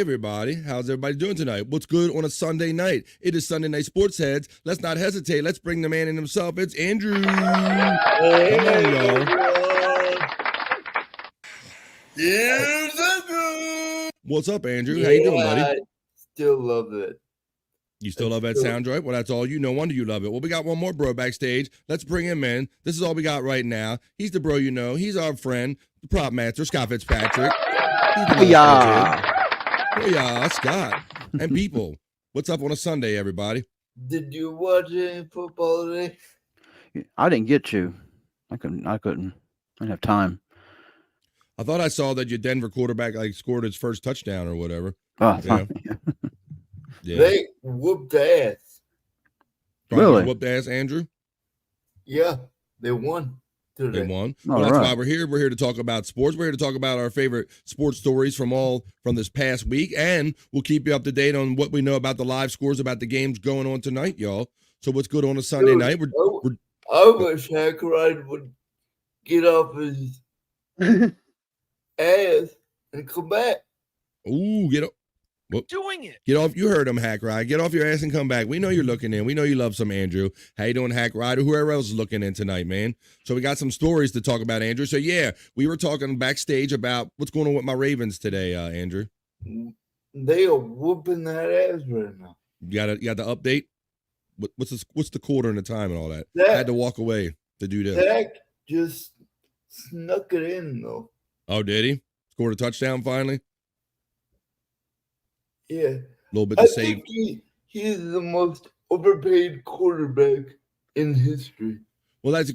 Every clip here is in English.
everybody. How's everybody doing tonight? What's good on a Sunday night? It is Sunday Night Sports Heads. Let's not hesitate. Let's bring the man in himself. It's Andrew. Hey, Come on, y'all. Here's Andrew. What's up, Andrew? How you doing, buddy? I still love it. You still love that sound drop? Well, that's all you. No wonder you love it. Well, we got one more bro backstage. Let's bring him in. This is all we got right now. He's the bro you know. He's our friend, the prop master, Scott Fitzpatrick. Yeah, Scott. And people. What's up on a Sunday, everybody? Did you watch any football today? I didn't get to. I couldn't. I didn't have time. I thought I saw that your Denver quarterback scored his first touchdown or whatever. Oh, Yeah. Yeah. They whooped ass. Really? Whooped ass, Andrew? Yeah, they won today. They won. All Well, that's right. why we're here. We're here to talk about sports. We're here to talk about our favorite sports stories from this past week, and we'll keep you up to date on what we know about the live scores about the games going on tonight, y'all. So what's good on a Sunday Dude, night? I wish Hangout would get off his ass and come back. Ooh, get up. Doing it. Get off. You heard him, Hack Ride. Get off your ass and come back. We know you're looking in. We know you love some Andrew. How you doing, Hack Ride, or whoever else is looking in tonight, man? So we got some stories to talk about, Andrew. So yeah, we were talking backstage about what's going on with my Ravens today, Andrew. They are whooping that ass right now. You got the update? What's the quarter and the time and all that? That- I had to walk away to do this. Dak just snuck it in though. Oh, did he? Scored a touchdown finally? Yeah. A little bit I to save. think he is the most overpaid quarterback in history. Well, that's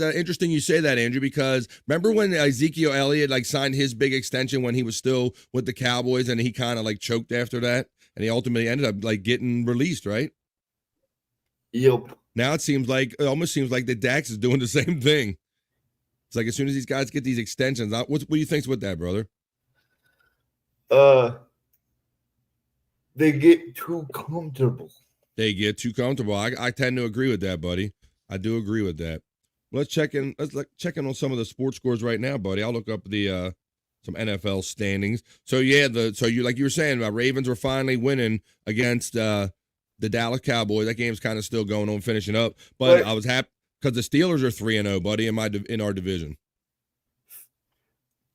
interesting you say that, Andrew, because remember when Ezekiel Elliott signed his big extension when he was still with the Cowboys and he kind of choked after that and he ultimately ended up getting released, right? Yep. Now it almost seems like the Dax is doing the same thing. It's like as soon as these guys get these extensions, what do you think's with that, brother? They get too comfortable. They get too comfortable. I tend to agree with that, buddy. I do agree with that. Let's check in on some of the sports scores right now, buddy. I'll look up the some NFL standings. So yeah, you like you were saying, Ravens were finally winning against the Dallas Cowboys. That game's kind of still going on, finishing up. But I was happy because the Steelers are 3-0, buddy, in our division.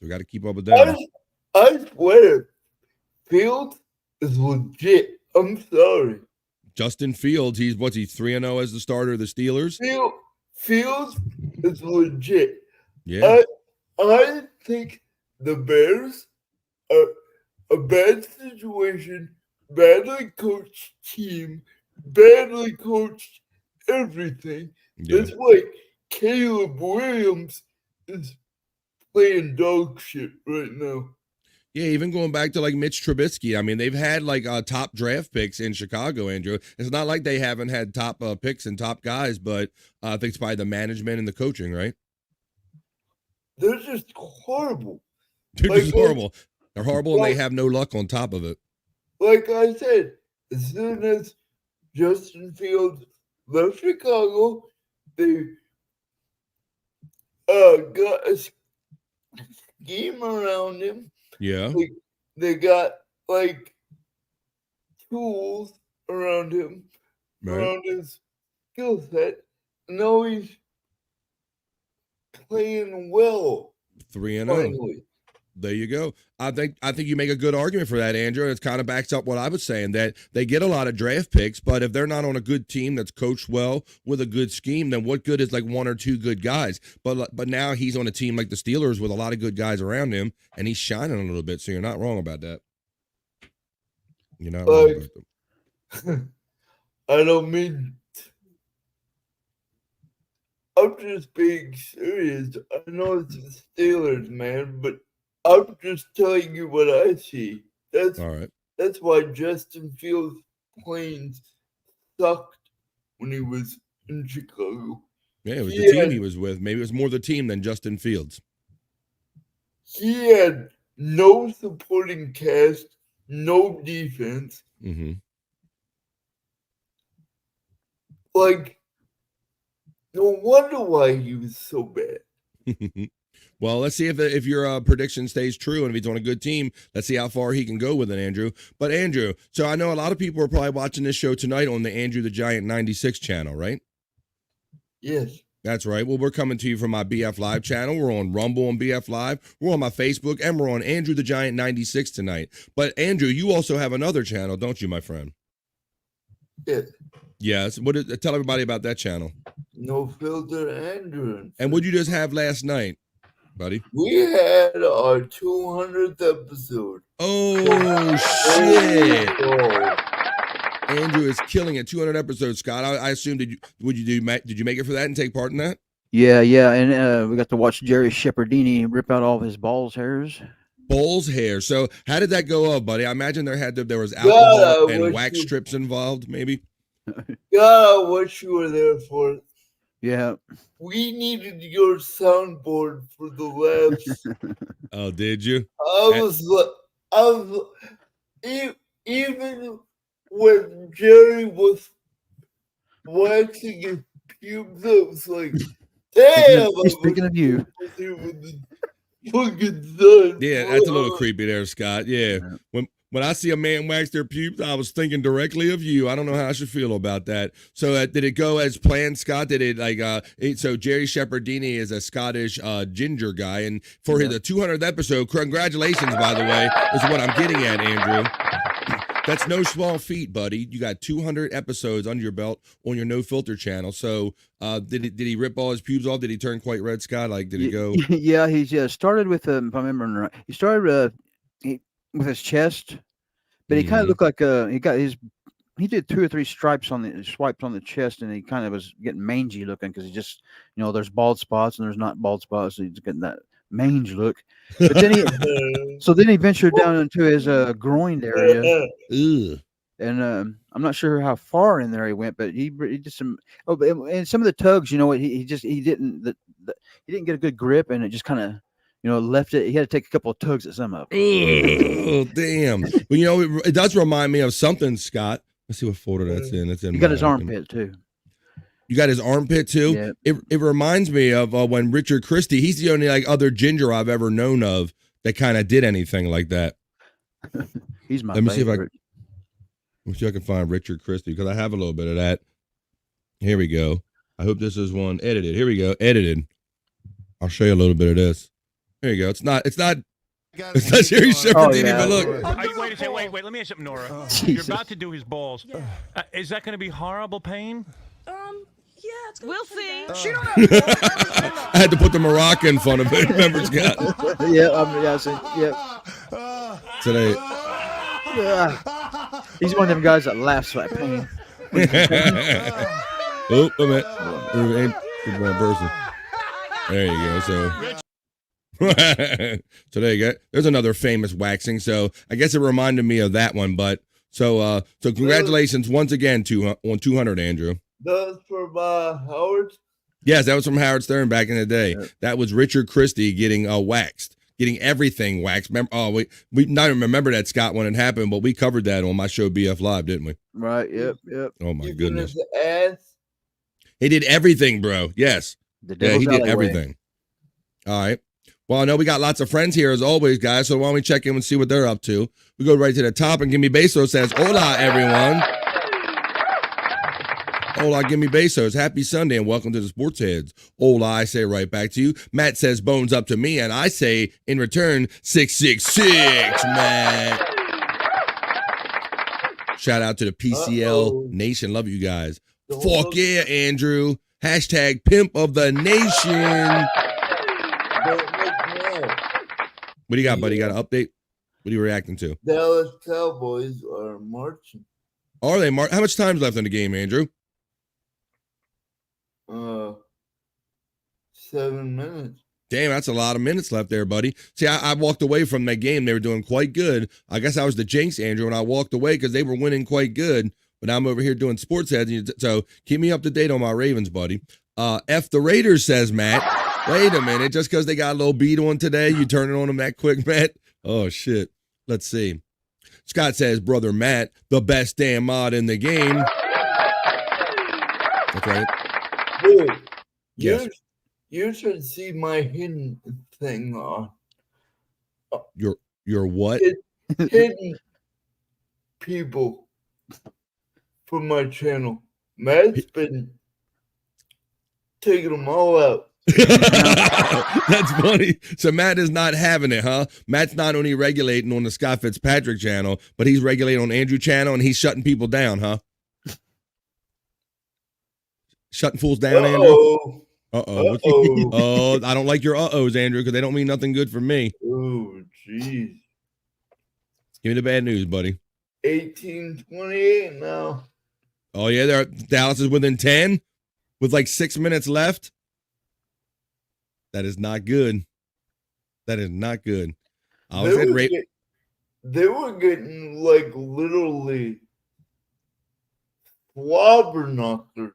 We got to keep up with them. I swear, Fields is legit. I'm sorry. Justin Fields, he's 3-0 as the starter of the Steelers? Fields is legit. Yeah. I think the Bears are a bad situation, badly coached team, badly coached everything. Yeah. That's why Caleb Williams is playing dog shit right now. Yeah, even going back to Mitch Trubisky. I mean, they've had top draft picks in Chicago, Andrew. It's not like they haven't had top picks and top guys, but I think it's by the management and the coaching, right? They're just horrible. They're just horrible. They're horrible and they have no luck on top of it. Like I said, as soon as Justin Fields left Chicago, they got a scheme around him. Yeah. They got tools around him, Right. around his skill set. Now he's playing well. 3-0. Finally. There you go. I think you make a good argument for that, Andrew. It kind of backs up what I was saying, that they get a lot of draft picks, but if they're not on a good team that's coached well with a good scheme, then what good is one or two good guys? But now he's on a team like the Steelers with a lot of good guys around him, and he's shining a little bit. So you're not wrong about that. You're not wrong about that. I don't mean. I'm just being serious. I know it's the Steelers, man, but I'm just telling you what I see. All right. That's why Justin Fields' planes sucked when he was in Chicago. Yeah, it was the team he was with. Maybe it was more the team than Justin Fields. He had no supporting cast, no defense. Mm-hmm. No wonder why he was so bad. Well, let's see if your prediction stays true, and if he's on a good team, let's see how far he can go with it, Andrew. But Andrew, so I know a lot of people are probably watching this show tonight on the Andrew the Giant 96 channel, right? Yes. That's right. Well, we're coming to you from my BF Live channel. We're on Rumble on BF Live. We're on my Facebook, and we're on Andrew the Giant 96 tonight. But Andrew, you also have another channel, don't you, my friend? Yes. Yes. Tell everybody about that channel. No Filter Andrew. And what'd you just have last night, buddy? We had our 200th episode. Oh shit! Andrew is killing it. 200 episodes, Scott. I assume did you make it for that and take part in that? Yeah, and we got to watch Jerry Shepherdini rip out all of his balls hairs. Balls hair. So how did that go up, buddy? I imagine there was alcohol and wax strips involved, maybe. God, I wish you were there for it. Yeah. We needed your soundboard for the laughs. Oh, did you? Even when Jerry was waxing his pubes, I was like, damn. Speaking of you. Fucking done. Yeah, that's a little creepy there, Scott. Yeah. When I see a man wax their pubes, I was thinking directly of you. I don't know how I should feel about that. So did it go as planned, Scott? Did it so Jerry Shepherdini is a Scottish ginger guy, and for the 200th episode, congratulations, by the way, is what I'm getting at, Andrew. That's no small feat, buddy. You got 200 episodes under your belt on your No Filter channel. So did he rip all his pubes off? Did he turn quite red, Scott? Like, did he go? Yeah, he started with, if I remember right, he started with his chest, but he kind of looked like he did 2 or 3 swipes on the chest, and he kind of was getting mangy looking because he just, there's bald spots and there's not bald spots. So he's getting that mange look. But then he ventured down into his groin area. Ugh. And I'm not sure how far in there he went, but he did some. Oh, and some of the tugs, he didn't get a good grip, and it just kind of, left it. He had to take a couple of tugs at some of it. Oh, damn. Well, it does remind me of something, Scott. Let's see what folder that's in. It's in. He got his armpit too. You got his armpit too? Yeah. It reminds me of when Richard Christie, he's the only other ginger I've ever known of that kind of did anything like that. He's my favorite. Let me see if I can find Richard Christie, because I have a little bit of that. Here we go. I hope this is one edited. Here we go. Edited. I'll show you a little bit of this. There you go. It's not Jerry Shepherdini, but look. Wait. Let me ask you something, Nora. You're about to do his balls. Yeah. Is that going to be horrible pain? Yeah, it's gonna we'll see. She don't have I had to put the Morocco in front of it. Remember, Scott? Today. Yeah. He's one of them guys that laughs at pain. Oh, a minute. One person. There you go. So there you go. There's another famous waxing. So I guess it reminded me of that one. But so congratulations once again on 200, Andrew. That was from Howard? Yes, that was from Howard Stern back in the day. Yeah. That was Richard Christie getting waxed, getting everything waxed. Remember, we not even remember that, Scott, when it happened, but we covered that on my show BF Live, didn't we? Right. Yep. Oh my goodness. Ass. He did everything, bro. Yes. He did everything. All right. Well, I know we got lots of friends here as always, guys. So why don't we check in and see what they're up to? We go right to the top, and Gimme Besos says, "Hola, everyone." Hola, Gimme Besos. Happy Sunday and welcome to the Sports Heads. Hola, I say right back to you. Matt says bones up to me, and I say in return 666, Matt. Shout out to the PCL Nation. Love you guys. Fuck yeah, Andrew. Hashtag pimp of the nation. What do you got, buddy? You got an update? What are you reacting to? Dallas Cowboys are marching. Are they? How much time's left in the game, Andrew? 7 minutes. Damn, that's a lot of minutes left there, buddy. See, I walked away from that game. They were doing quite good. I guess I was the jinx, Andrew, and I walked away because they were winning quite good. But now I'm over here doing sports heads. So keep me up to date on my Ravens, buddy. F the Raiders, says Matt. Wait a minute. Just because they got a little beat on today, you turn it on them that quick, Matt? Oh, shit. Let's see. Scott says, brother Matt, the best damn mod in the game. That's right. Dude, yes. You should see my hidden thing on. Your what? Hidden people from my channel. Matt's been taking them all out. That's funny. So Matt is not having it, huh? Matt's not only regulating on the Scott Fitzpatrick channel, but he's regulating on Andrew channel, and he's shutting people down, huh? Shutting fools down, Andrew? Uh-oh. Oh, I don't like your uh-ohs, Andrew, because they don't mean nothing good for me. Oh, jeez. Give me the bad news, buddy. 18-28 now. Oh, yeah, Dallas is within 10 with like 6 minutes left. That is not good. That is not good. They were getting like literally flobberknockers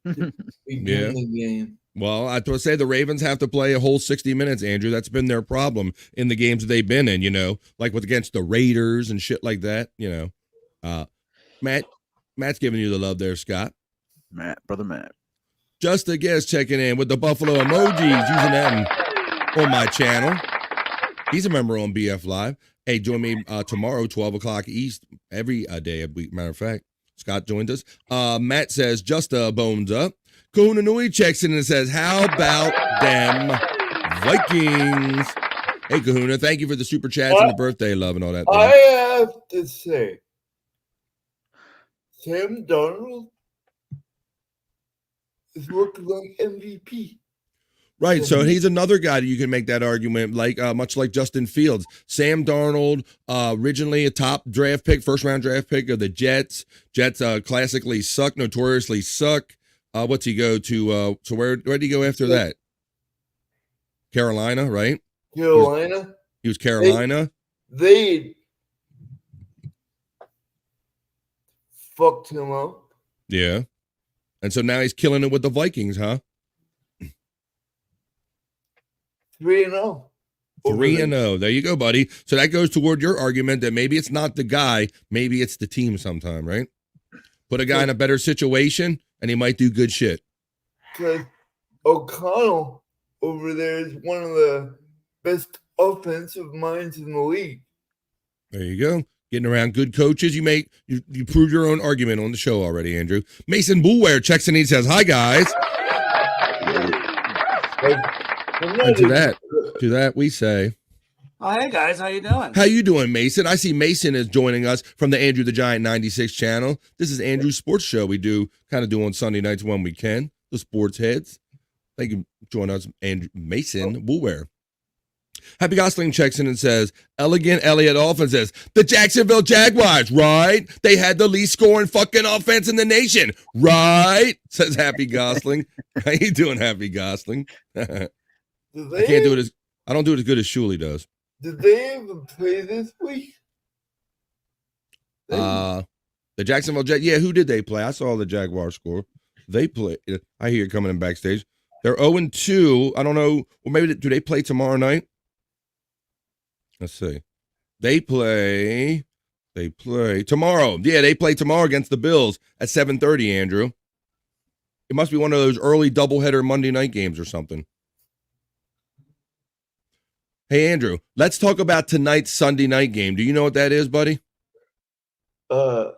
to begin the game. Well, I would say the Ravens have to play a whole 60 minutes, Andrew. That's been their problem in the games they've been in, you know, like against the Raiders and shit like that, you know. Matt's giving you the love there, Scott. Brother Matt. Just a guest checking in with the Buffalo emojis, using them on my channel. He's a member on BF Live. Hey, join me tomorrow, 12 o'clock East, every day of week. Matter of fact, Scott joined us. Matt says, just bones up. Kahuna Nui checks in and says, how about them Vikings? Hey, Kahuna, thank you for the super chats and the birthday love and all that. I have to say, Sam Darnold is looking like MVP. Right, so he's another guy that you can make that argument, like much like Justin Fields. Sam Darnold, originally a top draft pick, first-round draft pick of the Jets. Jets classically suck, notoriously suck. What's he go to? So where did he go after that? Carolina, right? Carolina. He was Carolina. They fucked him up. Yeah. And so now he's killing it with the Vikings, huh? 3-0. 3-0. There you go, buddy. So that goes toward your argument that maybe it's not the guy, maybe it's the team sometime, right? Put a guy in a better situation, and he might do good shit. Because O'Connell over there is one of the best offensive minds in the league. There you go. Getting around good coaches. You proved your own argument on the show already, Andrew. Mason Boulware checks in and he says, hi, guys. And to that we say, oh, hey guys, how you doing? How you doing, Mason? I see Mason is joining us from the Andrew the Giant 96 channel. This is Andrew's sports show. We do on Sunday nights when we can. The sports heads. Thank you. Join us, Mason Boulware. Happy Gosling checks in and says, Elegant Elliott Dolphin says, the Jacksonville Jaguars, right? They had the least scoring fucking offense in the nation, right? Says Happy Gosling. How you doing, Happy Gosling? I don't do it as good as Shuley does. Did they even play this week? The Jacksonville Jaguars. Yeah, who did they play? I saw the Jaguars score. They play. I hear it coming in backstage. They're 0-2. I don't know. Well, maybe do they play tomorrow night? Let's see. They play tomorrow. Yeah, they play tomorrow against the Bills at 7:30, Andrew. It must be one of those early doubleheader Monday night games or something. Hey, Andrew, let's talk about tonight's Sunday night game. Do you know what that is, buddy? Can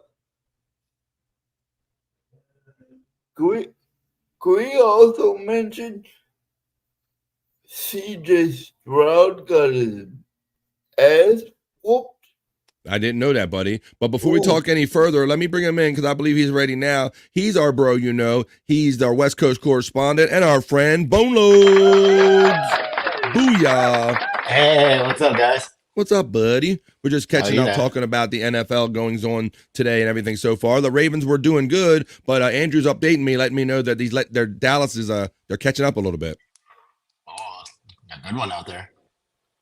we also mention CJ Stroud got his ass whooped? I didn't know that, buddy. But before we talk any further, let me bring him in because I believe he's ready now. He's our bro, you know. He's our West Coast correspondent and our friend, Boneloads. Booyah. Hey, what's up, guys? What's up, buddy? We're just catching up, talking about the NFL goings on today and everything so far. The Ravens were doing good, but Andrew's updating me, letting me know that their Dallas is they're catching up a little bit. Oh, got a good one out there.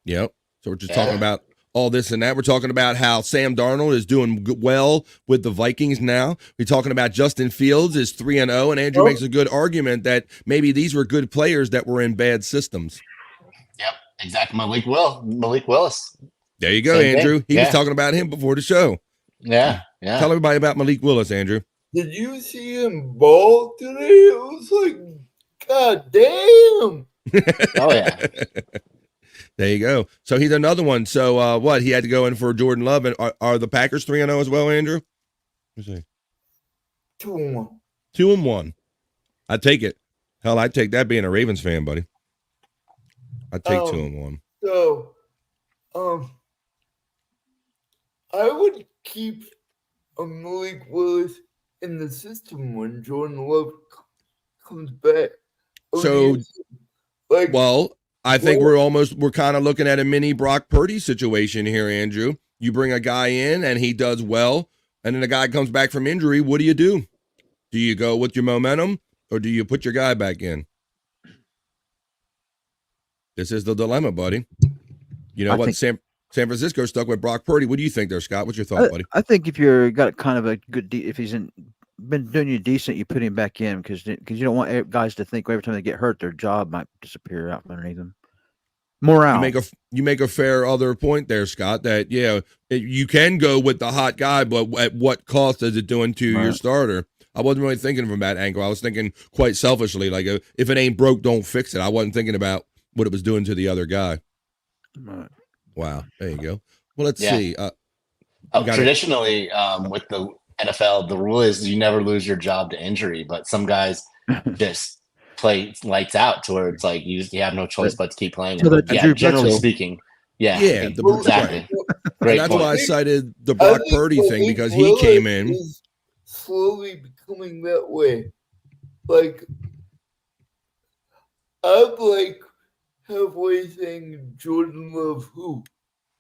Yep. So we're just talking about all this and that. We're talking about how Sam Darnold is doing well with the Vikings now. We're talking about Justin Fields is 3-0, and Andrew makes a good argument that maybe these were good players that were in bad systems. Yep, exactly. Malik Willis. There you go, Same Andrew. thing. He was talking about him before the show. Yeah. Tell everybody about Malik Willis, Andrew. Did you see him ball today? It was like, God damn. Oh, yeah. There you go. So he's another one. So what? He had to go in for Jordan Love. And are the Packers 3-0 as well, Andrew? Let's see. 2-1. 2-1. I'd take it. Hell, I'd take that being a Ravens fan, buddy. I'd take 2-1. So, I would keep Malik Willis in the system when Jordan Love comes back. So, like, well, I think we're kind of looking at a mini Brock Purdy situation here, Andrew. You bring a guy in and he does well, and then the guy comes back from injury. What do you do? Do you go with your momentum or do you put your guy back in? This is the dilemma, buddy. You know what? San Francisco stuck with Brock Purdy. What do you think there, Scott? What's your thought, buddy? I think if you're got kind of a good, if he's been doing you decent, you put him back in because you don't want guys to think every time they get hurt, their job might disappear out from underneath them. Morale. You make a fair other point there, Scott. That you can go with the hot guy, but at what cost is it doing to your starter? I wasn't really thinking from that angle. I was thinking quite selfishly, like if it ain't broke, don't fix it. I wasn't thinking about what it was doing to the other guy. Right. Wow, there you go. Well, let's see. Traditionally, with the NFL, the rule is you never lose your job to injury, but some guys just play lights out to where it's like you have no choice but to keep playing. So generally speaking, exactly. Great that's point. why I cited the Brock Purdy thing because he came in. Is slowly becoming that way. Like, I'm like halfway saying Jordan Love who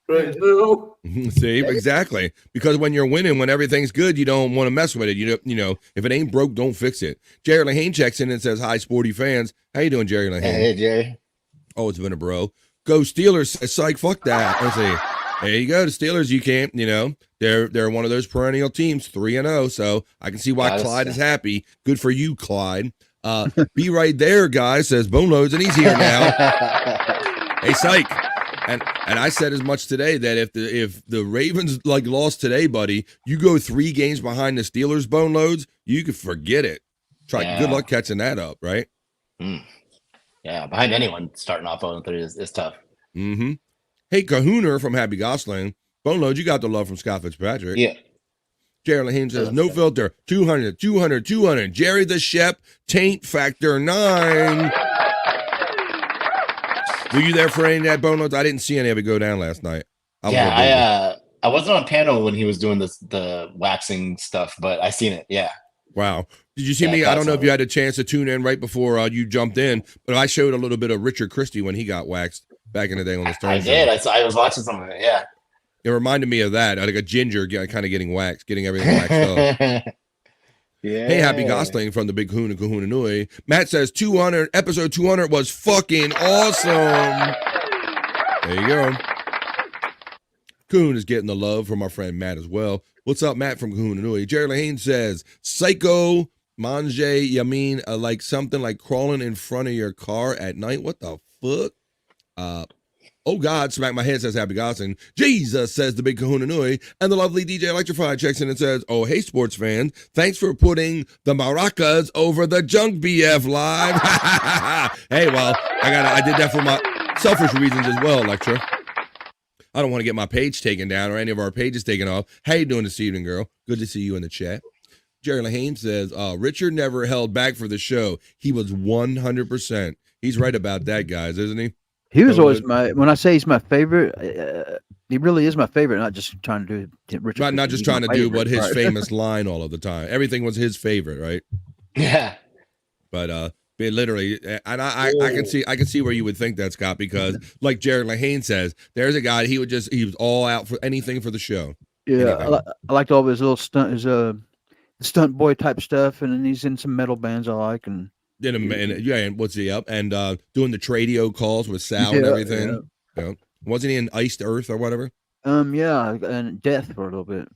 right now. See, exactly. Because when you're winning, when everything's good, you don't want to mess with it. You know, if it ain't broke, don't fix it. Jerry Lehane checks in and says, "Hi, sporty fans. How you doing, Jerry Lehane?" Hey, Jerry. Oh, it's been a bro. Go Steelers. Psych, fuck that. Let's see. There you go. The Steelers, you can't, they're one of those perennial teams, 3-0. So I can see why Clyde is happy. Good for you, Clyde. Be right there, guys, says Boneloads, and he's here now. Hey, psych. And I said as much today that if the Ravens lost today, buddy, you go 3 games behind the Steelers, Boneloads, you could forget it. Good luck catching that up, right? Yeah, behind anyone starting off 0-3 is tough. Mm-hmm. Hey, Kahooner from Happy Gosling. Boneload, you got the love from Scott Fitzpatrick. Yeah. Jerry Lehane says, no filter, 200, 200, 200. Jerry the Shep, taint factor 9. Were you there for any of that, Boneloads? I didn't see any of it go down last night. I wasn't on panel when he was doing the waxing stuff, but I seen it. Yeah. Wow. Did you see me? I don't know if you had a chance to tune in right before you jumped in, but I showed a little bit of Richard Christie when he got waxed back in the day on the Stern. I did. I was watching some of it. Yeah. It reminded me of that, like a ginger kind of getting waxed, getting everything waxed up. Yeah. Hey, Happy Gosling from the Big Kahuna Kahuna Nui. Matt says 200, episode 200 was fucking awesome. There you go. Kahuna is getting the love from our friend Matt as well. What's up, Matt from Kahuna Nui? Jerry Lehane says, psycho manje yamin, like something like crawling in front of your car at night. What the fuck? Oh God, smack my head, says Happy Gosling. Jesus, says the Big Kahuna Nui. And the lovely DJ Electrified checks in and says, oh, hey, sports fans, thanks for putting the maracas over the junk BF live. Hey, well, I did that for my selfish reasons as well, Electra. I don't want to get my page taken down or any of our pages taken off. How you doing this evening, girl? Good to see you in the chat. Jerry Lehane says, Richard never held back for the show. He was 100%. He's right about that, guys, isn't he? He was always when I say he's my favorite, he really is my favorite, not just trying to do Richard. Not just trying to do what his famous line all of the time. Everything was his favorite, right? Yeah. But literally, and I can see where you would think that, Scott, because like Jerry Lehane says, there's a guy he was all out for anything for the show. Yeah, I liked all of his little stunt boy type stuff, and then he's in some metal bands I like, and what's he up? And doing the Tradio calls with Sal and everything. Yeah. Wasn't he in Iced Earth or whatever? Yeah, and Death for a little bit.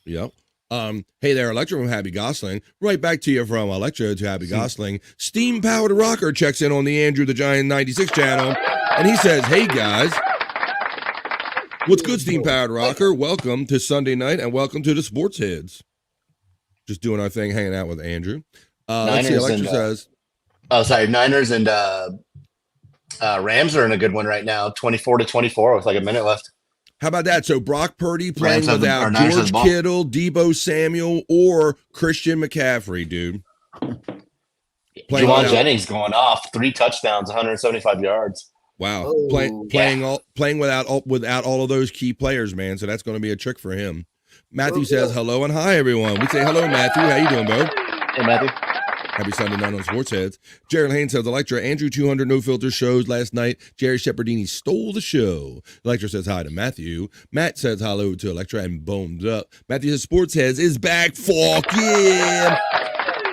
Yep. Hey there, Electra from Happy Gosling. Right back to you from Electra to Happy Gosling. Steam Powered Rocker checks in on the Andrew the Giant 96 channel, and he says, hey guys. What's good, Steam Powered Rocker? Welcome to Sunday night and welcome to the Sports Heads. Just doing our thing, hanging out with Andrew. Let's see, Electra says. Oh, sorry, Niners and Rams are in a good one right now, 24-24 with like a minute left. How about that? So Brock Purdy playing without Niners have George the ball. Kittle, Debo Samuel, or Christian McCaffrey, dude. Playing Juwan without- Jennings going off, 3 touchdowns, 175 yards. Wow, Oh, playing without all of those key players, man. So that's going to be a trick for him. Matthew says hello and hi, everyone. We say hello, Matthew. How you doing, bro? Hey, Matthew. Happy Sunday night on Sports Heads. Jared Haynes says, Electra, Andrew 200 No Filter shows last night. Jerry Shepherdini stole the show. Electra says hi to Matthew. Matt says hello to Electra and bones up. Matthew says, Sports Heads is back. Fuck yeah.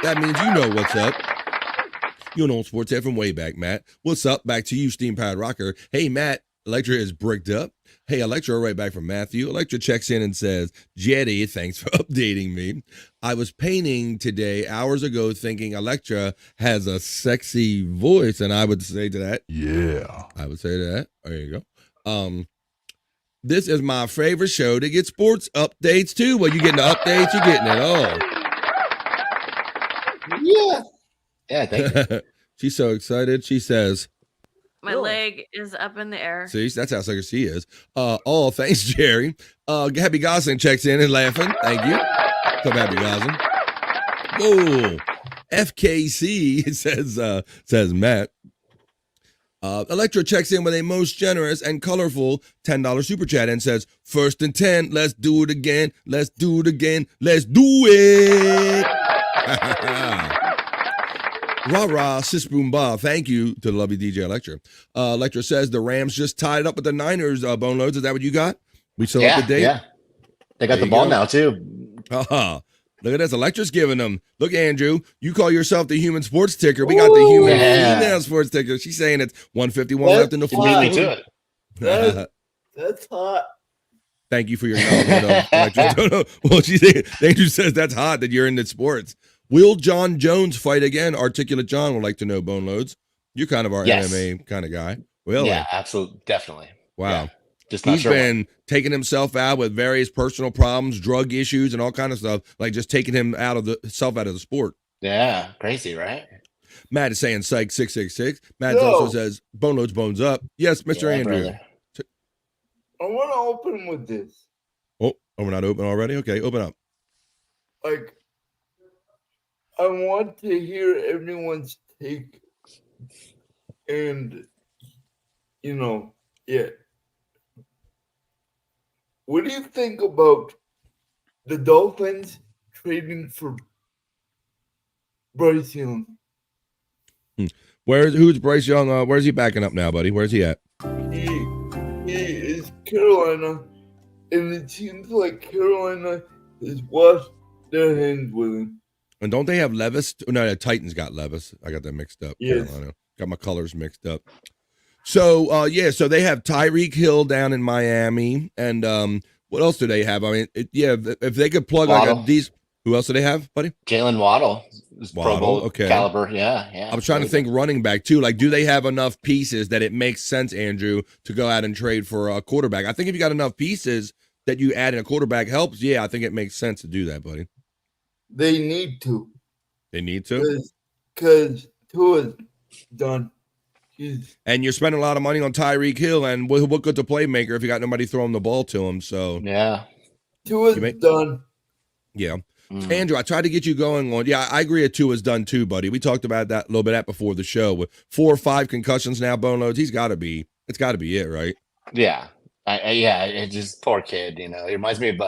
That means you know what's up. You know Sports Head from way back, Matt. What's up? Back to you, Steam Powered Rocker. Hey, Matt. Electra is bricked up. Hey, Electra, right back from Matthew. Electra checks in and says, Jetty, thanks for updating me. I was painting today hours ago thinking Electra has a sexy voice, and I would say to that, yeah. I would say to that. There you go. This is my favorite show to get sports updates too. Well, you getting the updates, you're getting it all. Yeah. Yeah, thank you. She's so excited. She says, My leg is up in the air. see, that's how sucker she is. Thanks, Jerry. Happy Gosling checks in and laughing. Thank you. What's up, Happy Gosling? Whoa. FKC says Matt. Electra checks in with a most generous and colorful $10 super chat and says, 1st and 10, let's do it again. Let's do it again. Let's do it. Rah rah, sis boom ba. Thank you to the lovely DJ Electra. Electra says the Rams just tied up with the Niners. Boneloads, is that what you got? We still up to date? Yeah. They got There the you ball go. now too. Look at this. Electra's giving them. Look, Andrew, you call yourself the human sports ticker. We got the human female sports ticker. She's saying it's 151 left in the You beat me to it. That's hot. Thank you for your acknowledgement, Electra. Well, Andrew says that's hot that you're into sports. Will John Jones fight again? Articulate John would like to know, Boneloads. You're kind of our Yes. MMA kind of guy. Really? Yeah, absolutely. Definitely. Wow. Yeah. Just not He's sure. been taking himself out with various personal problems, drug issues, and all kind of stuff, like just taking himself out of the sport. Yeah, crazy, right? Matt is saying psych 666. Matt No. also says Boneloads bones up. Yes, Mr. Yeah, Andrew. brother. I want to open with this. Oh, we're not open already? Okay, open up. Like, I want to hear everyone's take. And, yeah. What do you think about the Dolphins trading for Bryce Young? Who's Bryce Young? Where's he backing up now, buddy? Where's he at? He is Carolina, and it seems like Carolina has washed their hands with him. And don't they have Levis? No, the Titans got Levis. I got that mixed up. Yes. Carolina. Got my colors mixed up. So, so they have Tyreek Hill down in Miami. And what else do they have? I mean, if they could plug Waddle. who else do they have, buddy? Jalen Waddle is Pro Waddle, Bowl okay. caliber. Yeah. I was trying to think running back too. Like, do they have enough pieces that it makes sense, Andrew, to go out and trade for a quarterback? I think if you got enough pieces that you add in a quarterback helps. Yeah, I think it makes sense to do that, buddy. They need to. They need to. Because Tua's done. And you're spending a lot of money on Tyreek Hill, and what good to playmaker if you got nobody throwing the ball to him? So Yeah. Tua's done. Yeah. Andrew, I tried to get you going on. Yeah, I agree. Tua's done too, buddy. We talked about that a little bit before the show. With 4 or 5 concussions now, Boneloads, it's got to be it, right? Yeah. It just poor kid. It reminds me of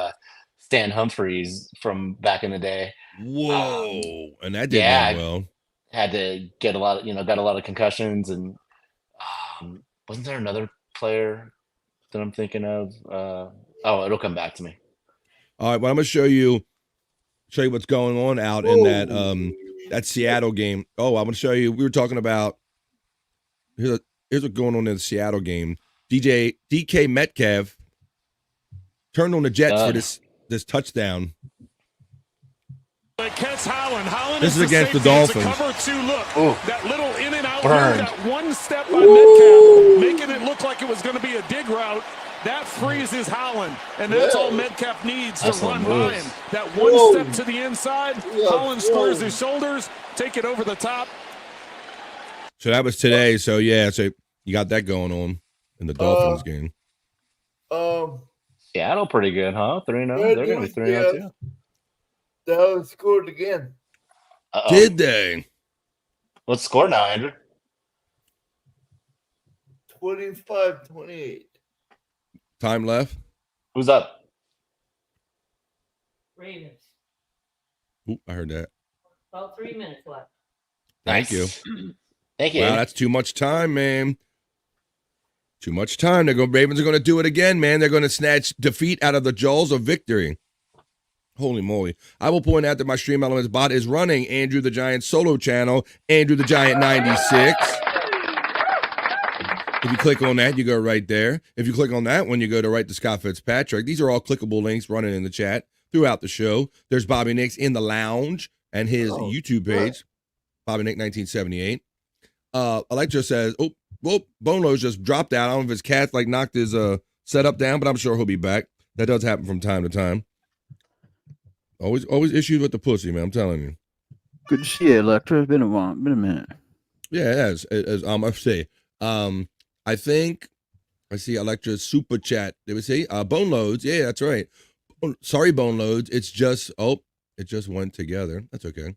Stan Humphries from back in the day. Whoa, and that didn't end well. Had to get got a lot of concussions, and wasn't there another player that I'm thinking of? It'll come back to me. All right, well, I'm gonna show you what's going on out in that Seattle game. Oh, I'm gonna show you. We were talking about here's what's going on in the Seattle game. DK Metcalf turned on the Jets for this touchdown. This is against the Dolphins. Cover 2 look. Ooh. That little in and out Burned. move, that one step by Metcalf, making it look like it was going to be a dig route. That freezes Holland, and that's all Metcalf needs to run by him. That one step to the inside, Holland squares his shoulders, take it over the top. So that was today. So yeah, so You got that going on in the Dolphins game. Seattle pretty good, huh? 3-0. They're going to be 3-0 too. Dallas scored again. Uh-oh. Did they? What's the score now, Andrew? 25-28. Time left. Who's up? Ravens. Ooh, I heard that. About 3 minutes left. Thank you. Thank you. Wow, that's too much time, man. Too much time. Ravens are going to do it again, man. They're going to snatch defeat out of the jaws of victory. Holy moly. I will point out that my Stream Elements bot is running Andrew the Giant solo channel, Andrew the Giant 96. If you click on that, you go right there. If you click on that one, you go to right to Scott Fitzpatrick. These are all clickable links running in the chat throughout the show. There's Bobby Nicks in the lounge and his YouTube page, Bobby Nick 1978. Electra says, Boneloads just dropped out. I don't know if his cat knocked his setup down, but I'm sure he'll be back. That does happen from time to time. Always issues with the pussy, man. I'm telling you. Good to see you, Electra. It's been a while. Been a minute. Yeah, it has. I say. I think I see Electra's super chat. Did we see? Boneloads. Yeah, that's right. Sorry, Boneloads. It just went together. That's okay.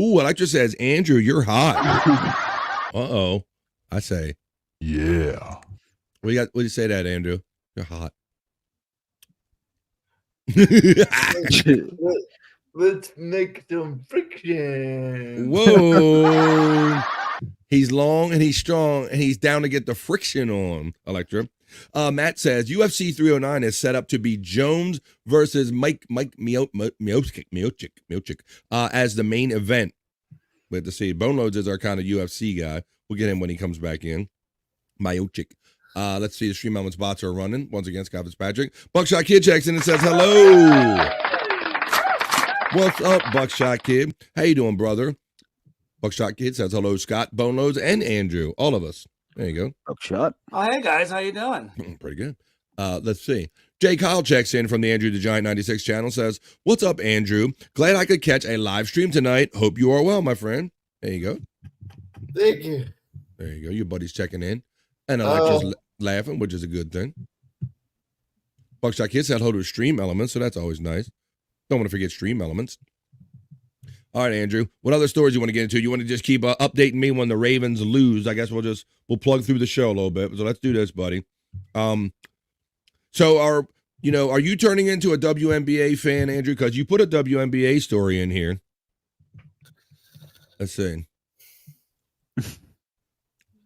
Ooh, Electra says, Andrew, you're hot. Uh-oh. I say, yeah. What do you say that, Andrew? You're hot. Let's make some friction. Whoa. He's long and he's strong and he's down to get the friction on, Electra. Matt says UFC 309 is set up to be Jones versus Mike Miocic as the main event. We have to see. Boneloads is our kind of UFC guy. We'll get him when he comes back in. Miocic. Let's see. The Stream Elements bots are running once again. Scott Fitzpatrick. Buckshot Kid checks in and says hello. What's up, Buckshot Kid? How you doing, brother? Buckshot Kid says hello, Scott, Boneloads, and Andrew. All of us. There you go. Buckshot. Oh, hey guys, how you doing? Pretty good. Let's see. Jay Kyle checks in from the Andrew the Giant 96 channel, says, what's up, Andrew? Glad I could catch a live stream tonight. Hope you are well, my friend. There you go. Thank you. There you go. Your buddy's checking in. And Alexa's laughing, which is a good thing. Buckshot Kid said hello to Stream Elements, so that's always nice. Don't want to forget Stream Elements. All right, Andrew. What other stories you want to get into? You want to just keep updating me when the Ravens lose? I guess we'll plug through the show a little bit. So let's do this, buddy. So are you turning into a WNBA fan, Andrew? Because you put a WNBA story in here. Let's see.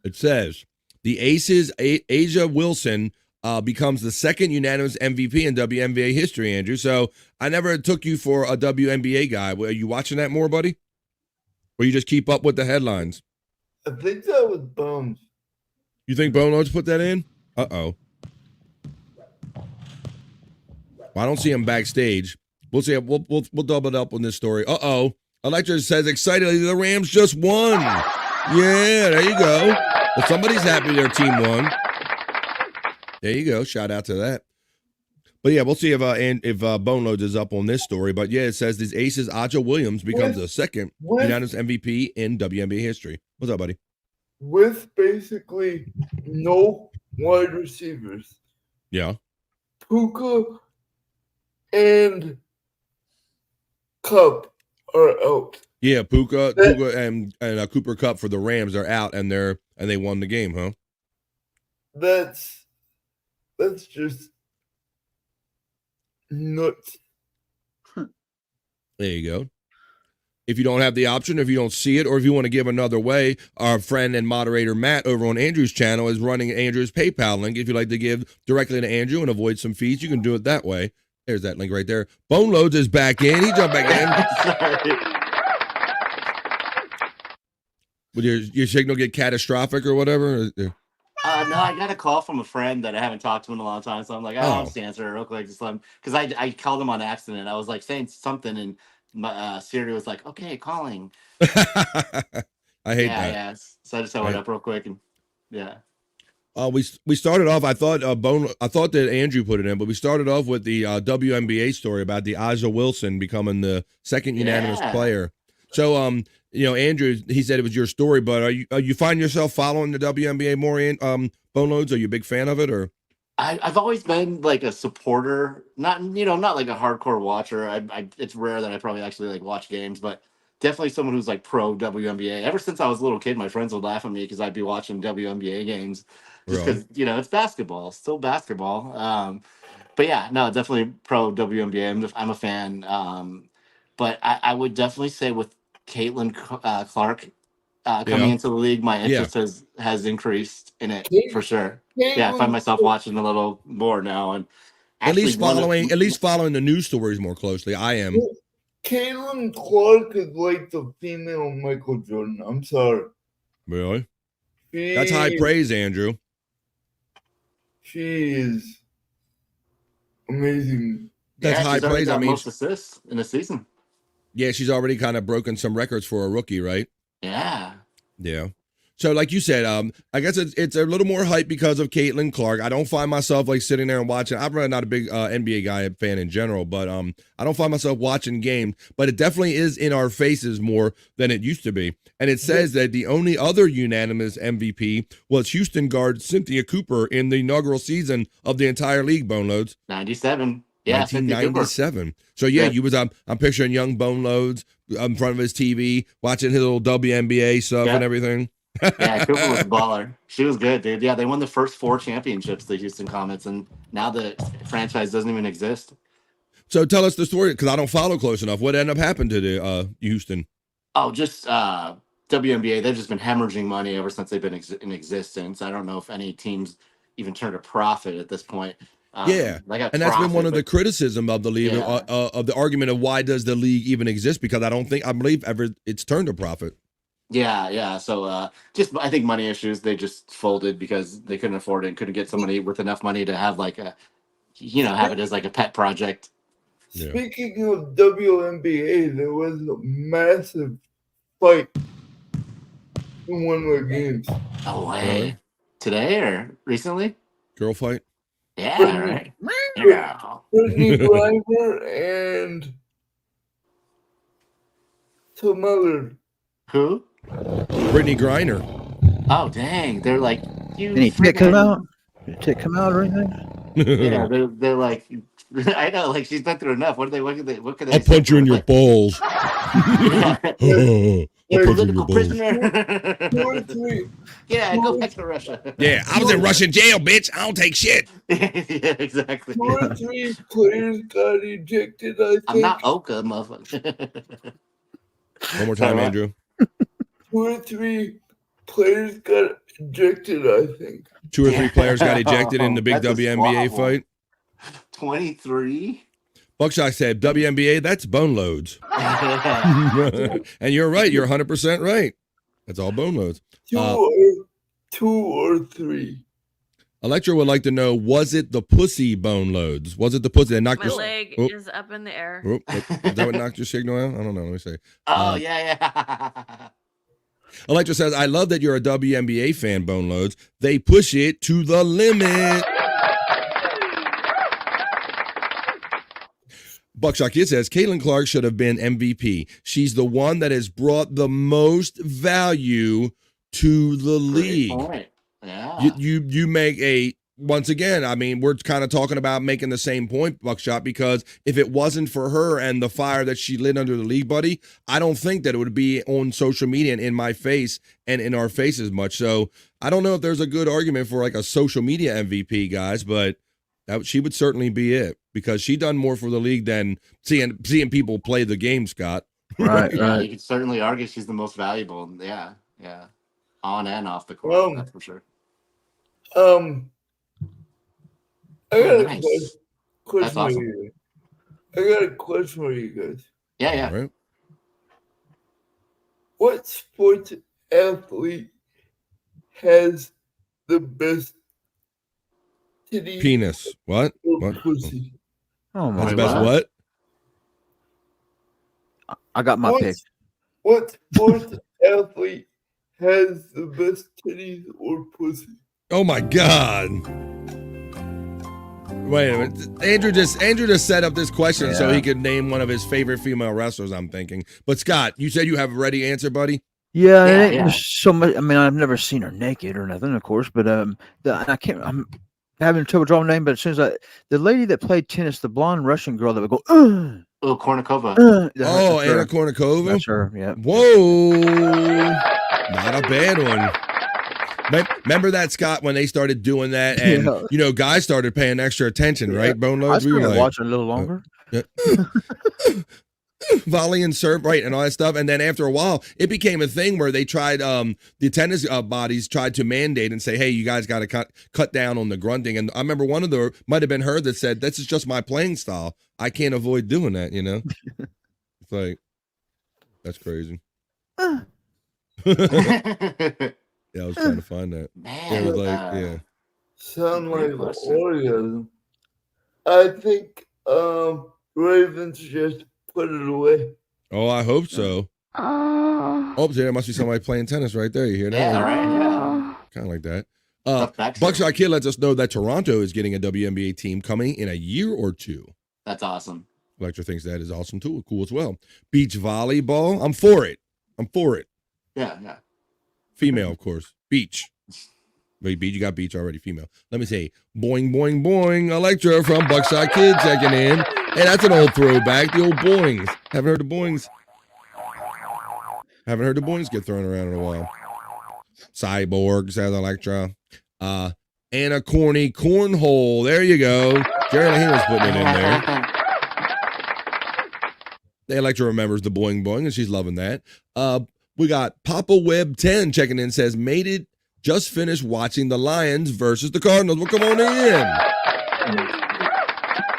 It says the Aces Asia Wilson becomes the second unanimous MVP in WNBA history, Andrew. So I never took you for a WNBA guy. Are you watching that more, buddy? Or you just keep up with the headlines? I think that was Bones. You think Boneloads put that in? Uh-oh. Well, I don't see him backstage. We'll see. We'll double it up on this story. Uh-oh. Electra says excitedly, the Rams just won. Yeah, there you go. Well, somebody's happy their team won. There you go. Shout out to that. But yeah, we'll see if Boneloads is up on this story. But yeah, it says this Aces Aja Williams becomes the second unanimous MVP in WNBA history. What's up, buddy? With basically no wide receivers. Yeah. Puka and Cup are out. Yeah, Puka and Cooper Kupp for the Rams are out, and they won the game, huh? That's just nuts. There you go. If you don't have the option, if you don't see it, or if you want to give another way, our friend and moderator Matt over on Andrew's channel is running Andrew's PayPal link. If you'd like to give directly to Andrew and avoid some fees, you can do it that way. There's that link right there. Boneloads is back in. He jumped back in. Would your signal get catastrophic or whatever? No, I got a call from a friend that I haven't talked to in a long time, so I'm like, I'll just answer it real quick, just because I called him on accident. I was like saying something, and my Siri was like, "Okay, calling." I hate that. Yeah. So I just held it up real quick, and yeah. We started off. I thought that Andrew put it in, but we started off with the WNBA story about the Aja Wilson becoming the second unanimous player. So Andrew, he said it was your story, but are you find yourself following the WNBA more? Boneloads, are you a big fan of it, or? I've always been like a supporter, not like a hardcore watcher. It's rare that I probably actually like watch games, but definitely someone who's like pro WNBA. Ever since I was a little kid, my friends would laugh at me because I'd be watching WNBA games just because it's basketball, still basketball. But yeah, no, definitely pro WNBA. I'm a fan. But I would definitely say with Caitlin Clark coming into the league, my interest has increased in it for sure. Yeah, I find myself watching a little more now, and at least following the news stories more closely. I am. Caitlin Clark is like the female Michael Jordan. I'm sorry. Really? That's high praise, Andrew. She is amazing. That's high praise. I mean, most assists in a season. Yeah, she's already kind of broken some records for a rookie, right? Yeah. Yeah. So, like you said, I guess it's a little more hype because of Caitlin Clark. I don't find myself like sitting there and watching. I'm really not a big NBA fan in general, but I don't find myself watching games. But it definitely is in our faces more than it used to be. And it says that the only other unanimous MVP was Houston guard Cynthia Cooper in the inaugural season of the entire league. Boneloads. 97. Yeah, 1997. So you was I'm picturing young Boneloads in front of his TV watching his little WNBA stuff and everything. Yeah, Cooper was a baller. She was good, dude. Yeah, they won the first 4 championships, the Houston Comets, and now the franchise doesn't even exist. So tell us the story, because I don't follow close enough. What ended up happening to the Houston? Oh, just WNBA. They've just been hemorrhaging money ever since they've been in existence. I don't know if any teams even turned a profit at this point. And that's been one of the criticism of the league, of the argument of why does the league even exist? Because I believe ever it's turned a profit. Yeah. So I think money issues. They just folded because they couldn't afford it and couldn't get somebody with enough money to have like have it as like a pet project. Yeah. Speaking of WNBA, there was a massive fight in one of the games. Oh way! Today or recently? Girl fight. Yeah, right. Yeah. Brittany Griner and some other. Who? Brittany Griner. Oh dang! They're like. Any tick come out? Did tick come out or anything? Yeah, they're like. I know, like she's been through enough. What could they? I'll punch you in your balls. Political prisoner. Yeah, go back to Russia. Yeah, I was in Russian jail, bitch. I don't take shit. Yeah, exactly. 2 or 3 players got ejected, I think. I'm not Oka, motherfucker. One more time, Andrew. 2 or 3 players got ejected, I think. 2 or 3 players got ejected in the big WNBA fight. 23? Buckshot said, WNBA, that's Boneloads. And you're right. You're 100% right. That's all Boneloads. 2 or 3. Electra would like to know, was it the pussy Boneloads? Was it the pussy that knocked My leg is up in the air. Is that what knocked your signal out? I don't know. Let me see. Oh, yeah. Electra says, I love that you're a WNBA fan, Boneloads. They push it to the limit. Buckshot Kid says, Caitlin Clark should have been MVP. She's the one that has brought the most value to the league. Yeah. You make once again, I mean, we're kind of talking about making the same point, Buckshot, because if it wasn't for her and the fire that she lit under the league, buddy, I don't think that it would be on social media and in my face and in our face as much. So I don't know if there's a good argument for like a social media MVP, guys, but she would certainly be it because she done more for the league than seeing people play the game, Scott. Right. You could certainly argue she's the most valuable. Yeah. On and off the court, that's for sure. I got a question for you. I got a question for you guys. Yeah. Right. What sports athlete has the best titty penis? What? Pussy? Oh my God. The best what? I got my pick. What sports athlete has the best titties or pussy? Oh my God. Wait a minute. Andrew just set up this question so he could name one of his favorite female wrestlers, I'm thinking. But Scott, you said you have a ready answer, buddy? Yeah, Yeah, it ain't so much. I mean, I've never seen her naked or nothing, of course, but I'm having trouble drawing a name. But as soon as the lady that played tennis, the blonde Russian girl that would go, Oh, Kornikova. Anna Kournikova? That's her, yeah. Whoa. Not a bad one. Remember that, Scott, when they started doing that and, guys started paying extra attention, right? Boneloads? We were watching a little longer. Volley and serve, right, and all that stuff. And then after a while, it became a thing where they tried, the tennis bodies tried to mandate and say, hey, you guys got to cut down on the grunting. And I remember one of the, might have been her that said, this is just my playing style. I can't avoid doing that, It's like, that's crazy. Yeah, I was trying to find that. Man, it was like, Sound like orgasm. I think Ravens just put it away. Oh, I hope so. Oh, there must be somebody playing tennis right there. You hear that? Yeah, right. Yeah. Kind of like that. Buckshot Kid lets us know that Toronto is getting a WNBA team coming in a year or two. That's awesome. Electra thinks that is awesome too. Cool as well. Beach volleyball. I'm for it. Yeah. Female, of course. Beach. Wait, Beach, you got Beach already, female. Let me say, boing, boing, boing. Electra from Buckshot Kid checking in. Hey, that's an old throwback. The old boings. Haven't heard the boings get thrown around in a while. Cyborg, says Electra. Anna Corny Cornhole. There you go. Jerry Lahane was putting it in there. The Electra remembers the boing boing, and she's loving that. We got Papa Web 10 checking in, says, made it, just finished watching the Lions versus the Cardinals. Well, come on in.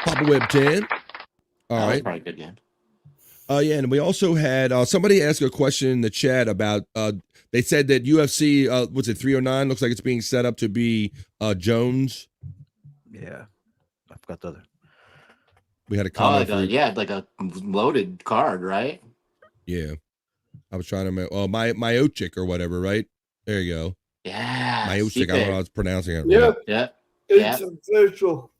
Papa Web 10. All right. Probably a good game. Yeah, and we also had somebody ask a question in the chat about, they said that UFC, what's it, 309? Looks like it's being set up to be Jones. Yeah. I forgot the other. We had a comment. Like a loaded card, right? Yeah. I was trying to remember. Oh, my Ochick or whatever, right? There you go. Yeah. My Ochick. I don't know how I was pronouncing it. Yeah. Right. Yeah. It's official.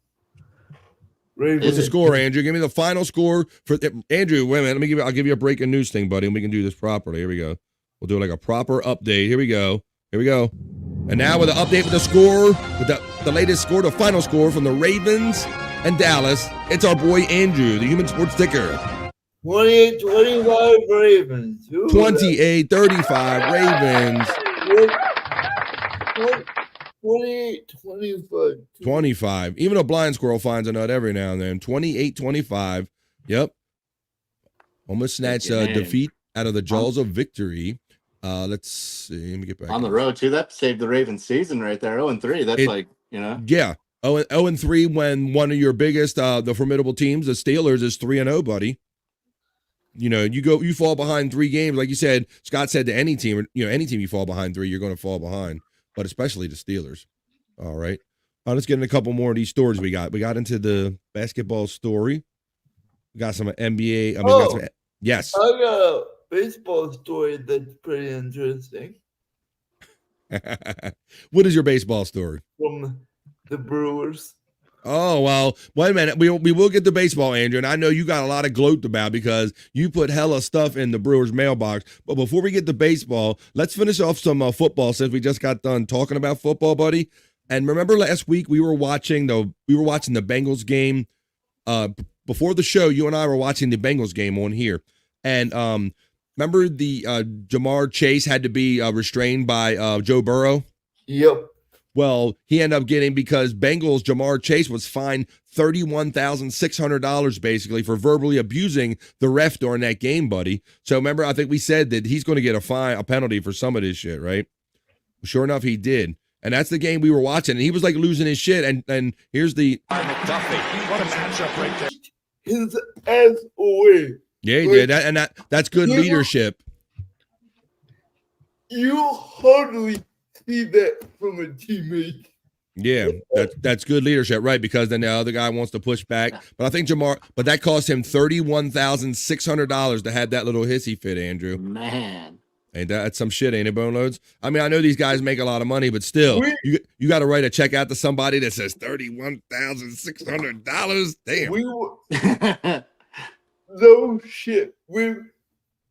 What's the score, Andrew? Give me the final score for Andrew. Wait a minute. I'll give you a breaking news thing, buddy, and we can do this properly. Here we go. We'll do like a proper update. Here we go. And now with an update with the score, with the latest score, the final score from the Ravens and Dallas. It's our boy Andrew, the Human Sports Ticker. 28-25 Ravens. 28-35 Ravens. 28-25. 25. Even a blind squirrel finds a nut every now and then. 28-25. Yep. Almost snatched defeat out of the jaws of victory. Let's see. Let me get back. On the road, too. That saved the Ravens season right there. 0-3. That's Yeah. 0-3 when one of your biggest, the formidable teams, the Steelers, is 3-0, buddy. You fall behind 3 games. Like you said, Scott said to any team, any team you fall behind 3, you're going to fall behind, but especially the Steelers. All right. Let's get in a couple more of these stories we got. We got into the basketball story. We got some NBA. Yes. I got a baseball story that's pretty interesting. What is your baseball story? From the Brewers. Oh, well, wait a minute. We will get to baseball, Andrew, and I know you got a lot of gloat about because you put hella stuff in the Brewers mailbox. But before we get to baseball, let's finish off some football since we just got done talking about football, buddy. And remember last week we were watching the Bengals game. Before the show, you and I were watching the Bengals game on here. And remember the Jamar Chase had to be restrained by Joe Burrow? Yep. Well, he ended up getting, because Bengals Jamar Chase was fined $31,600 basically for verbally abusing the ref during that game, buddy. So remember, I think we said that he's going to get a penalty for some of this shit, right? Sure enough, he did. And that's the game we were watching. And he was like losing his shit. And here's the McDuffie. What a matchup right there. His ass away. Yeah, he did. That's good leadership. You hardly see that from a teammate. Yeah, that's good leadership, right? Because then the other guy wants to push back. But I think but that cost him $31,600 to have that little hissy fit, Andrew. Man. Ain't that some shit, ain't it, Boneloads? I mean, I know these guys make a lot of money, but still, you got to write a check out to somebody that says $31,600. Damn. No shit. We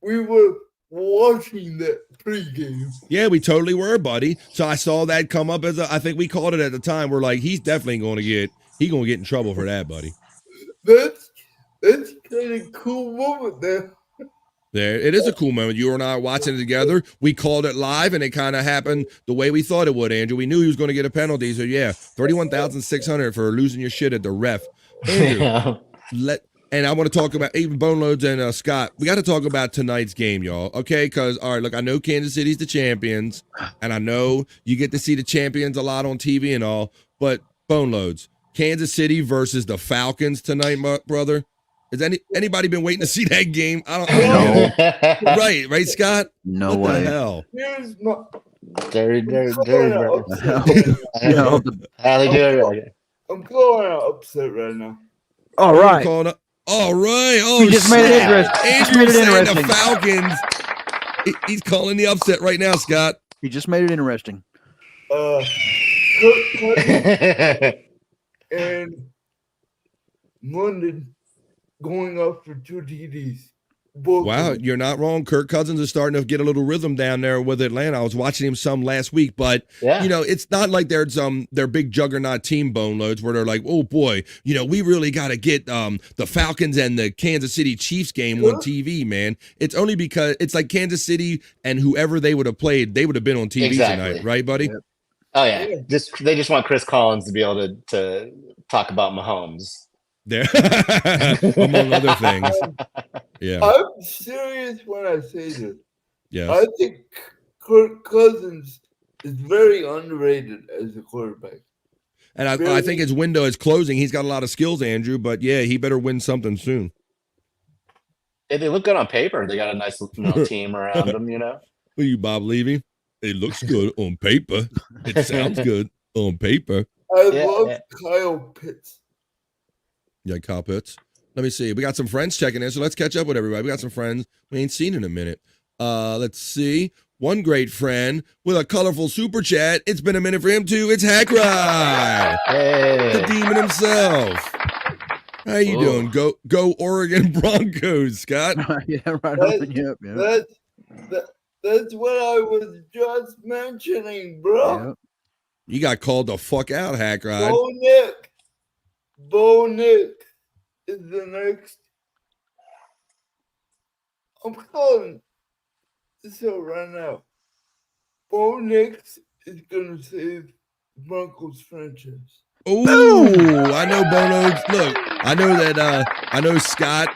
were watching that pregame. Yeah, we totally were, buddy. So I saw that come up as I think we called it at the time. We're like, he's definitely going to get in trouble for that, buddy. That's kind of cool moment there. There, it is a cool moment. You and I are watching it together. We called it live, and it kind of happened the way we thought it would, Andrew. We knew he was going to get a penalty. So, yeah, $31,600 for losing your shit at the ref. Andrew, and I want to talk about even Boneloads and Scott. We got to talk about tonight's game, y'all. Okay, because all right, look, I know Kansas City's the champions, and I know you get to see the champions a lot on TV and all. But Boneloads, Kansas City versus the Falcons tonight, brother. Has anybody been waiting to see that game? I don't know. Right, Scott? No what way. The hell? Here's my. Dirty. I'm calling out upset right now. All right. All right. Oh, he just made it interesting. Andrew's saying the Falcons. He's calling the upset right now, Scott. He just made it interesting. And London going up for 2 TDs. Wow, you're not wrong. Kirk Cousins is starting to get a little rhythm down there with Atlanta. I was watching him some last week, but it's not like there's their big juggernaut team Boneloads where they're like, oh boy, we really got to get the Falcons and the Kansas City Chiefs game on TV, man. It's only because it's like Kansas City and whoever they would have played, they would have been on TV tonight, right, buddy? Yep. Oh yeah, they just want Chris Collins to be able to talk about Mahomes. There, among other things. Yeah, I'm serious when I say this. Yeah, I think Kirk Cousins is very underrated as a quarterback. And I think his window is closing. He's got a lot of skills, Andrew, but yeah, he better win something soon. They look good on paper. They got a nice team around them, Who are you, Bob Levy? It looks good on paper. It sounds good on paper. I love Kyle Pitts. Yeah, Kyle Pitts. Let me see. We got some friends checking in, so let's catch up with everybody. We got some friends we ain't seen in a minute. Let's see. One great friend with a colorful super chat. It's been a minute for him too. It's Hack Ride. Hey. The demon himself. How you doing? Go Oregon Broncos, Scott. Yeah, right on. Yep. That's what I was just mentioning, bro. Yep. You got called the fuck out, Hack Ride. Bo Nick is the next. I'm calling this out right now. Bo Nix is gonna save Broncos franchise. Oh, I know Bono's. Look, I know that. I know Scott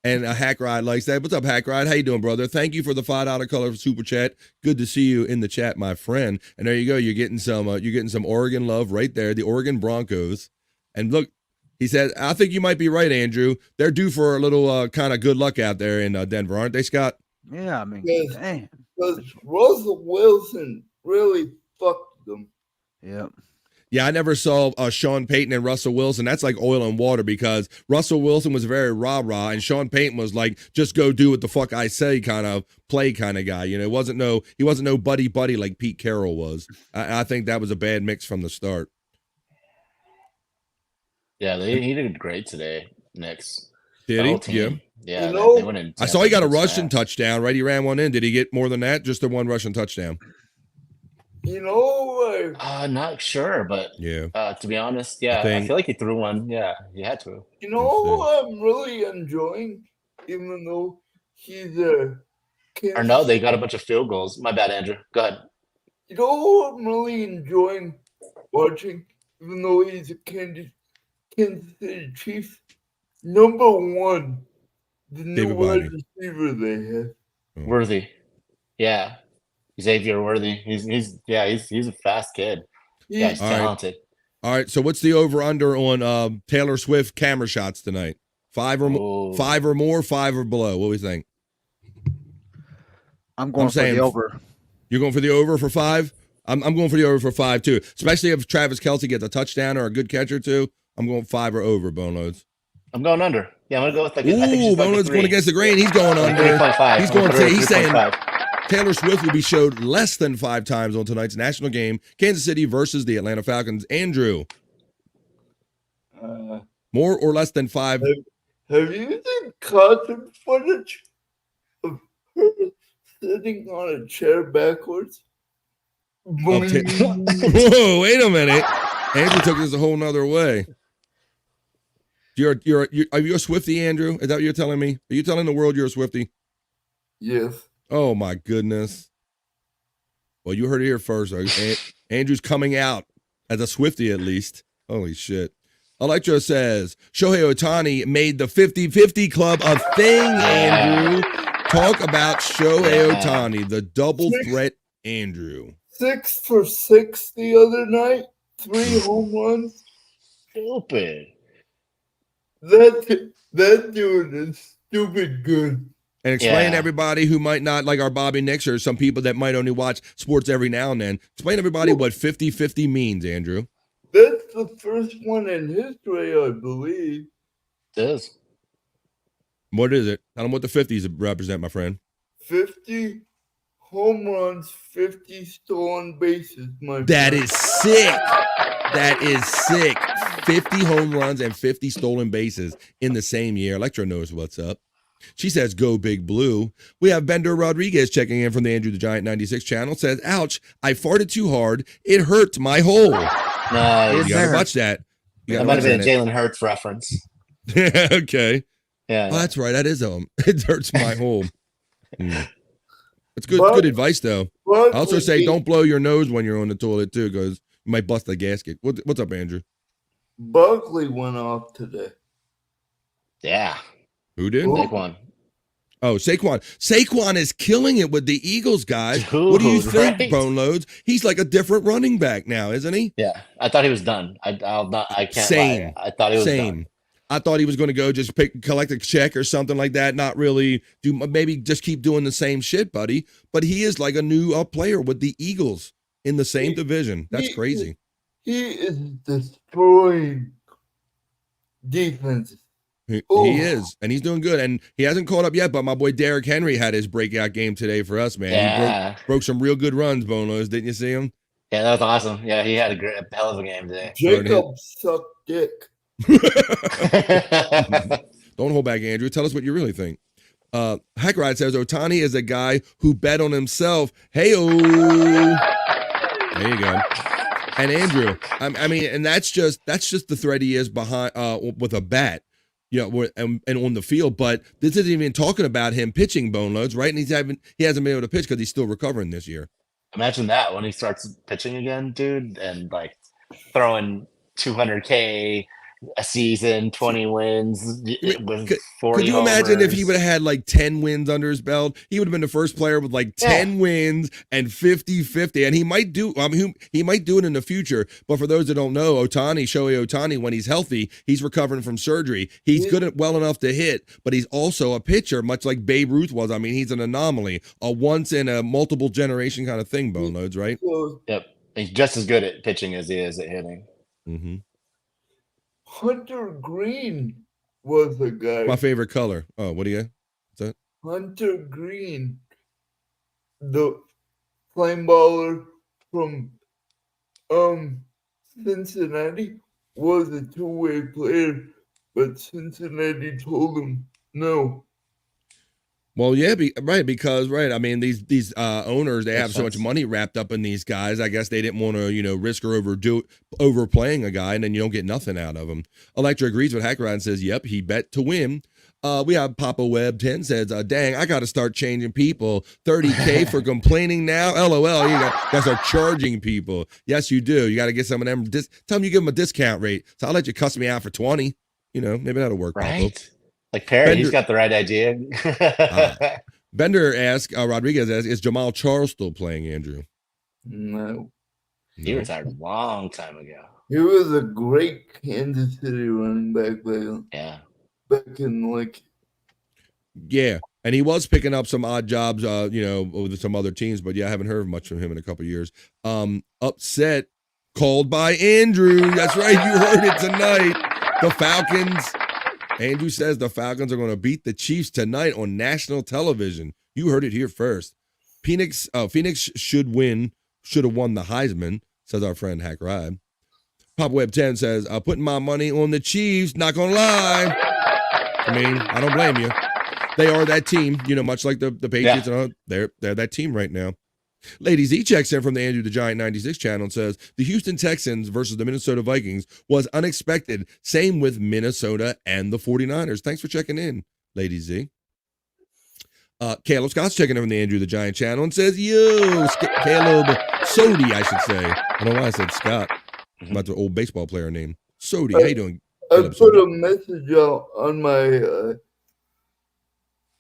and Hack Ride likes that. What's up, Hack Ride? How you doing, brother? Thank you for the $5 color super chat. Good to see you in the chat, my friend. And there you go. You're getting some Oregon love right there. The Oregon Broncos. And look, he said, I think you might be right, Andrew. They're due for a little kind of good luck out there in Denver, aren't they, Scott? Yeah, I mean, damn. Because Russell Wilson really fucked them. Yep. Yeah, I never saw Sean Payton and Russell Wilson. That's like oil and water because Russell Wilson was very rah-rah, and Sean Payton was like, just go do what the fuck I say kind of play kind of guy. He wasn't no buddy like Pete Carroll was. I think that was a bad mix from the start. Yeah, he did great today, Knicks. Did he? Yeah. Yeah, they went in. I saw he got a rushing touchdown, right? He ran one in. Did he get more than that? Just the one rushing touchdown? Not sure, but to be honest, I feel like he threw one. Yeah, he had to. I'm really enjoying, even though he's a Or no, they got a bunch of field goals. My bad, Andrew. Go ahead. I'm really enjoying watching, even though he's a Kansas City Chiefs. Number one, the new wide receiver they have. Worthy. Yeah. Xavier Worthy. He's a fast kid. Yeah, he's talented. All right. So what's the over under on Taylor Swift camera shots tonight? 5 or more, 5 or below. What do we think? I'm going for the over. You're going for the over for 5? I'm going for the over for 5 too. Especially if Travis Kelce gets a touchdown or a good catch or two. I'm going 5 or over, Boneloads. I'm going under. Yeah, I'm gonna go with Boneloads going against the grain. He's going under. 3.5. He's going. He's saying. Taylor Swift will be showed less than 5 times on tonight's national game, Kansas City versus the Atlanta Falcons. Andrew, more or less than 5? Have you seen concert footage of her sitting on a chair backwards? Whoa, wait a minute. Andrew took this a whole nother way. Are you a Swiftie, Andrew? Is that what you're telling me? Are you telling the world you're a Swiftie? Yes. Oh my goodness. Well, you heard it here first. Andrew's coming out as a Swiftie at least. Holy shit. Electro says, Shohei Ohtani made the 50-50 club a thing, Andrew. Talk about Shohei Ohtani, the double threat Andrew. 6 for 6 the other night. 3 home runs. Stupid. That dude is stupid good. And explain to everybody who might not, like our Bobby Nix or some people that might only watch sports every now and then, explain to everybody what 50-50 means, Andrew. That's the first one in history, I believe. It is. What is it? Tell them what the 50s represent, my friend. 50 home runs, 50 stolen bases, my friend. That is sick. That is sick. 50 home runs and 50 stolen bases in the same year. Electro knows what's up. She says, go Big Blue. We have Bender Rodriguez checking in from the Andrew the Giant 96 channel. Says, ouch, I farted too hard. It hurt my hole. Nice. You got to watch that. That might have been a Jalen Hurts reference. Okay. Yeah. Oh, that's right. That is it hurts my hole. It's good advice, though. I also say don't blow your nose when you're on the toilet, too, because you might bust a gasket. What's up, Andrew? Buckley went off today. Yeah. Who did? Saquon. Oh, Saquon. Saquon is killing it with the Eagles, guys. Dude, what do you think, right? Boneloads? He's like a different running back now, isn't he? Yeah. I thought he was done. I can't lie. I thought he was done. I thought he was going to go just collect a check or something like that, not really maybe just keep doing the same shit, buddy. But he is like a new player with the Eagles in the same division. That's crazy. He is destroying defenses. He is, and he's doing good, and he hasn't caught up yet. But my boy Derrick Henry had his breakout game today for us, man. Yeah. He broke some real good runs, Boneloads. Didn't you see him? Yeah, that was awesome. Yeah, he had a hell of a game today. Jacob sucked dick. Don't hold back, Andrew. Tell us what you really think. Hackride says Ohtani is a guy who bet on himself. Hey-o. There you go. And Andrew, I mean, and that's just the threat he is behind with a bat. And on the field, but this isn't even talking about him pitching, Boneloads, right? And he hasn't been able to pitch because he's still recovering this year. Imagine that when he starts pitching again, dude, and like throwing 200K a season, 20 wins with 40 Could you homers. imagine if he would have had like 10 wins under his belt? He would have been the first player with like 10 wins and 50-50. And he might do it in the future. But for those that don't know, Shohei Ohtani, when he's healthy, he's recovering from surgery. He's well enough to hit, but he's also a pitcher, much like Babe Ruth was. I mean, he's an anomaly, a once in a multiple generation kind of thing, Boneloads, right? Yep. He's just as good at pitching as he is at hitting. Mm-hmm. Hunter Green was the guy. My favorite color. Oh, what do you got? What's that? Hunter Green, the flame baller from Cincinnati, was a two-way player, but Cincinnati told him no. Well, yeah, because I mean, these owners, they have so much money wrapped up in these guys. I guess they didn't want to, risk or overplaying a guy, and then you don't get nothing out of him. Electra agrees with Hackeride and says, "Yep, he bet to win." We have Papa Web 10 says, "Dang, I got to start changing people. 30K for complaining now. LOL. You got to start charging people. Yes, you do. You got to get some of them. Tell them you give them a discount rate. So I'll let you cuss me out for 20. Maybe that'll work, right?" Papa. Like Perry, he's got the right idea. Bender asks, Rodriguez asks, is Jamal Charles still playing, Andrew? No. He retired a long time ago. He was a great Kansas City running back back in Yeah, and he was picking up some odd jobs, with some other teams, but I haven't heard much from him in a couple of years. Upset called by Andrew. That's right, you heard it tonight. The Falcons. Andrew says the Falcons are going to beat the Chiefs tonight on national television. You heard it here first. Phoenix should have won the Heisman, says our friend Hack Ride. Pop Web 10 says, putting my money on the Chiefs, not gonna lie. I mean, I don't blame you. They are that team, much like the Patriots. And they're that team right now. Lady Z checks in from the Andrew the Giant 96 channel and says, the Houston Texans versus the Minnesota Vikings was unexpected. Same with Minnesota and the 49ers. Thanks for checking in, Lady Z. Caleb Scott's checking in from the Andrew the Giant channel and says, yo, Caleb Sodi, I should say. I don't know why I said Scott. About the old baseball player name. Sodi, how you doing? I put a message out on my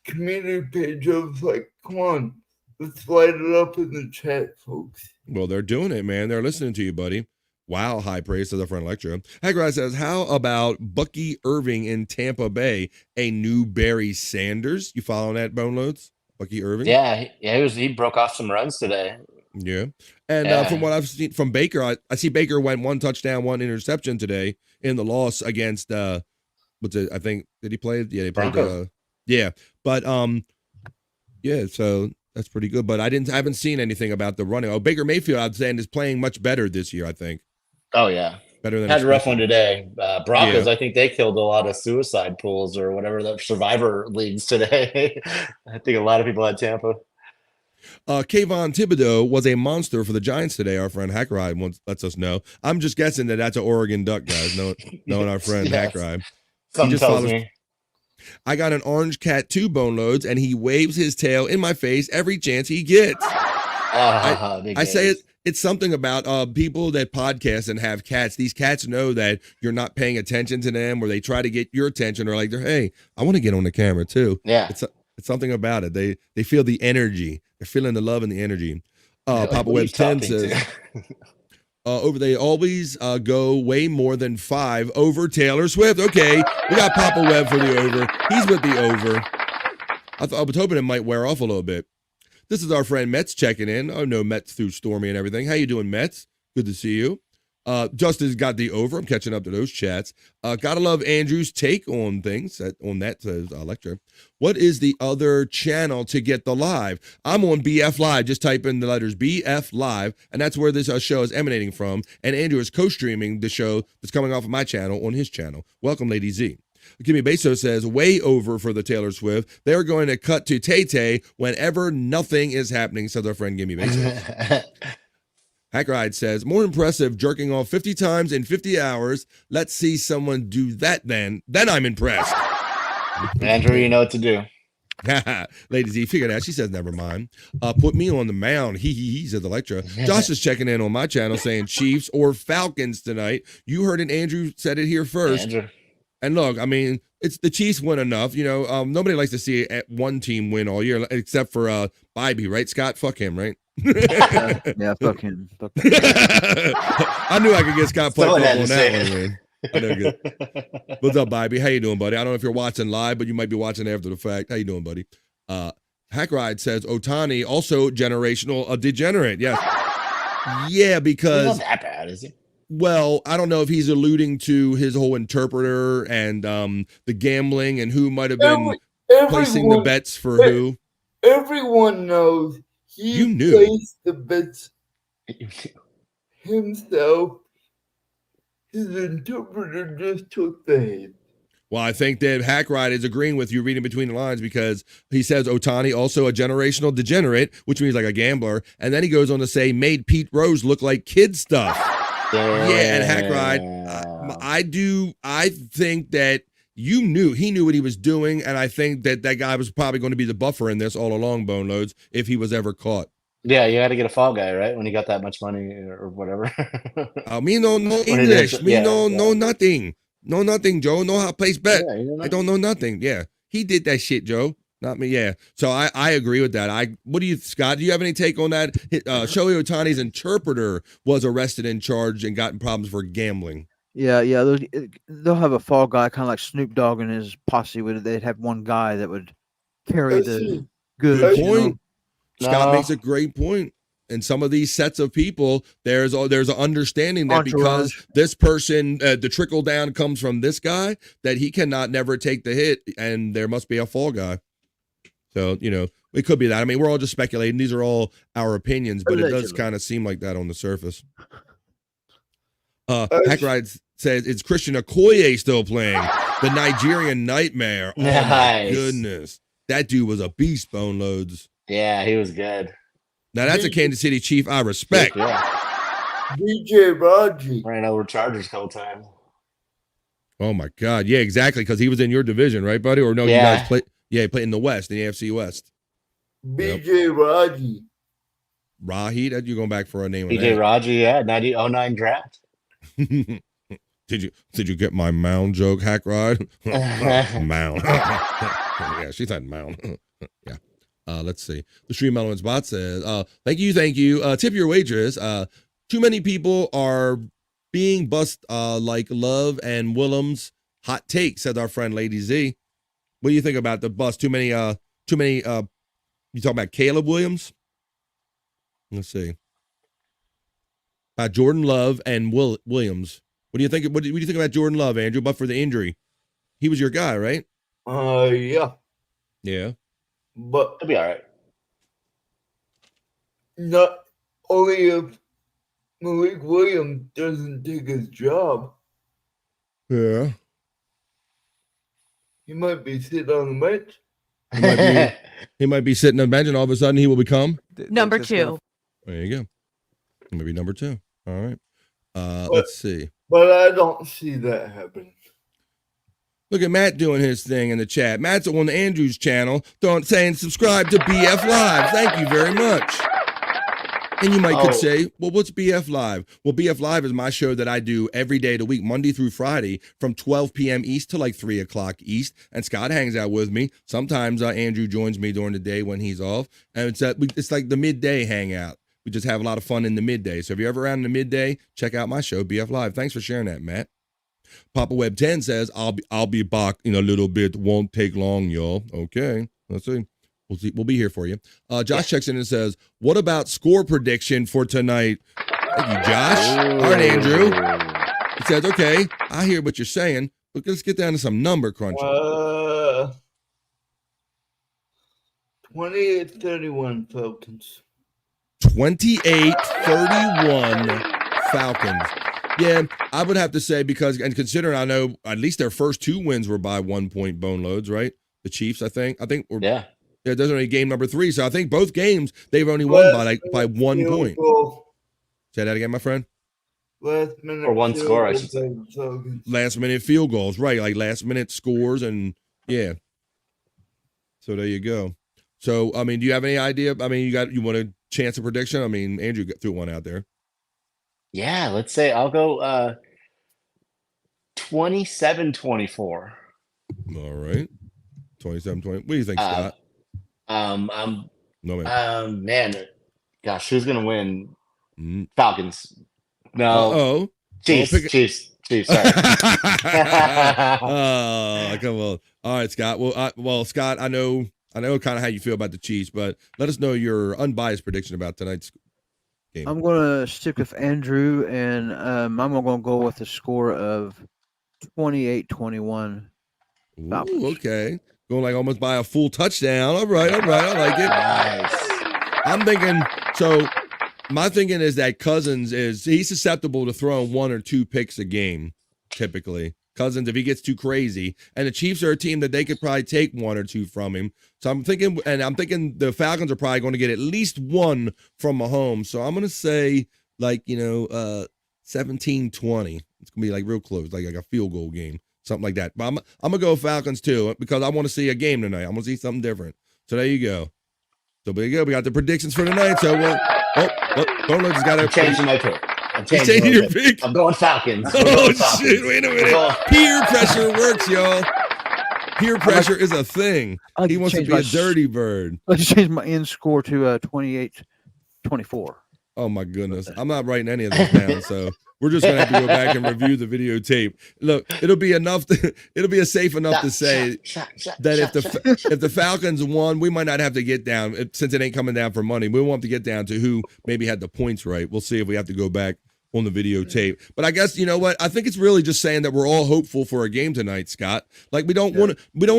community page. I was like, come on, let's light it up in the chat, folks. Well, they're doing it, man. They're listening to you, buddy. Wow, high praise to the front lecture. Hagrid says, how about Bucky Irving in Tampa Bay, a new Barry Sanders? You following that, Boneloads? Bucky Irving? Yeah, he broke off some runs today. Yeah. And from what I've seen from Baker, I see Baker went 1 touchdown, 1 interception today in the loss against I think did he play? Yeah, they played But so that's pretty good. But I haven't seen anything about the running. Oh, Baker Mayfield, I'm saying, is playing much better this year, I think. Oh yeah. Better than had a rough one today. Broncos, I think they killed a lot of suicide pools or whatever, the survivor leagues today. I think a lot of people had Tampa. Kayvon Thibodeau was a monster for the Giants today. Our friend Hackride lets us know. I'm just guessing that's an Oregon Duck, guys. Knowing our friend Hackride. Something tells me. I got an orange cat 2 Boneloads, and he waves his tail in my face every chance he gets. I say it's something about people that podcast and have cats. These cats know that you're not paying attention to them, or they try to get your attention, or like, hey, I want to get on the camera too. Yeah. It's something about it. They feel the energy. They're feeling the love and the energy. Papa Web's 10 says, they always go way more than 5 over Taylor Swift. Okay, we got Papa Web for the over. He's with the over. I was hoping it might wear off a little bit. This is our friend Mets checking in. Oh, no, Mets through Stormy and everything. How you doing, Mets? Good to see you. Justin's got the over. I'm catching up to those chats. Gotta love Andrew's take on things. On that says lecture. What is the other channel to get the live? I'm on BF Live. Just type in the letters BF Live, and that's where this show is emanating from. And Andrew is co-streaming the show that's coming off of my channel on his channel. Welcome, Lady Z. Gimme Beso says, way over for the Taylor Swift. They're going to cut to Tay-Tay whenever nothing is happening, says our friend Gimme Beso. Hackride says, more impressive jerking off 50 times in 50 hours. Let's see someone do that then. Then I'm impressed. Andrew, you know what to do. Lady Z figured out. She says, never mind. Put me on the mound. He says Electra. Josh is checking in on my channel saying Chiefs or Falcons tonight. You heard it. Andrew said it here first. Andrew. And look, I mean, it's the Chiefs win enough. Nobody likes to see one team win all year except for Bybee, right? Scott, fuck him, right? Yeah, fuck him. I knew I could get Scott pumped up on that one, man. I know good. What's up, Bybee? How you doing, buddy? I don't know if you're watching live, but you might be watching after the fact. How you doing, buddy? Hackride says Ohtani also generational degenerate. Yes. Yeah, because he's not that bad, is he? Well, I don't know if he's alluding to his whole interpreter and the gambling and who might have been placing the bets for who. Everyone knows he placed the bets himself. His interpreter just took the hit. Well, I think that Hackride is agreeing with you reading between the lines because he says Ohtani also a generational degenerate, which means like a gambler. And then he goes on to say made Pete Rose look like kid stuff. Yeah, and Hackride, I think that he knew what he was doing, and I think that guy was probably going to be the buffer in this all along, Boneloads, if he was ever caught. Yeah, you got to get a fall guy, right? When you got that much money or whatever. Me no English. Me no nothing. No nothing, Joe. Know how to place bet. Yeah, I don't know nothing. Yeah, he did that shit, Joe. Not me, yeah. So I agree with that. What do you, Scott? Do you have any take on that? Shohei Ohtani's interpreter was arrested and charged and got in problems for gambling. Yeah. They'll have a fall guy, kind of like Snoop Dogg and his posse. They'd have one guy that would carry the goods. Good point. Scott makes a great point. And some of these sets of people, there's an understanding that because this person, the trickle down comes from this guy, that he cannot never take the hit, and there must be a fall guy. So, It could be that. I mean, we're all just speculating. These are all our opinions, but it does Allegedly. kind of seem like that on the surface. Hackride says, is Christian Okoye still playing? The Nigerian Nightmare. Oh, Nice. my goodness. That dude was a beast, Boneloads. Yeah, he was good. Now, that's a Kansas City Chief I respect. Yeah. DJ Raji. Ran over Chargers a couple times. Oh, my God. Yeah, exactly, because he was in your division, right, buddy? Or no, you Yeah. guys played. Yeah, he played in the West, in the AFC West. BJ Raji. Raheed, you're going back for a name. BJ Raji, yeah, 09 draft. Did you get my mound joke, Hackride? Mound. Yeah, she said mound. Yeah. Let's see. The Stream Elements bot says, thank you. Tip your waitress. Too many people are being bust like Love and Willems. Hot take, said our friend Lady Z. What do you think about the bust? Too many you talking about Caleb Williams? Let's see. Jordan Love and Williams. What do you think? What do you think about Jordan Love, Andrew? But for the injury, he was your guy, right? Yeah. Yeah. But He'll be all right. not only if Malik Williams doesn't take his job, Yeah. he might be sitting on the bench. He might be sitting on the bench, and all of a sudden he will become Number 2. There you go. Maybe number 2. All right. Let's see. But I don't see that happening. Look at Matt doing his thing in the chat. Matt's on Andrew's channel, saying subscribe to BF Live. Thank you very much. And you could say, well, what's BF Live? Well, BF Live is my show that I do every day of the week, Monday through Friday, from 12 p.m. East to like 3 o'clock East. And Scott hangs out with me. Sometimes Andrew joins me during the day when he's off. And it's like the midday hangout. We just have a lot of fun in the midday. So if you're ever around in the midday, check out my show, BF Live. Thanks for sharing that, Matt. Papa Web 10 says, I'll be back in a little bit. Won't take long, y'all. Okay. Let's see. We'll see. We'll be here for you. Josh checks in and says, what about score prediction for tonight? Thank you, Josh. All right, Andrew. He says, okay, I hear what you're saying, but let's get down to some number crunching. 28-31 Falcons. 28-31 Falcons. Yeah, I would have to say and considering I know at least their first 2 wins were by 1 point Boneloads, right? The Chiefs, I think. Yeah, there's only game number 3, so I think both games they've only won by 1 point. Say that again, my friend. Last minute or one score, I should say. Last minute field goals, right? Like last minute scores, and yeah. So there you go. So I mean, do you have any idea? I mean, you want a chance of prediction? I mean, Andrew threw one out there. Yeah, let's say I'll go 27-24. All right. 27-20. What do you think, Scott? Man, gosh, who's gonna win? Falcons. No. Chiefs. Chiefs. Sorry. Oh, come on. All right, Scott. Well, Scott, I know kind of how you feel about the Chiefs, but let us know your unbiased prediction about tonight's game. I'm going to stick with Andrew, and I'm going to go with a score of 28-21. Ooh, okay. Going like almost by a full touchdown. All right. I like it. Nice. I'm thinking, so my thinking is that Cousins he's susceptible to throwing 1 or 2 picks a game, typically. Cousins, if he gets too crazy. And the Chiefs are a team that they could probably take 1 or 2 from him. So I'm thinking the Falcons are probably going to get at least 1 from Mahomes. So I'm going to say 17-20. It's going to be like real close, like a field goal game, something like that. But I'm going to go Falcons too, because I want to see a game tonight. I'm going to see something different. So there you go. So there you go. We got the predictions for tonight. So Boneloads has got to change my pick. I'm changing your pick. I'm going Falcons. Shit! Wait a minute. Peer pressure works, y'all. Peer pressure is a thing. He wants to be a dirty bird. Let's change my end score to 28-24. Oh my goodness! I'm not writing any of this down, so we're just gonna have to go back and review the videotape. Look, it'll be safe enough to say that if the Falcons won, we might not have to get down since it ain't coming down for money. We won't have to get down to who maybe had the points right. We'll see if we have to go back on the videotape. But I guess, you know what? I think it's really just saying that we're all hopeful for a game tonight, Scott. Like we don't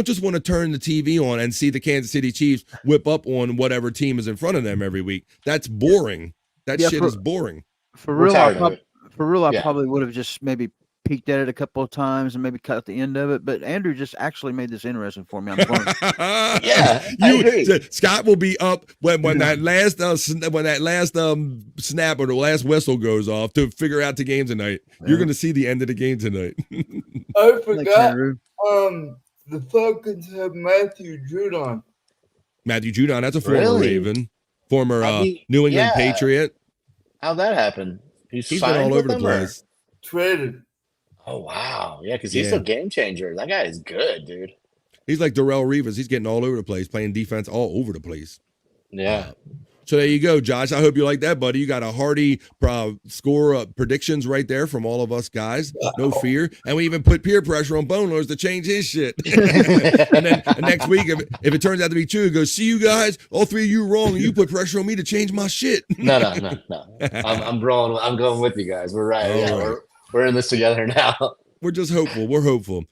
just want to turn the TV on and see the Kansas City Chiefs whip up on whatever team is in front of them every week. That's boring. That shit is boring. For real, I probably would have just maybe peeked at it a couple of times and maybe cut the end of it. But Andrew just actually made this interesting for me. I'm glad. I agree. Scott will be up when that last snap or the last whistle goes off to figure out the game tonight. You're going to see the end of the game tonight. I forgot. The Falcons have Matthew Judon. Matthew Judon, that's a former Raven, former New England Patriot. How'd that happen? He's been all over the place. Traded. Oh wow, yeah, because he's a game changer. That guy is good, dude. He's like Darrelle Revis. He's getting all over the place, playing defense all over the place. Yeah. So there you go, Josh. I hope you like that, buddy. You got a hearty score predictions right there from all of us guys. No fear. And we even put peer pressure on Boneloads to change his shit. and then next week, if it turns out to be true, it goes, see you guys, all three of you wrong, and you put pressure on me to change my shit. No. I'm rolling. I'm going with you guys. We're right. We're in this together now. We're just hopeful. We're hopeful.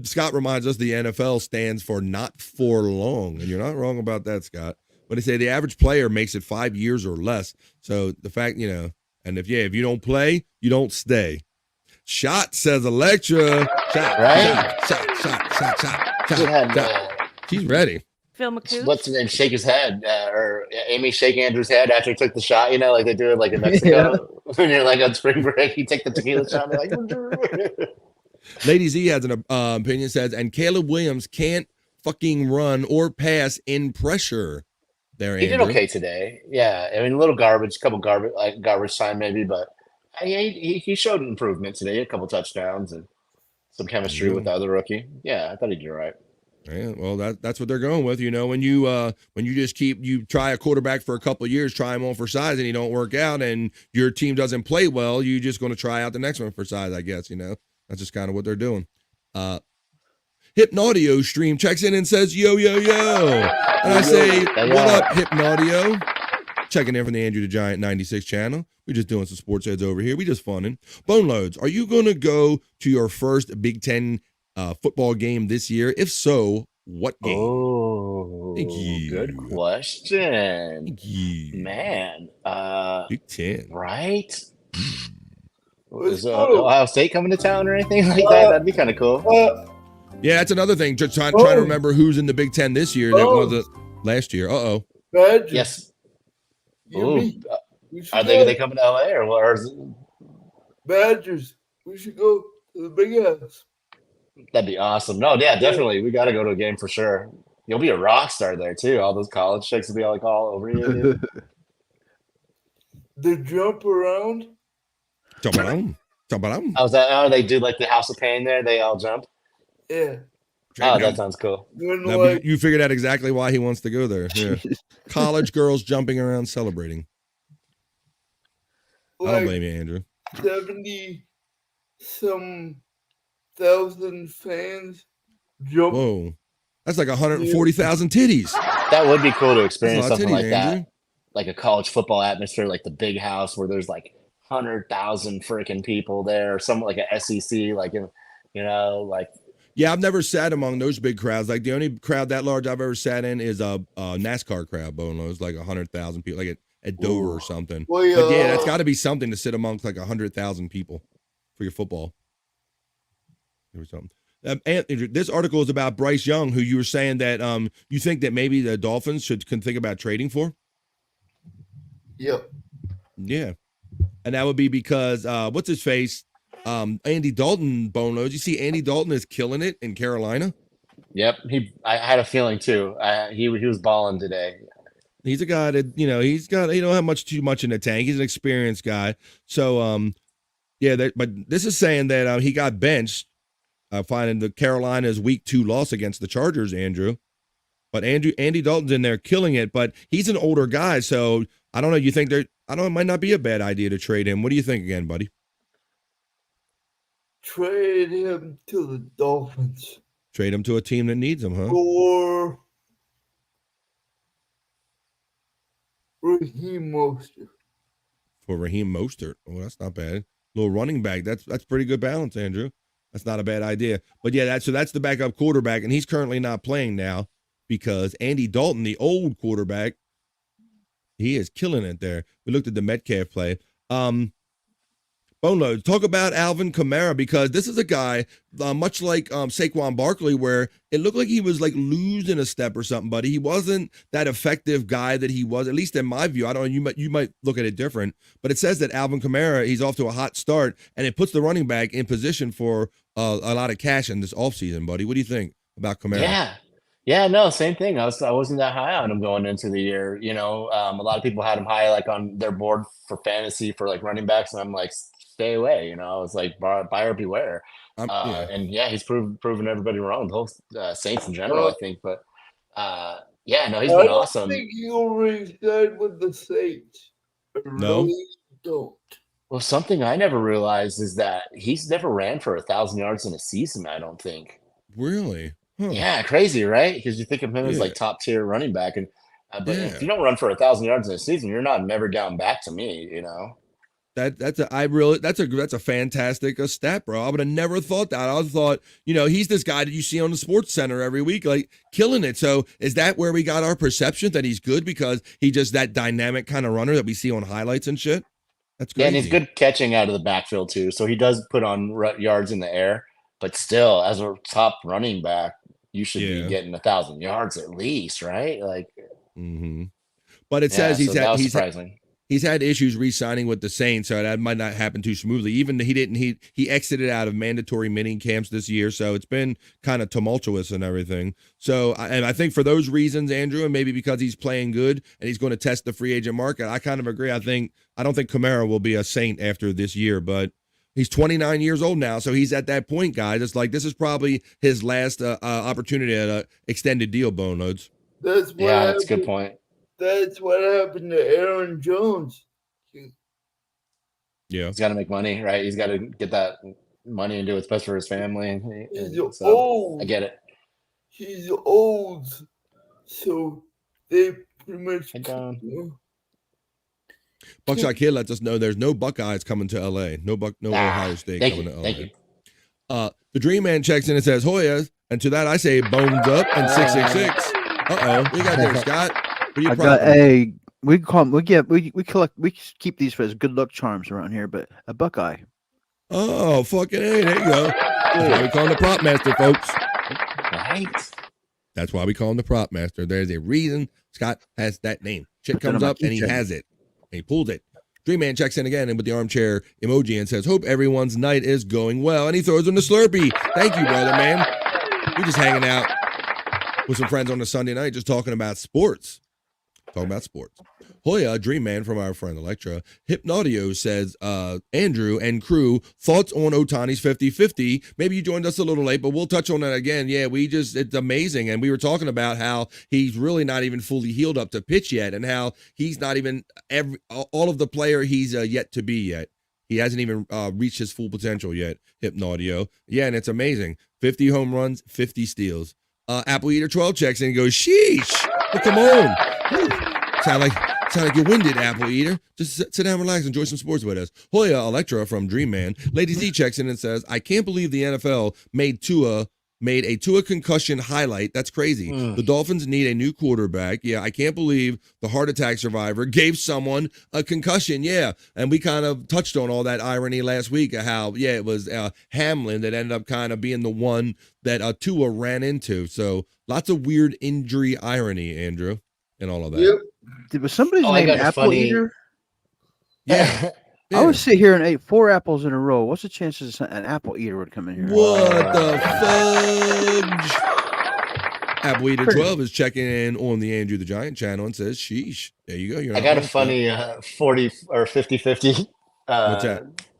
Scott reminds us the NFL stands for not for long. And you're not wrong about that, Scott. But they say the average player makes it 5 years or less. So the fact, and if you don't play, you don't stay. Shot, says Electra. Shot. She's ready. Phil McCool. What's his name? Shake his head. Or Amy shake Andrew's head after he took the shot, like they do it like in Mexico. When you're like on spring break, you take the tequila shot. Like, Lady Z has an opinion, says, and Caleb Williams can't fucking run or pass in pressure. He did okay today. Yeah, I mean, a little couple garbage time maybe, but he showed an improvement today. A couple touchdowns and some chemistry with the other rookie. Yeah, I thought he did all right. Yeah, well, that's what they're going with. When you just you try a quarterback for a couple of years, try him on for size, and he don't work out, and your team doesn't play well, you're just going to try out the next one for size, I guess. That's just kind of what they're doing. Hypnaudio stream checks in and says, yo. And I say, what up, Hypnaudio? Checking in from the Andrew the Giant 96 channel. We're just doing some sports heads over here. We just funning. Boneloads, are you going to go to your first Big Ten football game this year? If so, what game? Oh, good question. Thank you. Man. Big Ten. Right? Is Ohio State coming to town or anything like that? That'd be kind of cool. Yeah, that's another thing. Just trying to remember who's in the Big Ten this year that wasn't last year. Uh-oh. Badgers. Yes. Are they coming to LA or what? Badgers. We should go to the Big House. That'd be awesome. No, yeah, definitely. We got to go to a game for sure. You'll be a rock star there too. All those college chicks will be like all over you. The jump around. Jump around. How's that? Oh, they do like the House of Pain there. They all jump. Yeah. Oh, that sounds cool. You figured out exactly why he wants to go there. Yeah. College girls jumping around celebrating. I don't blame you, Andrew. 70-some thousand fans jump. Whoa. That's like 140,000 titties. That would be cool to experience something like Andrew. that. Like a college football atmosphere, like the Big House where there's like 100,000 freaking people there, or something like a SEC, like, like. Yeah, I've never sat among those big crowds. Like the only crowd that large I've ever sat in is a NASCAR crowd, Boneloads, like 100,000 people, like at Dover or something. Well, but yeah, that's got to be something to sit amongst like 100,000 people for your football. Or something. Andrew, this article is about Bryce Young, who you were saying that you think that maybe the Dolphins can think about trading for. Yep. Yeah, and that would be because what's his face? Andy Dalton, Boneloads. You see, Andy Dalton is killing it in Carolina. Yep, I had a feeling too. He was balling today. He's a guy that he's got he don't have too much in the tank. He's an experienced guy. So but this is saying that he got benched, finding the Carolina's week 2 loss against the Chargers. Andrew, but Andy Dalton's in there killing it. But he's an older guy, so I don't know. You think it might not be a bad idea to trade him. What do you think again, buddy? Trade him to the Dolphins. Trade him to a team that needs him, huh? Or Raheem Mostert. for Raheem Mostert. Oh, that's not bad. Little running back. That's pretty good balance, Andrew. That's not a bad idea. But yeah, that's the backup quarterback, and he's currently not playing now because Andy Dalton, the old quarterback, he is killing it there. We looked at the Metcalf play. Boneloads, talk about Alvin Kamara, because this is a guy much like Saquon Barkley, where it looked like he was like losing a step or something, buddy. He wasn't that effective guy that he was, at least in my view. I don't know, you might look at it different, but it says that Alvin Kamara, he's off to a hot start, and it puts the running back in position for a lot of cash in this offseason, buddy. What do you think about Kamara? Yeah, no, same thing. I wasn't that high on him going into the year. You know, a lot of people had him high, like on their board for fantasy for like running backs, and I'm like, stay away. You know, I was like, buyer beware. And yeah, he's proven everybody wrong. The whole Saints in general, I think. But yeah, no, he's been awesome. I think he already signed with the Saints. No, really don't. Well, something I never realized is that he's never ran for 1,000 yards in a season. I don't think. Really? Huh. Yeah, crazy, right? Because you think of him as like top tier running back, and but if you don't run for 1,000 yards in a season, you're not never down back to me. You know. That's a fantastic stat, bro. I would have never thought that. I would have thought, he's this guy that you see on the Sports Center every week, like killing it. So is that where we got our perception that he's good, because he just that dynamic kind of runner that we see on highlights and shit? That's crazy. Yeah, and he's good catching out of the backfield too. So he does put on yards in the air, but still, as a top running back, you should be getting 1,000 yards at least, right? Like, but it says he's surprising. He's had issues re-signing with the Saints, so that might not happen too smoothly. Even he exited out of mandatory mini camps this year, so it's been kind of tumultuous and everything. So, and I think for those reasons, Andrew, and maybe because he's playing good and he's going to test the free agent market, I kind of agree. I don't think Kamara will be a Saint after this year, but he's 29 years old now, so he's at that point, guys. It's like this is probably his last opportunity at an extended deal, Boneloads. That's a good point. That's what happened to Aaron Jones. Yeah. He's got to make money, right? He's got to get that money and do what's best for his family. He's old. I get it. He's old. So they pretty much... Buckshot Kid lets us know there's no Buckeyes coming to L.A. No Ohio State coming to L.A. Thank you. The Dream Man checks in and says, Hoya. And to that, I say bones up and 666. Uh-oh. What you got there, Scott? We keep these for as good luck charms around here, but a Buckeye. Oh, fucking hey, there you go. That's why we call him the prop master, folks. Right. That's why we call him the prop master. There's a reason Scott has that name. Shit comes up and he has it. And he pulled it. Dream Man checks in again and with the armchair emoji and says, hope everyone's night is going well. And he throws in the Slurpee. Thank you, brother, man. We're just hanging out with some friends on a Sunday night, just talking about sports. Hoya, Dream Man from our friend Electra. Hypnaudio says, Andrew and crew, thoughts on Ohtani's 50-50. Maybe you joined us a little late, but we'll touch on that again. Yeah, it's amazing. And we were talking about how he's really not even fully healed up to pitch yet, and how he's not even all of the player he's yet to be yet. He hasn't even reached his full potential yet, Hypnaudio. Yeah, and it's amazing. 50 home runs, 50 steals. Apple Eater 12 checks in and goes, sheesh. Oh, come on. Sound like you're winded, Apple Eater. Just sit down, relax, enjoy some sports with us. Hoya Electra from Dream Man. Lady Z checks in and says, I can't believe the NFL made a Tua concussion highlight. That's crazy. The Dolphins need a new quarterback. Yeah, I can't believe the heart attack survivor gave someone a concussion. Yeah, and we kind of touched on all that irony last week of how, it was Hamlin that ended up kind of being the one that Tua ran into. So lots of weird injury irony, Andrew, and all of that. Yep. Was somebody's name Apple Eater? Yeah. I would sit here and ate 4 apples in a row. What's the chances an apple eater would come in here? What the fudge? Apple Eater 12 is checking in on the Andrew the Giant channel and says, sheesh. There you go. I got a funny 40 or 50-50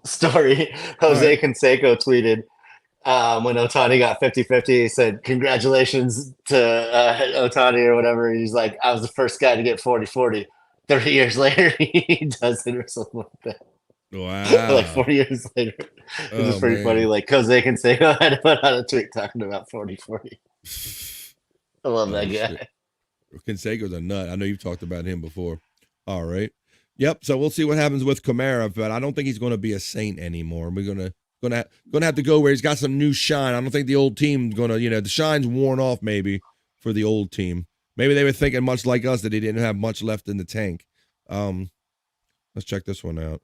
story. Jose Canseco tweeted when Ohtani got 50-50, he said, congratulations to Ohtani or whatever. He's like, I was the first guy to get 40-40. 30 years later, he does it or something like that. Wow. Like 4 years later. It was pretty funny. Like Jose Canseco had to put out a tweet talking about 40-40. I love that guy. Canseco's a nut. I know you've talked about him before. All right. Yep. So we'll see what happens with Kamara, but I don't think he's going to be a Saint anymore. We're gonna have to go where he's got some new shine. I don't think the old team's gonna, the shine's worn off maybe for the old team. Maybe they were thinking much like us that he didn't have much left in the tank. Let's check this one out.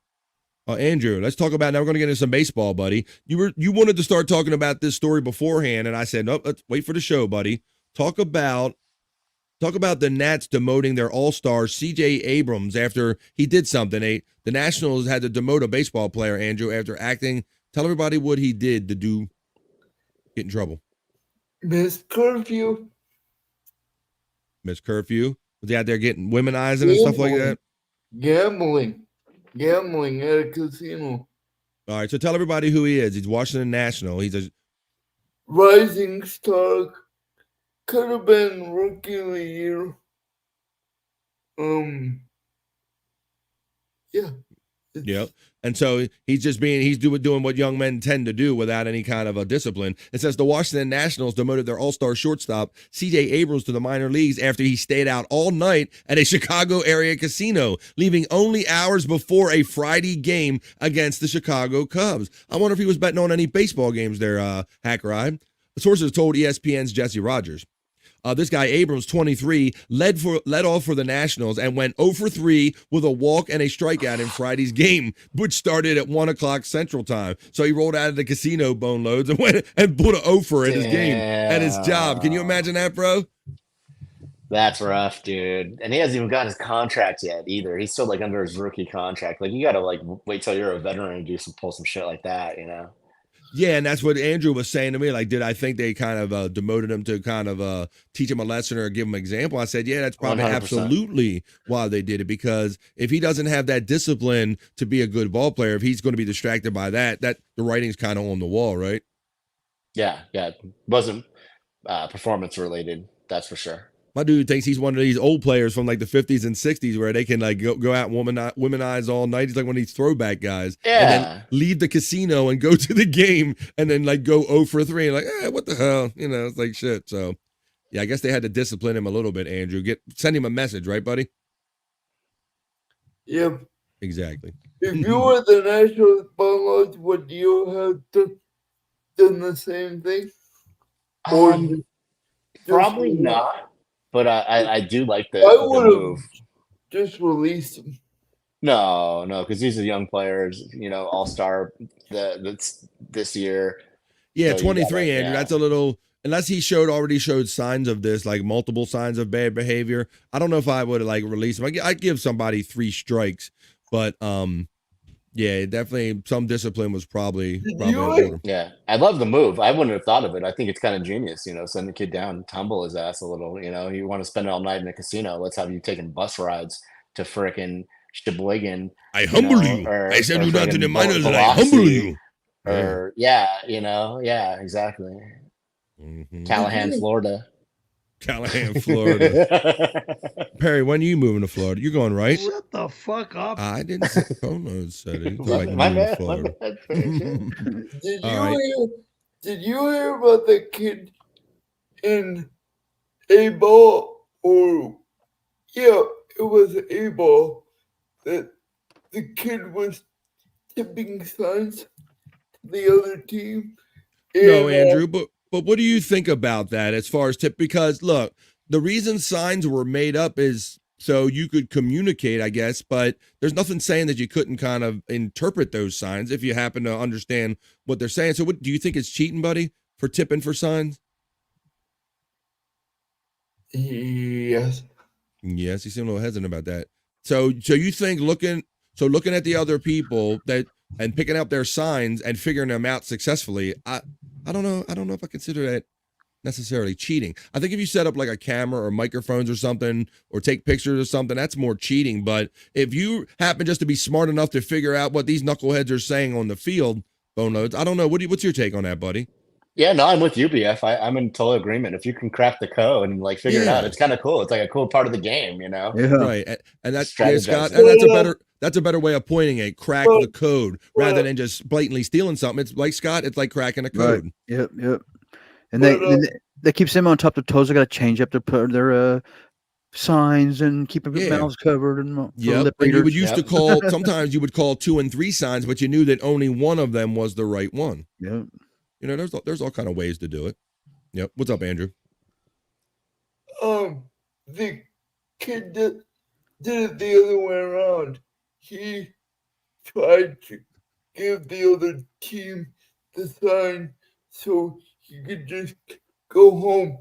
Andrew, let's talk about, now we're going to get into some baseball, buddy. You wanted to start talking about this story beforehand, and I said, nope, let's wait for the show, buddy. Talk about the Nats demoting their all-star C.J. Abrams after he did something. The Nationals had to demote a baseball player, Andrew, after acting. Tell everybody what he did to get in trouble. Miss curfew. Was he out there getting womenizing and stuff like that? Gambling at a casino. All right, so tell everybody who he is. He's Washington National. He's a rising star. Could have been rookie of the year. Yeah. Yep. And so he's doing what young men tend to do without any kind of a discipline. It says the Washington Nationals demoted their all-star shortstop C.J. Abrams to the minor leagues after he stayed out all night at a Chicago area casino, leaving only hours before a Friday game against the Chicago Cubs. I wonder if he was betting on any baseball games there, Hack Ride. The sources told ESPN's Jesse Rogers. This guy, Abrams, 23, led off for the Nationals and went 0 for 3 with a walk and a strikeout in Friday's game, which started at 1 o'clock Central Time. So he rolled out of the casino, Boneloads, and went and put an 0 for in his game at his job. Can you imagine that, bro? That's rough, dude. And he hasn't even got his contract yet either. He's still under his rookie contract. You got to wait till you're a veteran to pull some shit like that, Yeah, and that's what Andrew was saying to me. Did I think they kind of demoted him to kind of teach him a lesson or give him an example? I said, yeah, that's probably 100%. Absolutely why they did it, because if he doesn't have that discipline to be a good ball player, if he's going to be distracted by that the writing's kind of on the wall, right? Yeah. It wasn't performance related, that's for sure. My dude thinks he's one of these old players from the 50s and 60s where they can go out and womanize all night. He's like one of these throwback guys. Yeah. And then leave the casino and go to the game and then go 0 for 3 and what the hell? It's like shit. So, yeah, I guess they had to discipline him a little bit, Andrew. Send him a message, right, buddy? Yep. Exactly. If you were the National Boneloads, would you have done the same thing? Or probably not. But I do like the move. Just release him. No, because these are young players, all-star this year. Yeah, so 23, Andrew. Yeah. That's a little, unless he already showed signs of this, multiple signs of bad behavior. I don't know if I would release him. I'd give somebody 3 strikes, but yeah, definitely some discipline was probably important. Yeah, I love the move. I wouldn't have thought of it. I think it's kind of genius, send the kid down, tumble his ass a little. You want to spend it all night in a casino. Let's have you taking bus rides to frickin' Sheboygan. I humble you. I send you down to the minors and I humble you. Or, yeah, exactly. Mm-hmm. Callahan, Florida. Perry, when are you moving to Florida? You're going, right? Shut the fuck up. I didn't say Boneloads said it. My bad. Did you hear about the kid in A-ball? Yeah, it was A-ball. That the kid was tipping signs to the other team. No, Andrew, but what do you think about that as far as tip? Because look, the reason signs were made up is so you could communicate, I guess, but there's nothing saying that you couldn't kind of interpret those signs if you happen to understand what they're saying. So what do you think it's cheating, buddy, for tipping for signs? Yes. Yes, you seem a little hesitant about that. So you think looking at the other people and picking out their signs and figuring them out successfully, I don't know if I consider that necessarily cheating. I think if you set up a camera or microphones or something, or take pictures or something, that's more cheating. But if you happen just to be smart enough to figure out what these knuckleheads are saying on the field, Boneloads, I don't know. What's your take on that, buddy? Yeah, no, I'm with you, BF. I'm in total agreement. If you can crack the code and figure it out, it's kind of cool. It's a cool part of the game, Yeah. Right. And that's Scott, and that's a better way of pointing it. Crack the code rather than just blatantly stealing something. It's like Scott, it's like cracking a code. Right. Yep. And they keep them on top of their toes. They got to change up their signs and keeping their mouths covered and lip and you would readers. used to call. Sometimes you would call 2 and 3 signs, but you knew that only one of them was the right one. Yep. You know, there's all kind of ways to do it. Yep. What's up, Andrew? The kid did it the other way around. He tried to give the other team the sign so he could just go home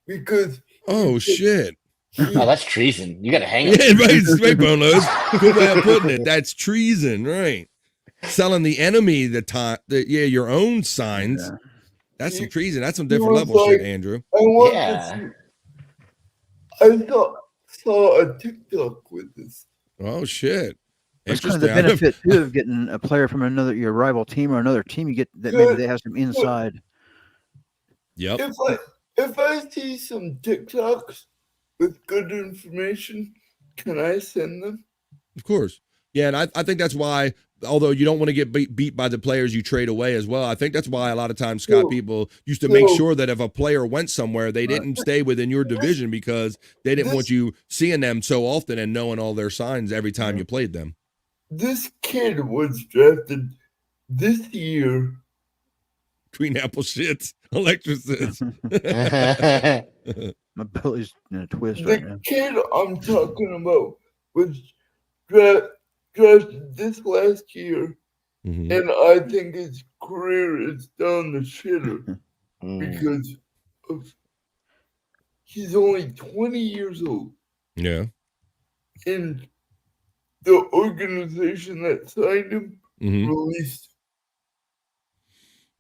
because. Oh shit! Oh, that's treason. You got to hang him. Yeah, right, Boneloads. Good way of putting it. That's treason, right? Selling the enemy your own signs. Yeah. That's some treason. That's some different level shit, Andrew. I saw a TikTok with this. Oh shit! That's kind of the benefit too of getting a player from your rival team or another team. You get that maybe they have some inside. Yep. If I see some TikToks with good information, can I send them? Of course. Yeah, and I think that's why, although you don't want to get beat by the players you trade away as well, I think that's why a lot of times, Scott, people used to make sure that if a player went somewhere, they didn't stay within your division because they didn't want you seeing them so often and knowing all their signs every time you played them. This kid was drafted this year. Green apple shits, electricists. My belly's in a twist right now. The kid I'm talking about was drafted this last year, and I think his career is down the shitter because he's only 20 years old. Yeah. And the organization that signed him released.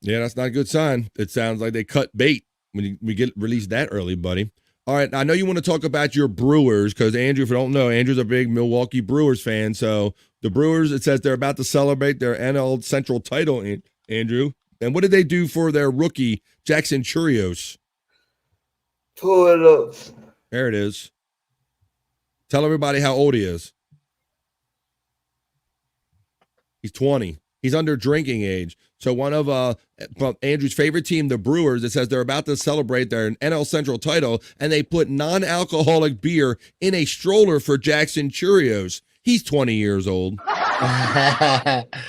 Yeah, that's not a good sign. It sounds like they cut bait when we get released that early, buddy. All right, I know you want to talk about your Brewers because, Andrew, if you don't know, Andrew's a big Milwaukee Brewers fan. So the Brewers, it says they're about to celebrate their NL Central title, Andrew. And what did they do for their rookie, Jackson Churios? Pull it up. There it is. Tell everybody how old he is. He's 20. He's under drinking age. So one of Andrew's favorite team, the Brewers, it says they're about to celebrate their NL Central title, and they put non-alcoholic beer in a stroller for Jackson Churios. He's 20 years old.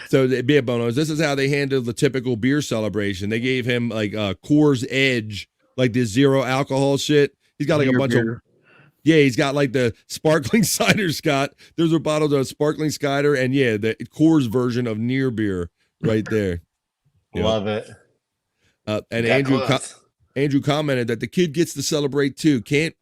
So, beer bonus. This is how they handled the typical beer celebration. They gave him like Coors Edge, like this zero alcohol shit. He's got like a bunch of. Yeah, he's got like the sparkling cider, Scott. There's a bottle of sparkling cider, and the Coors version of near beer right there. Love it. And Andrew commented that the kid gets to celebrate too. Can't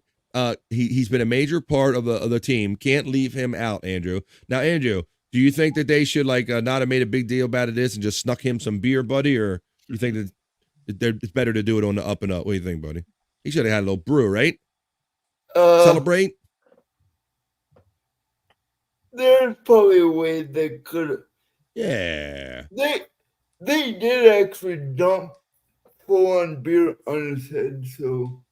he's been a major part of the team. Can't leave him out, Andrew. Now, Andrew, do you think that they should not have made a big deal about this and just snuck him some beer, buddy, or you think that it's better to do it on the up and up? What do you think, buddy? He should have had a little brew, right? Celebrate. There's probably a way they could have. Yeah. They did actually dump full-on beer on his head, so.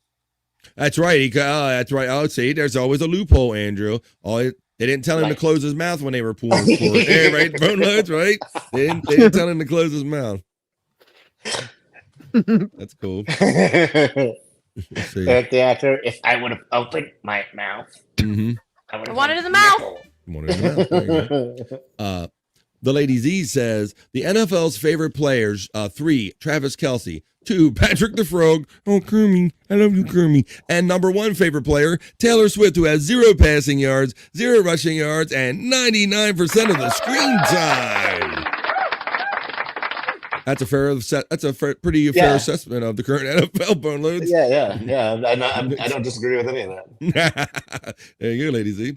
That's right. That's right. Oh, see, there's always a loophole, Andrew. They didn't tell him to close his mouth when they were pouring for it. Yeah, right. Boneloads, right? They didn't tell him to close his mouth. That's cool. Eric the actor, if I would have opened my mouth, I wanted in the mouth. The Lady Z says the NFL's favorite players: 3, Travis Kelce; 2, Patrick the Frog. Oh, Kermie, I love you, Kermie. And number 1 favorite player, Taylor Swift, who has 0 passing yards, 0 rushing yards, and 99% of the screen time. That's a pretty fair assessment of the current NFL, Boneloads. Yeah. I don't disagree with any of that. There you go, Lady Z.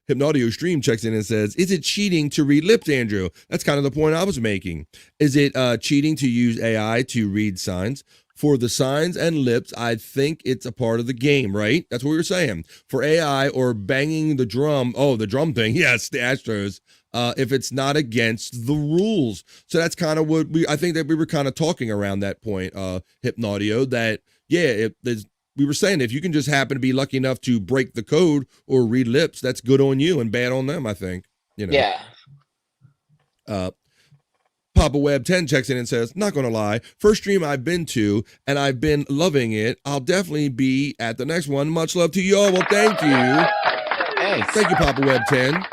Hypnaudio Stream checks in and says, is it cheating to read lips, Andrew? That's kind of the point I was making. Is it cheating to use AI to read signs? For the signs and lips, I think it's a part of the game, right? That's what we were saying. For AI or banging the drum, the drum thing, yes, the Astros, if it's not against the rules. So that's kind of what I think that we were kind of talking around that point, Hypnaudio, that, we were saying if you can just happen to be lucky enough to break the code or read lips, that's good on you and bad on them, I think. Yeah. Pop Papa Web 10 checks in and says, not going to lie, first stream I've been to, and I've been loving it. I'll definitely be at the next one. Much love to y'all. Well, thank you. Thanks. Thank you, Papa Web 10.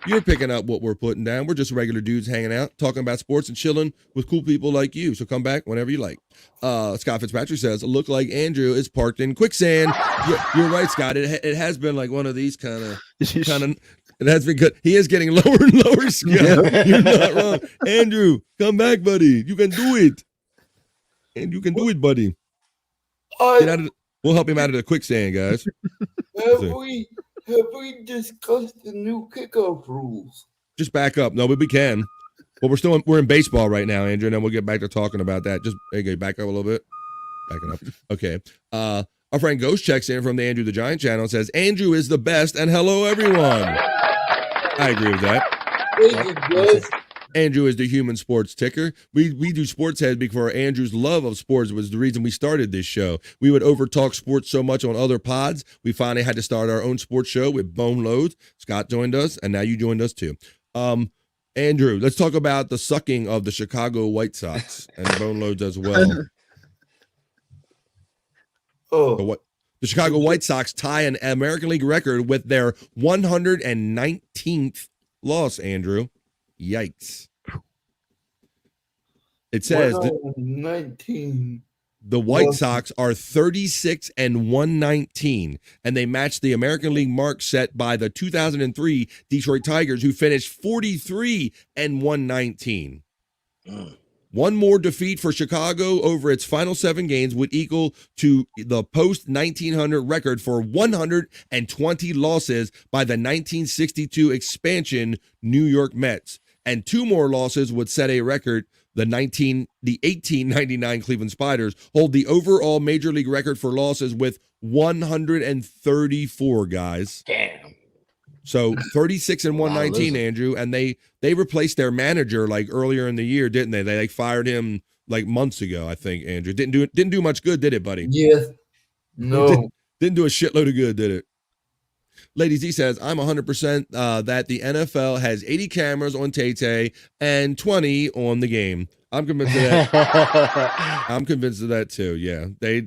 You're picking up what we're putting down. We're just regular dudes hanging out, talking about sports and chilling with cool people like you. So come back whenever you like. Scott Fitzpatrick says, look like Andrew is parked in quicksand. You're right, Scott. It has been like one of these kind of, it has been good. He is getting lower and lower, Scott. You're not wrong. Andrew, come back, buddy. You can do it. And you can do it, buddy. We'll help him out of the quicksand, guys. Have we discussed the new kickoff rules? Just back up. No, but we can. But we're in baseball right now, Andrew, and then we'll get back to talking about that. Just back up a little bit. Backing up. Okay. Our friend Ghost checks in from the Andrew the Giant channel and says, Andrew is the best, and hello, everyone. I agree with that. Thank you, Ghost. Andrew is the human sports ticker. We do Sports Head because Andrew's love of sports was the reason we started this show. We would overtalk sports so much on other pods. We finally had to start our own sports show with Boneloads. Scott joined us, and now you joined us too. Andrew, let's talk about the sucking of the Chicago White Sox and Boneloads as well. The Chicago White Sox tie an American League record with their 119th loss, Andrew. Yikes. It says the White Sox are 36 and 119, and they match the American League mark set by the 2003 Detroit Tigers, who finished 43 and 119. One more defeat for Chicago over its final 7 games would equal to the post-1900 record for 120 losses by the 1962 expansion New York Mets. And 2 more losses would set a record. The 1899 Cleveland Spiders hold the overall major league record for losses with 134, guys. Damn. So 36 and 119, Andrew, and they replaced their manager like earlier in the year, didn't they? They like fired him like months ago, I think. Andrew didn't do much good, did it, buddy? Yes. No. Didn't do a shitload of good, did it? Lady Z says, I'm 100% that the NFL has 80 cameras on Tay-Tay and 20 on the game. I'm convinced of that. I'm convinced of that too. Yeah, they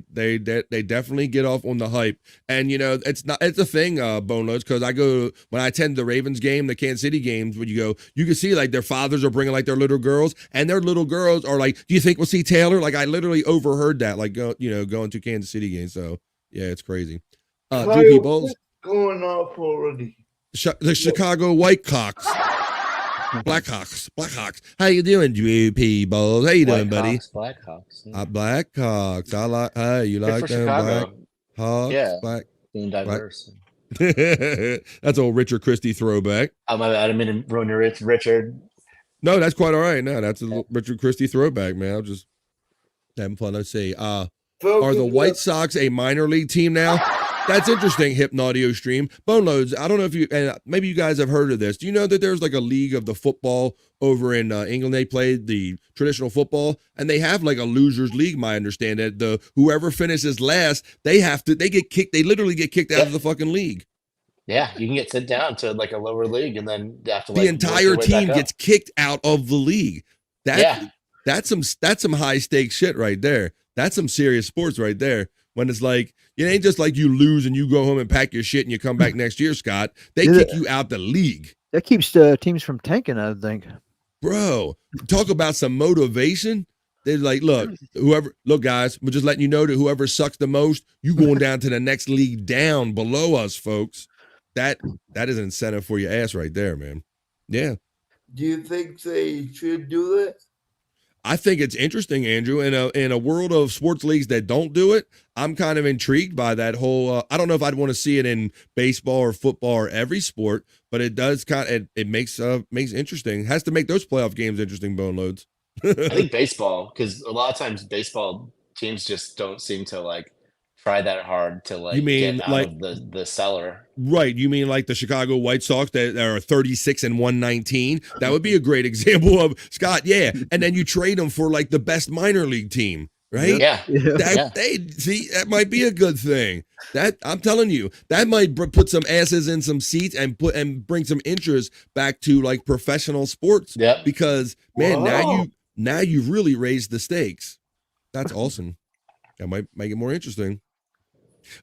definitely get off on the hype, and you know it's a thing, Boneloads, because when I attend the Ravens game, the Kansas City games, when you can see like their fathers are bringing like their little girls, and their little girls are like, do you think we'll see Taylor? Like I literally overheard that, like going to Kansas City games. So yeah, it's crazy. GP Bulls going off already. The Chicago Whitecocks. Blackhawks. How you doing, GP Bulls? How you doing, buddy? Blackhawks. Blackhawks. I like. Hey, you like them Blackhawks? Yeah. Being diverse. That's old Richard Christie throwback. I didn't mean to ruin your Richard. No, that's quite all right. No, that's a Richard Christie throwback, man. I'm just having fun. Let's see. Are the White Sox a minor league team now? That's interesting, Hypnaudio Stream. Boneloads, I don't know if you, and maybe you guys have heard of this. Do you know that there's like a league of the football over in England? They play the traditional football, and they have like a losers league, my understanding. Whoever finishes last, they get kicked. They literally get kicked out of the fucking league. Yeah, you can get sent down to like a lower league, and then you have to the entire team gets kicked out of the league. That's some high stakes shit right there. That's some serious sports right there. When it's like, it ain't just like you lose and you go home and pack your shit and you come back next year, Scott. They kick you out the league. That keeps teams from tanking, I think. Bro, talk about some motivation. They're like, look, guys, we're just letting you know that whoever sucks the most, you going down to the next league down below us, folks. That is an incentive for your ass right there, man. Yeah. Do you think they should do that? I think it's interesting, Andrew. In a world of sports leagues that don't do it, I'm kind of intrigued by that whole. I don't know if I'd want to see it in baseball or football or every sport, but it does it makes interesting. It has to make those playoff games interesting. Boneloads. I think baseball, because a lot of times baseball teams just don't seem to like try that hard to like get out of the cellar. Right. You mean like the Chicago White Sox that are 36 and 119? That would be a great example of Scott. Yeah. And then you trade them for like the best minor league team. Right. Yeah. That might be a good thing. That I'm telling you, that might put some asses in some seats and bring some interest back to like professional sports. Yeah. Because man, now now you've really raised the stakes. That's awesome. That might make it more interesting.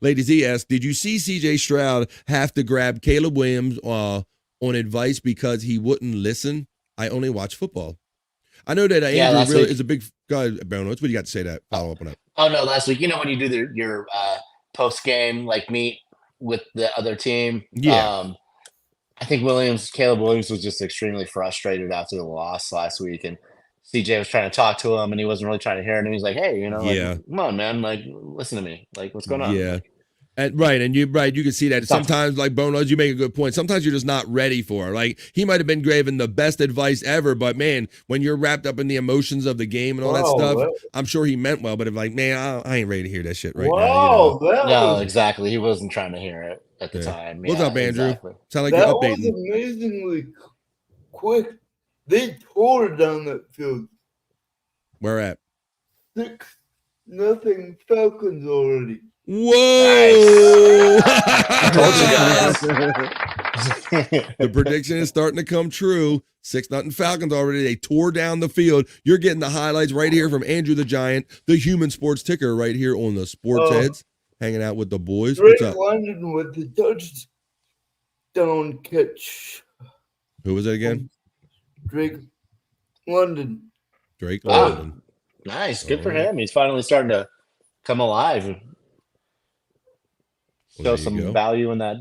Lady Z asks, did you see CJ Stroud have to grab Caleb Williams on advice because he wouldn't listen? I only watch football. I know that Andrew really is a big guy. Boneloads, what do you got to say that? Follow up on that. Oh, no, last week. You know when you do your post-game, like, meet with the other team? Yeah. I think Caleb Williams was just extremely frustrated after the loss last week, and CJ was trying to talk to him, and he wasn't really trying to hear it. And he's like, "Hey, like, come on, man, like, listen to me. Like, what's going on?" Yeah. Like, And you can see that sometimes, like Boneloads, you make a good point. Sometimes you're just not ready for it. Like, he might have been giving the best advice ever, but man, when you're wrapped up in the emotions of the game and all that stuff, I'm sure he meant well. But if like, man, I ain't ready to hear that shit right now. No, exactly. He wasn't trying to hear it at the time. What's up, Andrew? Exactly. Sound like that you're updating. was amazingly quick. They tore down that field. Where at? 6-0 Falcons already. Whoa! Nice. I told you guys. The prediction is starting to come true. 6-0 Falcons already. They tore down the field. You're getting the highlights right here from Andrew the Giant, the human sports ticker, right here on the Sports Heads, hanging out with the boys. Drake What's up? London with the touchdown catch. Who was that again? Drake London. Drake Wow. London. Nice. Good for him. He's finally starting to come alive. Show some value in that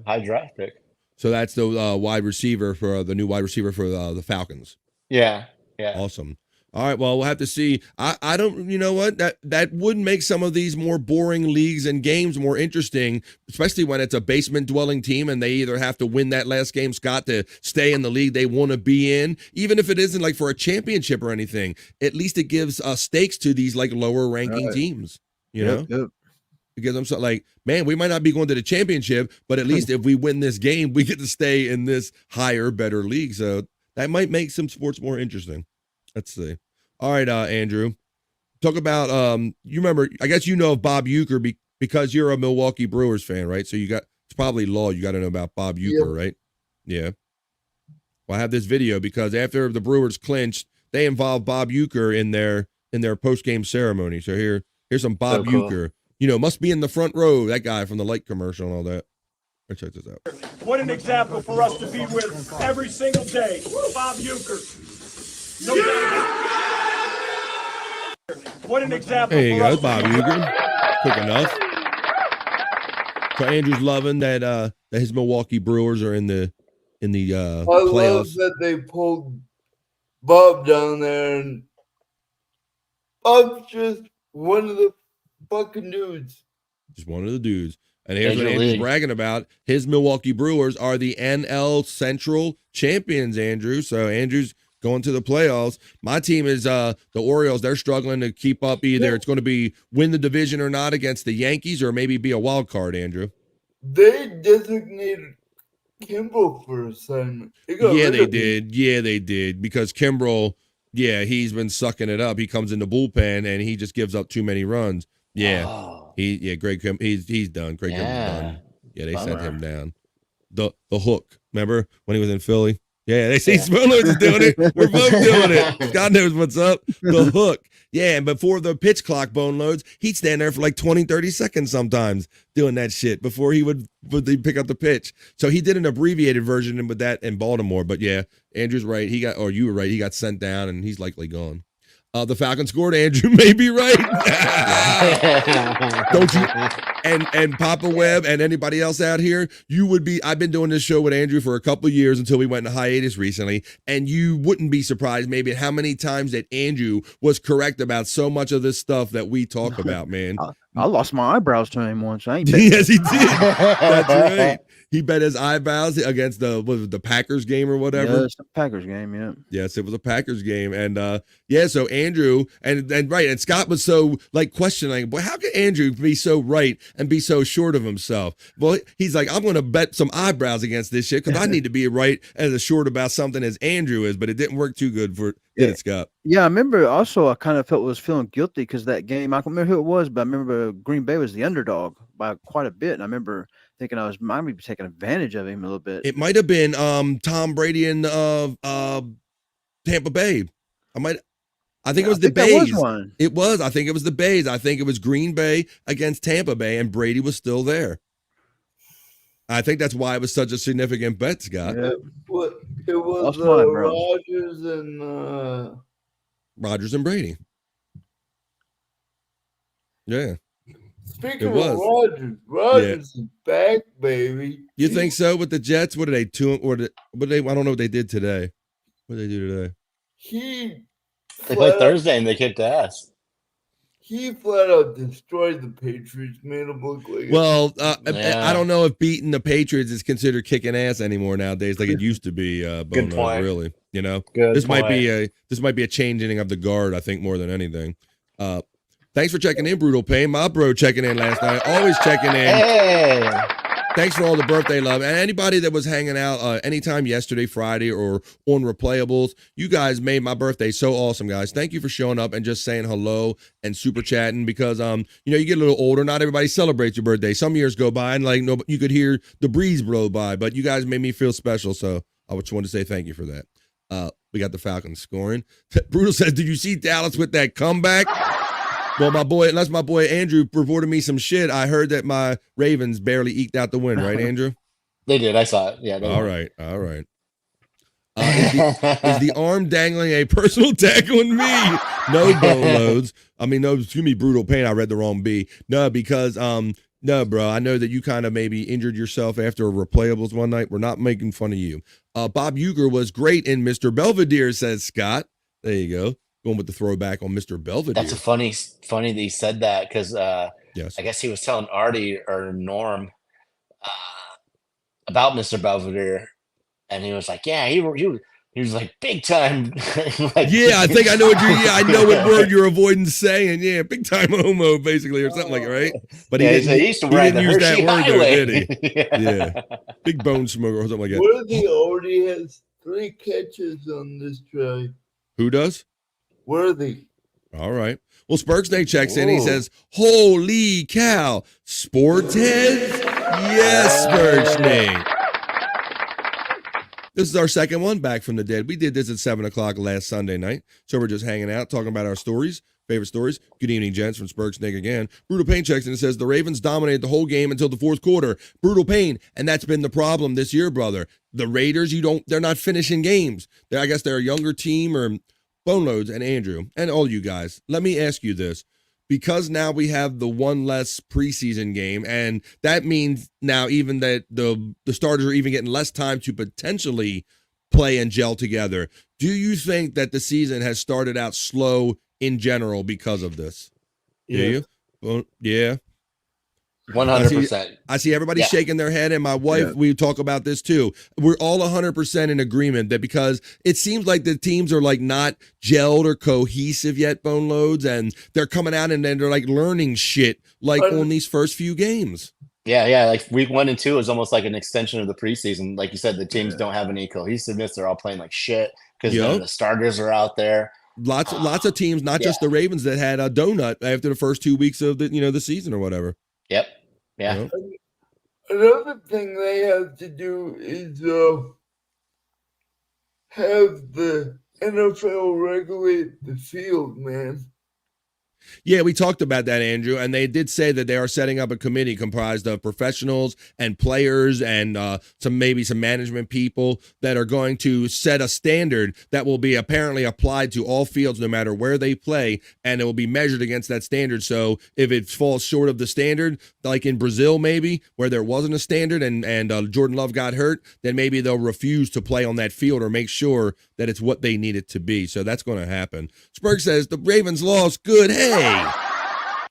high draft pick. So that's the wide receiver for the new wide receiver for the Falcons. Yeah. Awesome. All right, well, we'll have to see. I don't, you know what? That would make some of these more boring leagues and games more interesting, especially when it's a basement-dwelling team and they either have to win that last game, Scott, to stay in the league they want to be in, even if it isn't like for a championship or anything. At least it gives stakes to these like lower-ranking teams, you know? Yep. Because I'm so like, man, we might not be going to the championship, but at least if we win this game, we get to stay in this higher, better league. So that might make some sports more interesting. Let's see. All right, Andrew, talk about, you remember, I guess you know of Bob Uecker because you're a Milwaukee Brewers fan, right? So it's probably law. You got to know about Bob Uecker, right? Yeah. Well, I have this video because after the Brewers clinched, they involved Bob Uecker in their post-game ceremony. So here's some Bob Uecker. You know, must be in the front row, that guy from the light commercial and all that. Let's check this out. What an example for us to be with every single day. Bob Uecker. No What an example. There you go, Bob Uecker. Quick enough. So Andrew's loving that his Milwaukee Brewers are in the playoffs. I love that they pulled Bob down there, and Bob's just one of the fucking dudes. Just one of the dudes. And here's what Andrew's bragging about. His Milwaukee Brewers are the NL Central champions, Andrew. So Andrew's going to the playoffs. My team is the Orioles. They're struggling to keep up. Either it's going to be win the division or not against the Yankees, or maybe be a wild card, Andrew. They designated Kimbrel for assignment. Yeah, they did. Yeah, they did. Because Kimbrel, he's been sucking it up. He comes in the bullpen and he just gives up too many runs. Yeah. Greg Kim, he's done. Greg Kim's done. Yeah, they sent him down. The hook. Remember when he was in Philly? Yeah, they see Boneloads is doing it. We're both doing it. God knows what's up. The hook. Yeah, and before the pitch clock, Boneloads, he'd stand there for like 20, 30 seconds sometimes doing that shit before he would pick up the pitch. So he did an abbreviated version with that in Baltimore. But yeah, Andrew's right. You were right. He got sent down and he's likely gone. The Falcons scored. Andrew may be right. Don't you? And Papa Webb and anybody else out here, you would be. I've been doing this show with Andrew for a couple of years until we went into hiatus recently, and you wouldn't be surprised maybe at how many times that Andrew was correct about so much of this stuff that we talk about, man. I lost my eyebrows to him once. Yes, he did. That's right. He bet his eyebrows against the Packers game or whatever. Yeah, it's the Packers game, yeah. Yes, it was a Packers game. And so Andrew and Scott was so like questioning, boy, how could Andrew be so right and be so short of himself? Well, he's like, I'm gonna bet some eyebrows against this shit because I need to be right as short about something as Andrew is, but it didn't work too good did it, Scott? Yeah, I remember also I kind of was feeling guilty because that game, I don't remember who it was, but I remember Green Bay was the underdog by quite a bit. And I remember thinking I might be taking advantage of him a little bit. It might have been Tom Brady in Tampa Bay. I think it was the Bays. It was. I think it was the Bays. I think it was Green Bay against Tampa Bay, and Brady was still there. I think that's why it was such a significant bet, Scott. Yeah. It was Rodgers and Brady. Yeah. Speaking of Rodgers is back, baby. You think so with the Jets? What are they I don't know what they did today. What did they do today? They played Thursday and they kicked ass. He flat out destroyed the Patriots, made them look like. Well, I don't know if beating the Patriots is considered kicking ass anymore nowadays, like it used to be. Good point. Really, you know, Good might be a changing of the guard. I think more than anything. Thanks for checking in, Brutal Pain. My bro checking in last night. Always checking in. Hey. Thanks for all the birthday love. And anybody that was hanging out anytime yesterday, Friday, or on Replayables, you guys made my birthday so awesome, guys. Thank you for showing up and just saying hello and super chatting because, you get a little older. Not everybody celebrates your birthday. Some years go by and you could hear the breeze blow by, but you guys made me feel special. So I just wanted to say thank you for that. We got the Falcons scoring. Brutal says, did you see Dallas with that comeback? Well, unless my boy Andrew reported me some shit, I heard that my Ravens barely eked out the win, right, Andrew? They did. I saw it. Yeah. All right. Is the arm dangling a personal attack on me? No, Boneloads. No, excuse me, Brutal Pain. I read the wrong B. No, because no, bro. I know that you kind of maybe injured yourself after Replayables one night. We're not making fun of you. Bob Uecker was great in Mr. Belvedere, says Scott. There you go. Going with the throwback on Mr. Belvedere. That's funny that he said that because yes. I guess he was telling Artie or Norm about Mr. Belvedere, and he was like, "Yeah, he was like big time." Yeah, I think I know I know what word you're avoiding saying. Yeah, big time homo, basically, or something like it, right? But he used to ride the Hershey Highway. Did he? Yeah, big bone smoker or something like that. Worthy already has 3 catches on this drive. Who does? Worthy. All right. Well, Spurksnake checks in. He says, holy cow, sports heads? Yes, Spurksnake. This is our second one back from the dead. We did this at 7 o'clock last Sunday night. So we're just hanging out, talking about our stories, favorite stories. Good evening, gents, from Spurksnake again. Brutal Pain checks in and says, the Ravens dominated the whole game until the fourth quarter. Brutal Pain. And that's been the problem this year, brother. The Raiders, they're not finishing games. I guess they're a younger team, or Boneloads and Andrew and all you guys. Let me ask you this. Because now we have the one less preseason game, and that means now even that the starters are even getting less time to potentially play and gel together. Do you think that the season has started out slow in general because of this? Yeah. Do you? Well, yeah. 100%. I see everybody shaking their head, and my wife, we talk about this too. We're all 100% in agreement that because it seems like the teams are not gelled or cohesive yet, Boneloads, and they're coming out and then they're learning shit on these first few games. Yeah. Like week 1 and 2 is almost like an extension of the preseason. Like you said, the teams don't have any cohesiveness. They're all playing like shit because none of the starters are out there. Lots of teams, not just the Ravens, that had a donut after the first 2 weeks of the season or whatever. Yep. Yeah. Another thing they have to do is have the NFL regulate the field, man. Yeah, we talked about that, Andrew, and they did say that they are setting up a committee comprised of professionals and players and some management people that are going to set a standard that will be apparently applied to all fields no matter where they play, and it will be measured against that standard. So if it falls short of the standard, like in Brazil maybe, where there wasn't a standard and Jordan Love got hurt, then maybe they'll refuse to play on that field or make sure that it's what they need it to be. So that's going to happen. Spurg says, the Ravens lost. Good. Hey.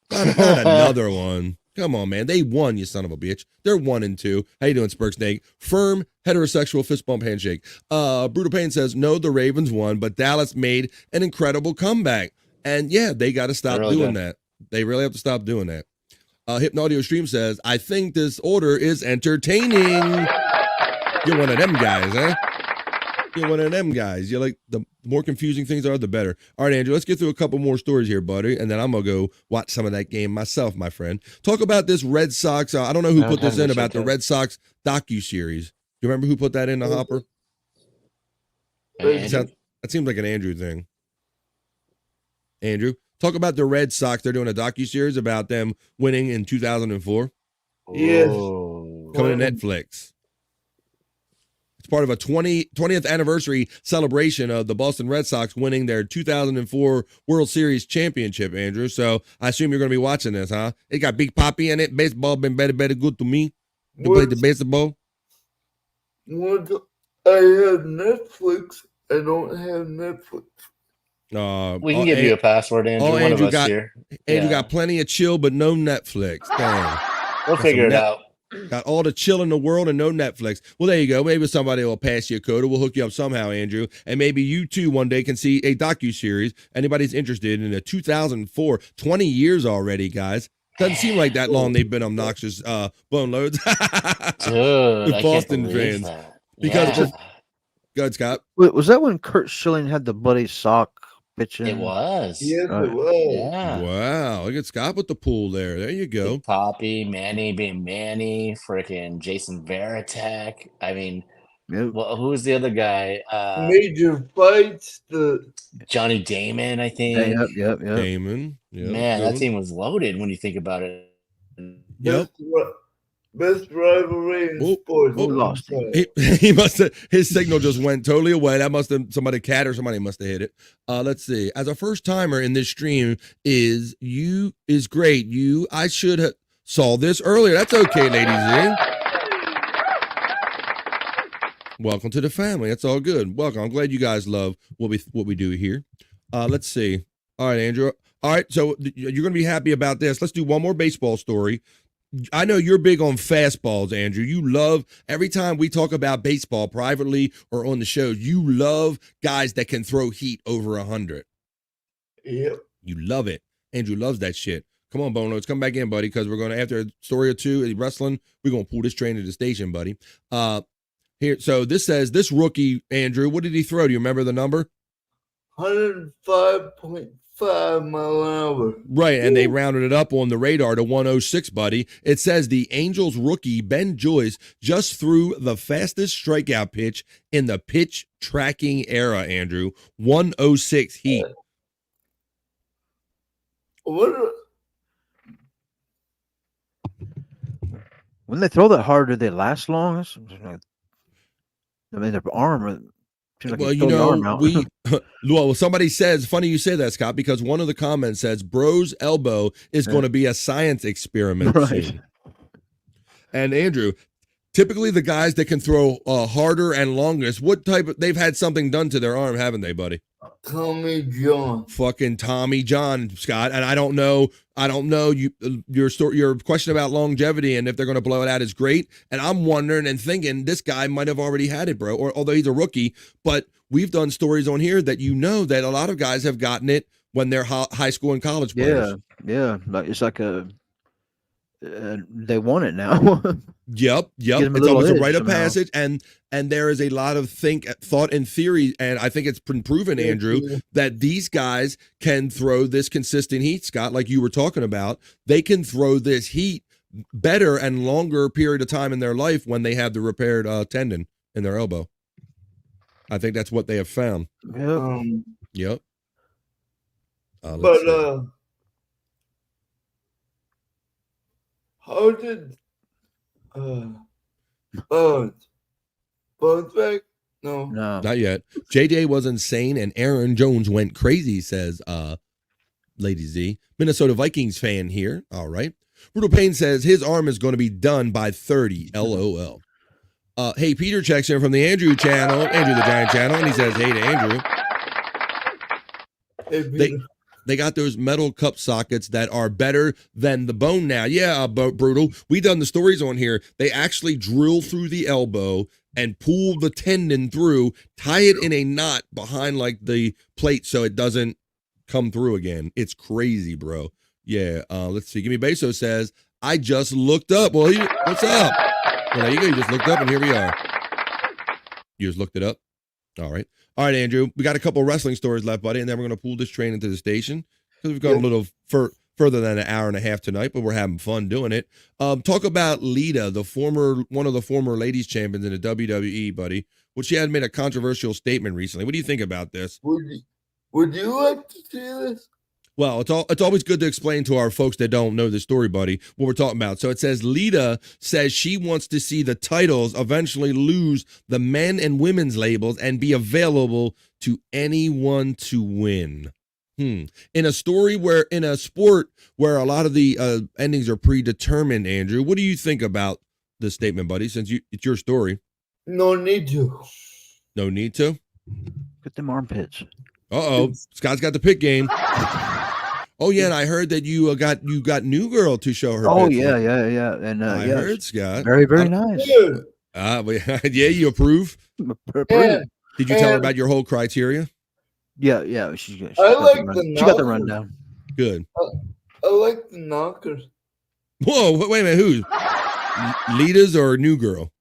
Not another one. Come on, man. They won, you son of a bitch. They're 1-2. How you doing, Spurksnake? Firm heterosexual fist bump handshake. Brutal Pain says, no, the Ravens won, but Dallas made an incredible comeback. And yeah, they got to stop doing that. They really have to stop doing that. Hypnaudio Stream says, I think this order is entertaining. You're one of them guys, huh? You're one of them guys. You're like, the more confusing things are, the better. All right, Andrew, let's get through a couple more stories here, buddy, and then I'm going to go watch some of that game myself, my friend. Talk about this Red Sox. I don't know who put this in about the Red Sox docuseries. Do you remember who put that in the hopper? That seems like an Andrew thing. Andrew. Talk about the Red Sox. They're doing a docuseries about them winning in 2004. Yes. Coming to Netflix. It's part of a 20th anniversary celebration of the Boston Red Sox winning their 2004 World Series championship, Andrew. So I assume you're going to be watching this, huh? It got Big Papi in it. Baseball been better good to me. You played the baseball? Once I have Netflix, I don't have Netflix. We can give you a password, Andrew. One Andrew of us here. Andrew got plenty of chill, but no Netflix. Damn. We'll figure it out. Got all the chill in the world and no Netflix. Well, there you go. Maybe somebody will pass you a code or we'll hook you up somehow, Andrew. And maybe you too one day can see a docuseries. Anybody's interested in a 2004, 20 years already, guys. Doesn't seem like that long they've been obnoxious Boneloads. Dude, with Boston fans. That. Because God, Scott. Wait, was that when Kurt Schilling had the bloody sock pitching? It was. Yes, it was. Yeah. Wow. Look at Scott with the pool there. There you go. Big Poppy, Manny being Manny, freaking Jason Varitek. I mean, well, who was the other guy? Major fights. Johnny Damon, I think. Yep. Damon. Yep. Man, that team was loaded when you think about it. Yep. Best rivalry in sports. Lost. He must have, his signal just went totally away. That must have somebody cat or somebody must have hit it. Let's see. As a first timer in this stream is great. I should have saw this earlier. That's okay, ladies. Welcome to the family. That's all good. Welcome. I'm glad you guys love what we do here. Let's see. All right, Andrew. All right, so you're going to be happy about this. Let's do one more baseball story. I know you're big on fastballs, Andrew. You love, every time we talk about baseball privately or on the show, you love guys that can throw heat over 100. Yep. You love it. Andrew loves that shit. Come on, Boneloads, come back in, buddy, because we're going to, after a story or two, wrestling, we're going to pull this train to the station, buddy. Here, so this says, this rookie, Andrew, what did he throw? Do you remember the number? 105.5 mile an hour. Right, and they rounded it up on the radar to 106, buddy. It says the Angels rookie Ben Joyce just threw the fastest strikeout pitch in the pitch tracking era, Andrew. 106 heat. When they throw that hard, do they last long? I mean, their arm. Like well, you know, well, somebody says, funny you say that, Scott, because one of the comments says, Bro's elbow is going to be a science experiment soon. And Andrew, typically the guys that can throw harder and longest, what type of, they've had something done to their arm, haven't they, buddy? Tommy John. Fucking Tommy John, Scott. And I don't know your question about longevity and if they're going to blow it out is great. And I'm wondering and thinking this guy might have already had it, bro, or although he's a rookie, but we've done stories on here that that a lot of guys have gotten it when they're high school and college players. Yeah. It's like they want it now. Yep. It's almost a rite of passage, and there is a lot of thought and theory, and I think it's been proven, Andrew, that these guys can throw this consistent heat, Scott, like you were talking about. They can throw this heat better and longer period of time in their life when they have the repaired tendon in their elbow. I think that's what they have found. Yep. How did Bones back? No, not yet. JJ was insane and Aaron Jones went crazy, says Lady Z. Minnesota Vikings fan here. All right. Brutal Payne says his arm is going to be done by 30. LOL. Hey, Peter checks in from the Andrew channel, Andrew the Giant channel, and he says, hey to Andrew. Hey, They got those metal cup sockets that are better than the bone now. Yeah, Brutal. We done the stories on here. They actually drill through the elbow and pull the tendon through, tie it in a knot behind like the plate so it doesn't come through again. It's crazy, bro. Yeah, let's see. Gimme Beso says, I just looked up. Well, what's up? Well, there you go. You just looked up and here we are. You just looked it up? All right. All right, Andrew, we got a couple of wrestling stories left, buddy, and then we're going to pull this train into the station because we've gone a little further than an hour and a half tonight, but we're having fun doing it. Talk about Lita, one of the former ladies champions in the WWE, buddy. Well, she had made a controversial statement recently. What do you think about this? Would you like to see this? Well, it's always good to explain to our folks that don't know the story, buddy, what we're talking about. So it says Lita says she wants to see the titles eventually lose the men and women's labels and be available to anyone to win. In a sport where a lot of the endings are predetermined, Andrew, what do you think about this statement, buddy? Since it's your story. No need to. No need to? Get them armpits. Scott's got the pick game. Oh yeah, and I heard that you got New Girl to show her. Oh picture. yeah, and I heard, Scott. Very nice. Yeah. Yeah, you approve. Yeah. Did you tell her about your whole criteria? Yeah. She got the rundown. Good. I like the knockers. Whoa, wait a minute, who? Lita's or New Girl?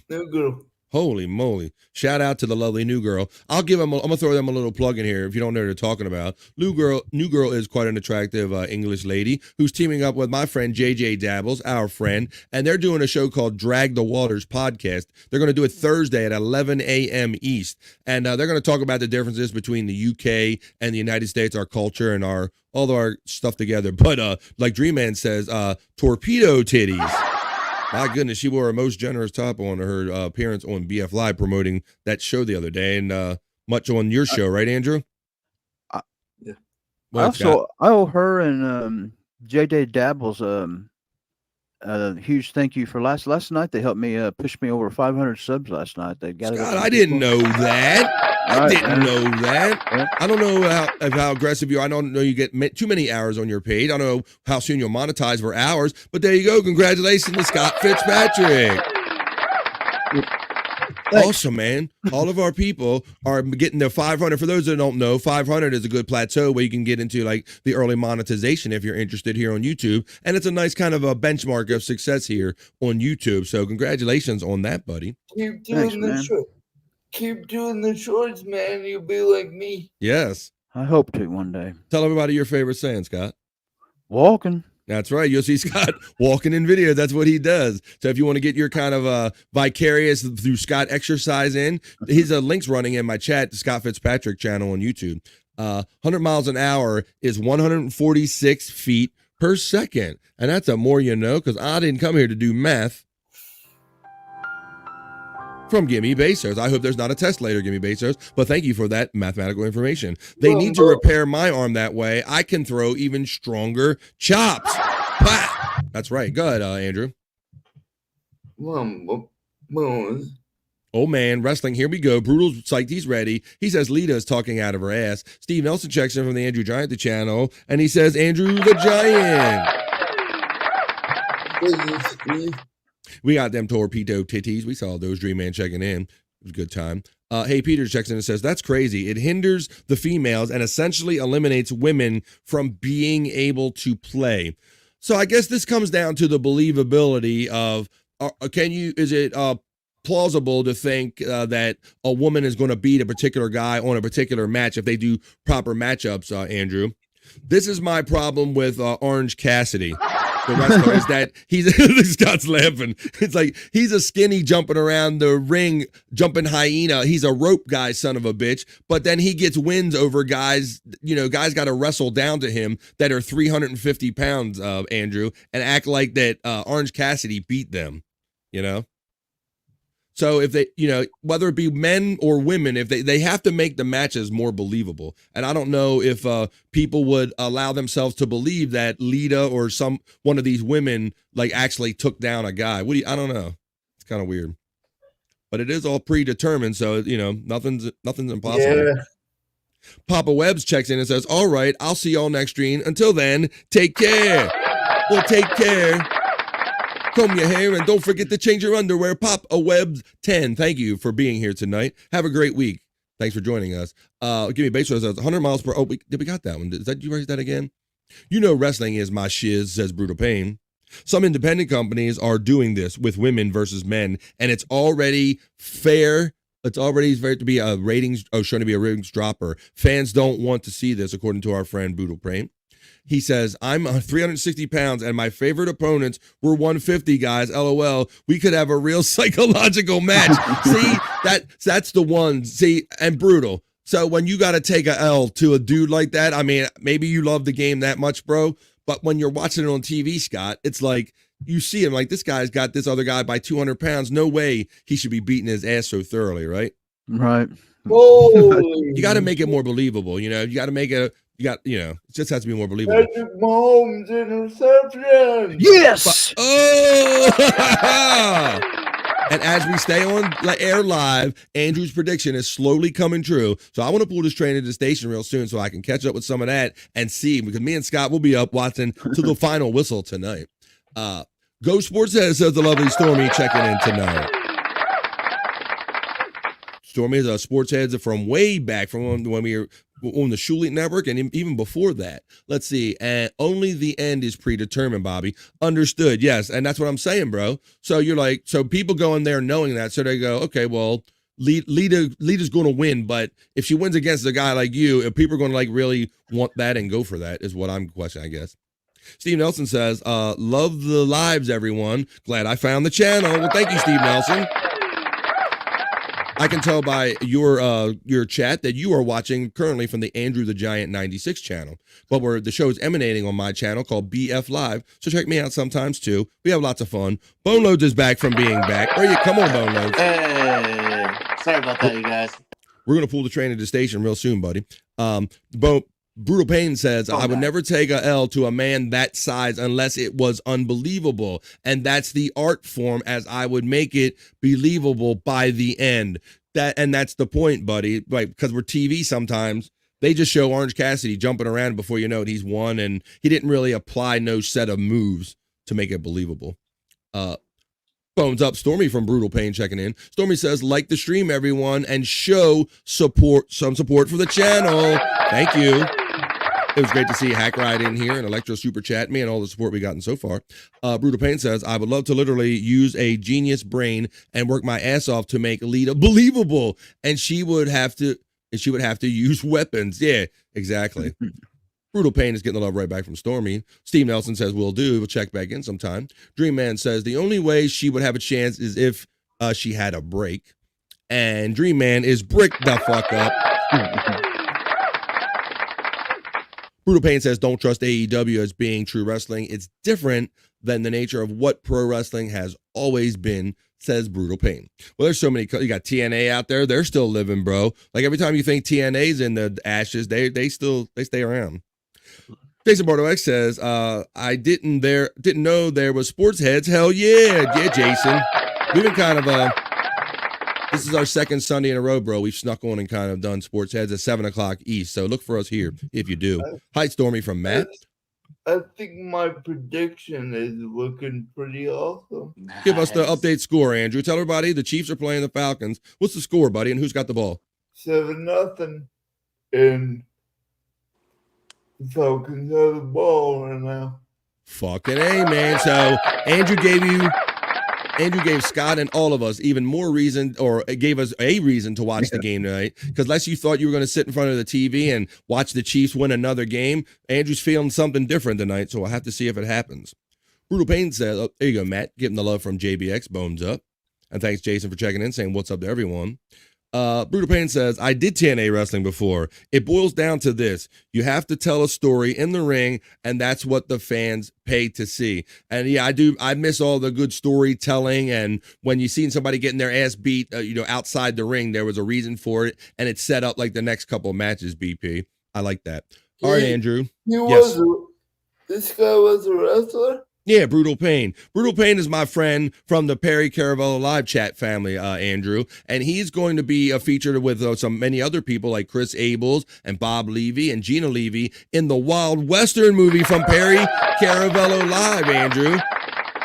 New Girl. Holy moly. Shout out to the lovely New Girl. I'm going to throw them a little plug in here if you don't know what they're talking about. New Girl is quite an attractive English lady who's teaming up with my friend JJ Dabbles, our friend, and they're doing a show called Drag the Waters podcast. They're going to do it Thursday at 11 a.m. East, and they're going to talk about the differences between the UK and the United States, our culture, and all of our stuff together. But like Dream Man says, torpedo titties. My goodness, she wore her most generous top on her appearance on BF Live promoting that show the other day, and much on your show, right, Andrew? Yeah. Well, I owe her and JJ Dabbles a huge thank you for last night. They helped me push me over 500 subs last night. They got Scott, I didn't know that. I didn't know that. Yeah. I don't know how aggressive you are. I don't know you get too many hours on your page. I don't know how soon you'll monetize for hours, but there you go. Congratulations to Scott Fitzpatrick. Awesome, man. All of our people are getting their 500. For those that don't know, 500 is a good plateau where you can get into like the early monetization if you're interested here on YouTube. And it's a nice kind of a benchmark of success here on YouTube. So congratulations on that, buddy. Keep doing the short. Keep doing the shorts, man. You'll be like me. Yes. I hope to one day. Tell everybody your favorite saying, Scott. Walking. That's right. You'll see Scott walking in video. That's what he does. So if you want to get your kind of vicarious through Scott exercise in, his link's running in my chat, the Scott Fitzpatrick channel on YouTube. 100 miles an hour is 146 feet per second. And that's a more you know, because I didn't come here to do math. From Gimme Bezos. I hope there's not a test later, Gimme Bezos, but thank you for that mathematical information. They need to repair my arm that way. I can throw even stronger chops. That's right. Go ahead, Andrew. Oh man, wrestling, here we go. Brutal's psyched, he's ready. He says Lita is talking out of her ass. Steve Nelson checks in from the Andrew Giant channel, and he says Andrew the Giant. We got them torpedo titties. We saw those. Dream Man checking in. It was a good time. Hey, Peter checks in and says, that's crazy. It hinders the females and essentially eliminates women from being able to play. So I guess this comes down to the believability of, is it plausible to think that a woman is going to beat a particular guy on a particular match if they do proper matchups, Andrew? This is my problem with Orange Cassidy. The wrestler is that Scott's laughing. It's like he's a skinny jumping around the ring, jumping hyena. He's a rope guy, son of a bitch. But then he gets wins over guys. Guys got to wrestle down to him that are 350 pounds, Andrew, and act like that Orange Cassidy beat them. So if they, whether it be men or women, if they have to make the matches more believable. And I don't know if people would allow themselves to believe that Lita or one of these women like actually took down a guy. I don't know. It's kind of weird. But it is all predetermined, so nothing's impossible. Yeah. Papa Webbs checks in and says, all right, I'll see y'all next stream. Until then, take care. Well, take care. Comb your hair and don't forget to change your underwear. Papa Webbs 10. Thank you for being here tonight. Have a great week. Thanks for joining us. Give me a base says 100 miles per. Oh, we got that one. Did you write that again? Wrestling is my shiz, says Brutal Pain. Some independent companies are doing this with women versus men, and it's already fair. It's already fair to be a ratings. Showing to be a ratings dropper. Fans don't want to see this, according to our friend Brutal Pain. He says, I'm 360 pounds and my favorite opponents were 150 guys. LOL. We could have a real psychological match. See, that's the one. See, and Brutal. So when you got to take a L to a dude like that, I mean, maybe you love the game that much, bro. But when you're watching it on TV, Scott, it's like you see him like this guy's got this other guy by 200 pounds. No way he should be beating his ass so thoroughly, right? Right. You got to make it more believable. You know, you got to make it. It just has to be more believable. Patrick Mahomes interception. Yes. Oh! And as we stay on air live, Andrew's prediction is slowly coming true. So I want to pull this train into the station real soon so I can catch up with some of that and see, because me and Scott will be up watching to the final whistle tonight. Go Sports Head says the lovely Stormy checking in tonight. Stormy is a sports heads from way back from when we were on the Shulit Network and even before that. Let's see. And only the end is predetermined, Bobby. Understood. Yes. And that's what I'm saying, bro. So you're like, so people go in there knowing that. So they go, okay, well, Lita's going to win. But if she wins against a guy like you, if people are going to like really want that and go for that is what I'm questioning, I guess. Steve Nelson says, love the lives, everyone. Glad I found the channel. Well, thank you, Steve Nelson. I can tell by your chat that you are watching currently from the Andrew the Giant 96 channel, but the show is emanating on my channel called BF Live, so check me out sometimes too. We have lots of fun. Boneloads is back from being back. Where you? Come on, Boneloads. Hey, sorry about that, you guys. We're gonna pull the train into the station real soon, buddy. Brutal Pain says, I would never take a L to a man that size unless it was unbelievable. And that's the art form, as I would make it believable by the end. That's the point, buddy. Like, because we're TV sometimes, they just show Orange Cassidy jumping around before you know it, he's won, and he didn't really apply no set of moves to make it believable. Phones up. Stormy from Brutal Pain checking in. Stormy says, like the stream, everyone, and show some support for the channel. Thank you. It was great to see Hack Ride in here and Electro Super Chat me and all the support we've gotten so far. Brutal Pain says, I would love to literally use a genius brain and work my ass off to make Lita believable. And she would have to use weapons. Yeah, exactly. Brutal Pain is getting the love right back from Stormy. Steve Nelson says, will do. We'll check back in sometime. Dream Man says, the only way she would have a chance is if she had a break. And Dream Man is brick the fuck up. Brutal Pain says, don't trust AEW as being true wrestling. It's different than the nature of what pro wrestling has always been, says Brutal Pain. Well, there's so many. You got TNA out there. They're still living, bro. Like every time you think TNA's in the ashes, they stay around. Jason Bardo says, I didn't know there was sports heads. Hell yeah. Yeah, Jason. We've been kind of this is our second Sunday in a row, bro. We've snuck on and kind of done sports heads at 7:00 East. So look for us here if you do. Hi, Stormy from Matt. I think my prediction is looking pretty awesome. Nice. Give us the update score, Andrew. Tell everybody the Chiefs are playing the Falcons. What's the score, buddy? And who's got the ball? 7-0. And the Falcons have the ball right now. Fucking A, man. So Andrew gave Scott and all of us even more reason, or gave us a reason to watch the game tonight. Because unless you thought you were going to sit in front of the TV and watch the Chiefs win another game, Andrew's feeling something different tonight. So we'll have to see if it happens. Brutal Pain says, oh, there you go, Matt, getting the love from JBX, Bones up. And thanks, Jason, for checking in, saying what's up to everyone. Brutal Pain says, I did TNA wrestling before. It boils down to this. You have to tell a story in the ring, and that's what the fans pay to see. And yeah, I miss all the good storytelling. And when you seen somebody getting their ass beat, outside the ring, there was a reason for it. And it's set up like the next couple of matches, BP. I like that. All right, Andrew. This guy was a wrestler? Yeah, Brutal Pain. Brutal Pain is my friend from the Perry Caravello live chat family, Andrew, and he's going to be featured with many other people like Chris Abels and Bob Levy and Gina Levy in the Wild Western movie from Perry Caravello live, Andrew.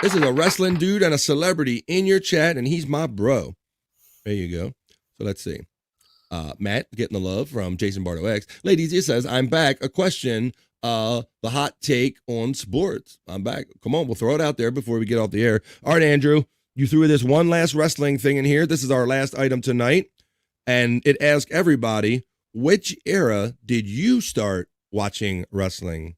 This is a wrestling dude and a celebrity in your chat, and he's my bro. There you go. So let's see. Matt getting the love from Jason Bardo X. Ladies, he says, I'm back. A question. The hot take on sports. I'm back. Come on, we'll throw it out there before we get off the air. All right, Andrew, you threw this one last wrestling thing in here. This is our last item tonight, and it asks everybody, which era did you start watching wrestling?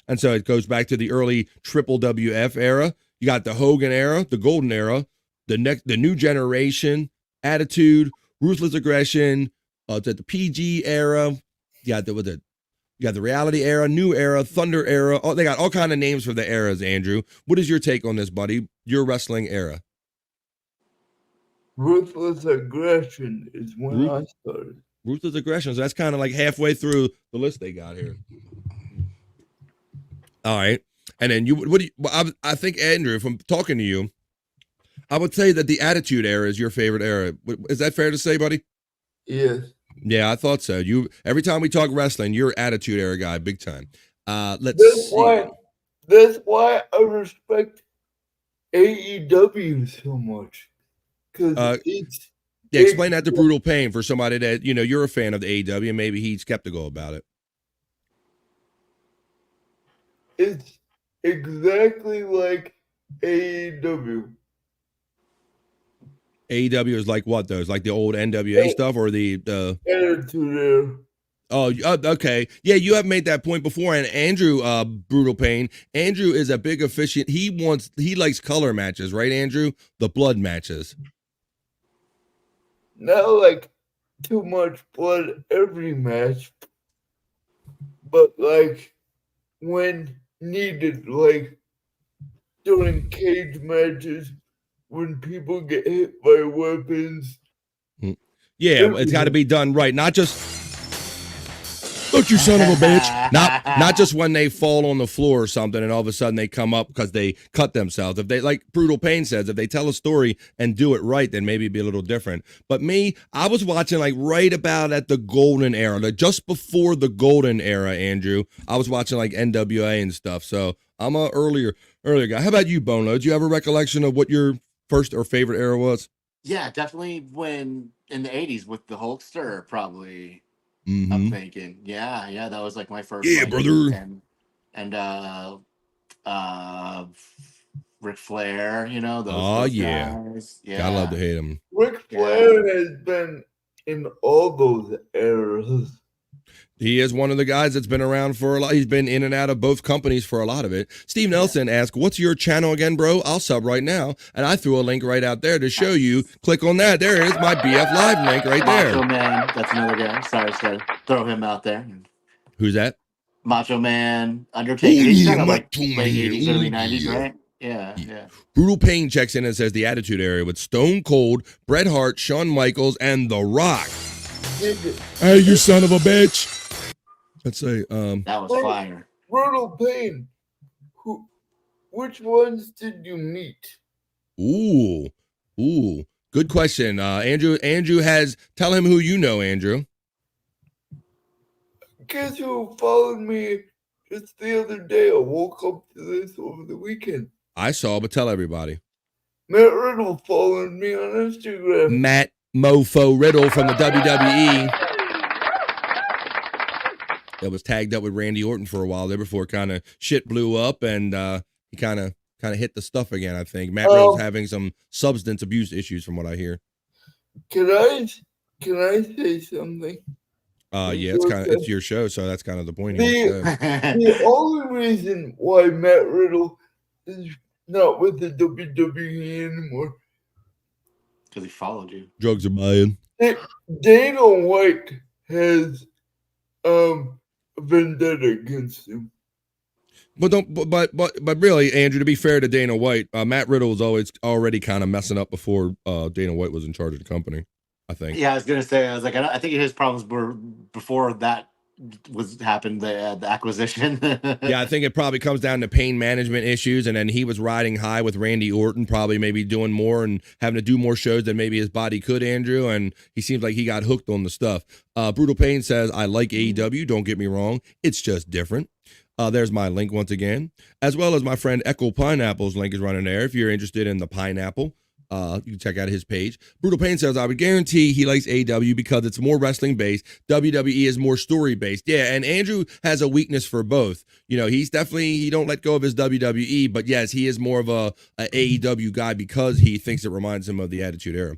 And so it goes back to the early Triple WF era. You got the Hogan era, the Golden era, the new generation, Attitude, Ruthless Aggression, It's at the PG era. You got the reality era, new era, thunder era. Oh, they got all kind of names for the eras, Andrew. What is your take on this, buddy? Your wrestling era. Ruthless aggression is when I started. Ruthless aggression. So that's kind of like halfway through the list they got here. All right. And then I think, Andrew, from talking to you, I would say that the Attitude Era is your favorite era. Is that fair to say, buddy? Yes. Yeah, I thought so. Every time we talk wrestling, you're Attitude Era guy, big time. Let's see. That's why I respect AEW so much. Because explain that to Brutal Pain for somebody that, you're a fan of the AEW and maybe he's skeptical about it. It's exactly like AEW. AEW is like what, though? It's like the old NWA stuff or the Attitude Era. Oh, okay. Yeah, you have made that point before. And Andrew, Brutal Pain, Andrew is a big aficionado. He likes color matches, right, Andrew? The blood matches. Not like too much blood every match, but like when needed, like during cage matches, when people get hit by weapons. Yeah, it's got to be done right. Not just, look, you son of a bitch. Not just when they fall on the floor or something and all of a sudden they come up because they cut themselves. If they, like Brutal Pain says, if they tell a story and do it right, then maybe it'd be a little different. But me, I was watching like right about at the golden era, like just before the golden era, Andrew. I was watching like NWA and stuff. So I'm a earlier guy. How about you, Boneloads? Do you have a recollection of what your first or favorite era was? Yeah, definitely when in the 80s with the Hulkster, probably. Mm-hmm. I'm thinking, yeah, that was like my first. Yeah, brother. And Ric Flair, those. Oh, those yeah. guys. Yeah, Gotta love to hate him. Ric Flair has been in all those eras. He is one of the guys that's been around for a lot. He's been in and out of both companies for a lot of it. Steve Nelson asked, what's your channel again, bro? I'll sub right now. And I threw a link right out there to show you. Click on that. There is my BF Live link right there. Macho Man, that's another guy. Sorry, throw him out there. Who's that? Macho Man, Undertaker. He's kind of like late 80s, early 90s, right? Yeah. Brutal Pain checks in and says the Attitude Era with Stone Cold, Bret Hart, Shawn Michaels, and The Rock. Hey, you son of a bitch. Let's say that was fire. Brutal Pain. Which ones did you meet? Ooh. Good question. Andrew has, tell him who you know, Andrew. Guess who followed me just the other day? I woke up to this over the weekend. I saw, but tell everybody. Matt Riddle followed me on Instagram. Matt Mofo Riddle from the WWE. That was tagged up with Randy Orton for a while there before kind of shit blew up and he kind of hit the stuff again, I think. Matt Riddle's having some substance abuse issues from what I hear. Can I say something? Yeah, it's your show, so that's kind of the point here. The only reason why Matt Riddle is not with the WWE anymore. Because he followed you. Drugs are buying. Dana White has vendetta against him. But really, Andrew, to be fair to Dana White, Matt Riddle was already kind of messing up before Dana White was in charge of the company, I think. Yeah, I was gonna say, I think his problems were before that happened, the acquisition. Yeah, I think it probably comes down to pain management issues, and then he was riding high with Randy Orton, probably maybe doing more and having to do more shows than maybe his body could, Andrew, and he seems like he got hooked on the stuff. Brutal Pain says, I like AEW, don't get me wrong, it's just different. There's my link once again, as well as my friend Echo Pineapple's link is running there. If you're interested in the pineapple, you can check out his page. Brutal Pain says, I would guarantee he likes AEW because it's more wrestling based. WWE is more story based. Yeah, and Andrew has a weakness for both. He's definitely, he don't let go of his WWE, but yes, he is more of a AEW guy because he thinks it reminds him of the Attitude Era.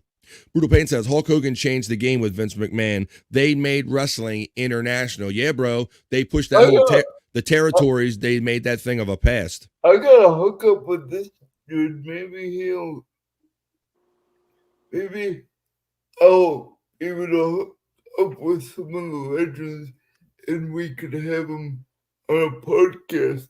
Brutal Pain says, Hulk Hogan changed the game with Vince McMahon. They made wrestling international. Yeah, bro. They pushed that the territories. They made that thing of a past. I gotta hook up with this dude. Maybe I'll give it up with some of the legends and we could have them on a podcast.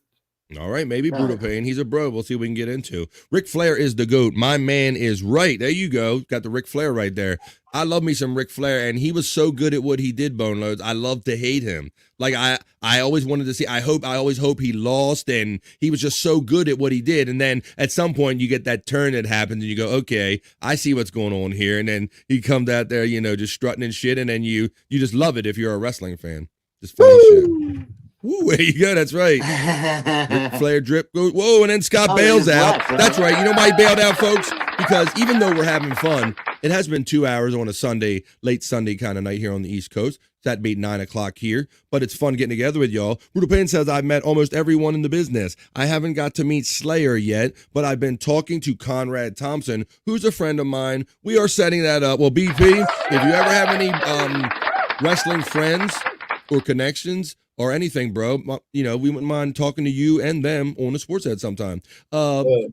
All right, maybe Brutal Pain. He's a bro. We'll see what we can get into. Ric Flair is the GOAT. My man is right. There you go. Got the Ric Flair right there. I love me some Ric Flair, and he was so good at what he did, Boneloads. I love to hate him. Like, I always wanted to see, I always hope he lost, and he was just so good at what he did. And then at some point, you get that turn that happens, and you go, okay, I see what's going on here. And then he comes out there, just strutting and shit, and then you just love it if you're a wrestling fan. Just funny shit. Woo, there you go. That's right. Ric Flair drip goes. Whoa, and then Scott bails out. That's right. You know why he bailed out, folks? Because even though we're having fun, it has been 2 hours on a Sunday, late Sunday kind of night here on the East Coast. It's at 9 o'clock here, but it's fun getting together with y'all. Brutal Pain says, I've met almost everyone in the business. I haven't got to meet Slayer yet, but I've been talking to Conrad Thompson, who's a friend of mine. We are setting that up. Well, BP, if you ever have any wrestling friends or connections, or anything, bro, we wouldn't mind talking to you and them on the Sports Head sometime. Brutal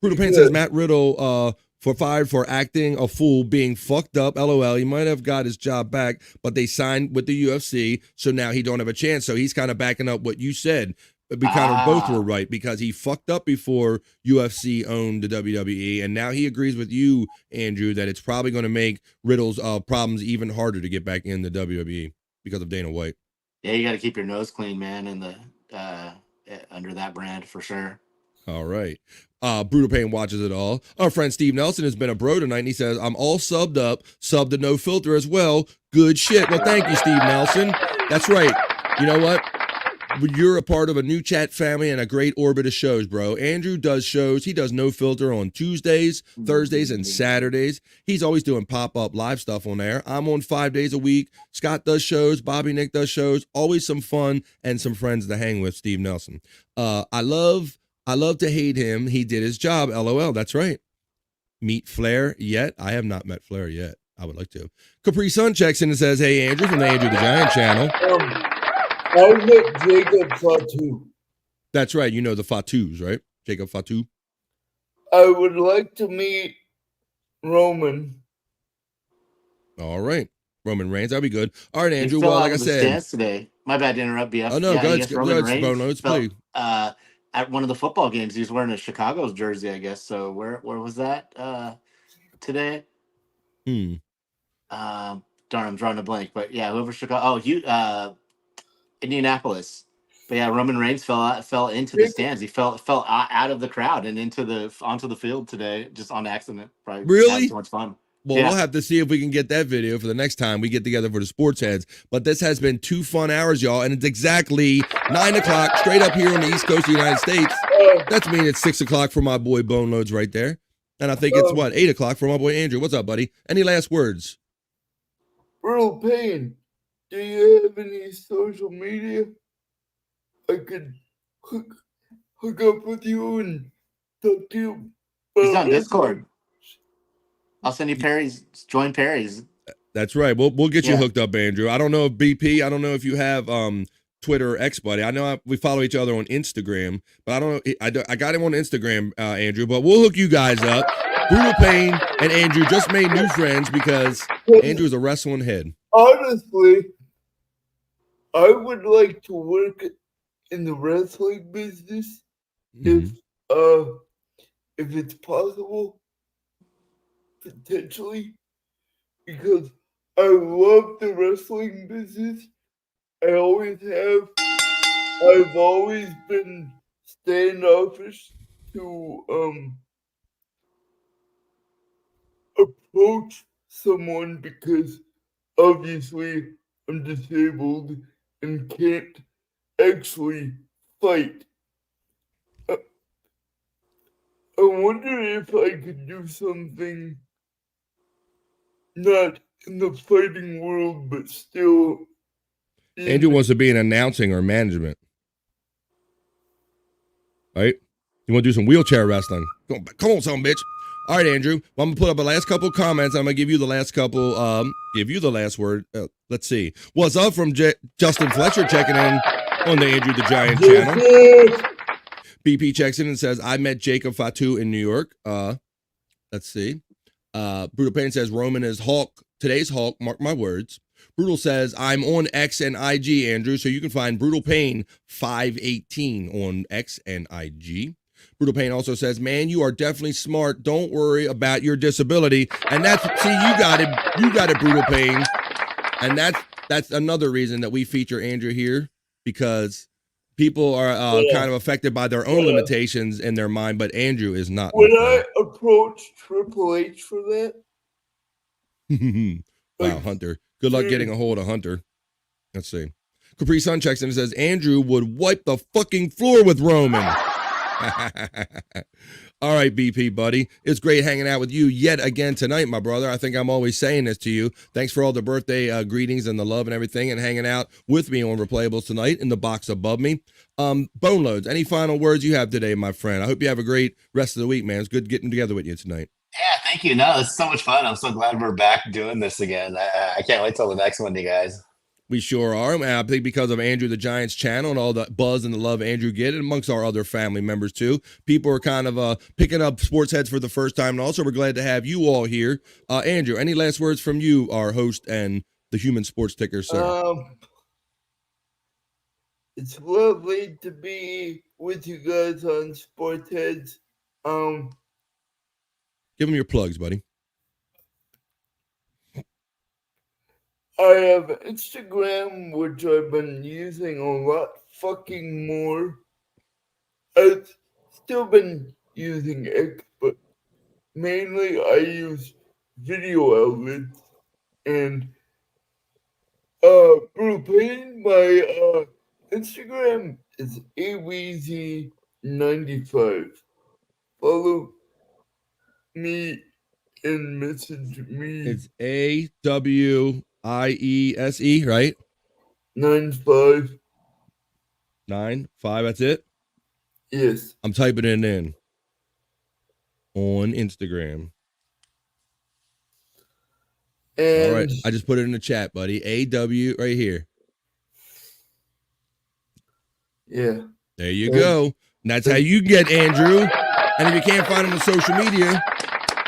Pain says Matt Riddle fired for acting a fool, being fucked up. LOL. He might have got his job back, but they signed with the UFC, so now he don't have a chance. So he's kind of backing up what you said. We kind of both were right because he fucked up before UFC owned the WWE, and now he agrees with you, Andrew, that it's probably going to make Riddle's problems even harder to get back in the WWE because of Dana White. Yeah, you got to keep your nose clean, man, in the under that brand for sure. All right. Brutal Pain watches it all. Our friend Steve Nelson has been a bro tonight, and he says, I'm all subbed up, subbed to No Filter as well. Good shit. Well, thank you, Steve Nelson. That's right. You know what? You're a part of a new chat family and a great orbit of shows, bro. Andrew does shows. He does No Filter on Tuesdays, Thursdays, and Saturdays. He's always doing pop-up live stuff on there. I'm on 5 days a week. Scott does shows. Bobby Nick does shows. Always some fun and some friends to hang with, Steve Nelson. I love to hate him. He did his job. LOL. That's right. Meet Flair yet? I have not met Flair yet. I would like to. Capri Sun checks in and says, hey, Andrew, from the Andrew the Giant channel. I met Jacob Fatu. That's right. You know the Fatus, right? Jacob Fatu. I would like to meet Roman. All right. Roman Reigns. That'd be good. All right, Andrew. Well, like I said. Stands today. My bad to interrupt, BF. Oh, no. Yeah, Roman Reigns fell, at one of the football games. He was wearing a Chicago's jersey, I guess. So where was that today? Darn, I'm drawing a blank. But yeah, whoever Chicago. Oh, Indianapolis. But yeah, Roman Reigns fell into the stands. He fell out of the crowd and onto the field today, just on accident. Probably really so much fun. Well, We'll have to see if we can get that video for the next time we get together for the Sports Heads. But this has been 2 fun hours, y'all, and it's exactly 9 o'clock straight up here on the East Coast of the United States. That's mean it's 6 o'clock for my boy Boneloads right there, and I think it's 8 o'clock for my boy Andrew. What's up, buddy? Any last words? Brutal Pain, do you have any social media I could hook up with you and talk to you? He's on Discord. I'll send you Perry's. Join Perry's. That's right. We'll get you hooked up, Andrew. I don't know if BP. I don't know if you have Twitter or X, buddy. I know we follow each other on Instagram, but I don't know. I got him on Instagram, Andrew. But we'll hook you guys up. Brutal Pain and Andrew just made new friends because Andrew's a wrestling head. Honestly, I would like to work in the wrestling business if it's possible, potentially, because I love the wrestling business. I always have. I've always been standoffish to approach someone because obviously I'm disabled and can't actually fight. I wonder if I could do something not in the fighting world, but still. Andrew wants to be in announcing or management. Right? You want to do some wheelchair wrestling? Come on, son, bitch. All right, Andrew. Well, I'm going to put up the last couple of comments. I'm going to give you the last couple, give you the last word. Let's see. What's up from Justin Fletcher checking in on the Andrew the Giant channel. BP checks in and says, I met Jacob Fatu in New York. Let's see. Brutal Pain says, Roman is Hulk. Today's Hulk. Mark my words. Brutal says, I'm on X and IG, Andrew, so you can find Brutal Pain 518 on X and IG. Brutal Pain also says, man, you are definitely smart. Don't worry about your disability. And that's, see, you got it, Brutal Pain. And that's another reason that we feature Andrew here, because people are kind of affected by their own limitations in their mind, but Andrew is not. When I approach Triple H for that? Wow, Hunter. Good luck getting a hold of Hunter. Let's see. Capri Sun checks in and says, Andrew would wipe the fucking floor with Roman. All right, BP, buddy. It's great hanging out with you yet again tonight, my brother. I think I'm always saying this to you. Thanks for all the birthday greetings and the love and everything, and hanging out with me on Replayables tonight in the box above me. Boneloads, any final words you have today, my friend? I hope you have a great rest of the week, man. It's good getting together with you tonight. Yeah, thank you. No, it's so much fun. I'm so glad we're back doing this again. I can't wait till the next one, you guys. We sure are. I think because of Andrew the Giant's channel and all the buzz and the love Andrew get, and amongst our other family members too, people are kind of picking up sports heads for the first time. And also, we're glad to have you all here. Andrew, any last words from you, our host and the human sports ticker, sir? It's lovely to be with you guys on Sports Heads. Give them your plugs, buddy. I have Instagram, which I've been using a lot fucking more. I've still been using X, but mainly I use video outlets. And Brutal Pain, my Instagram is AWeezy95. Follow me and message me. It's AWIESE, right? 95. 95, that's it? Yes. I'm typing it in on Instagram. And all right, I just put it in the chat, buddy. AW right here. Yeah. There you go. And that's how you get Andrew. And if you can't find him on social media,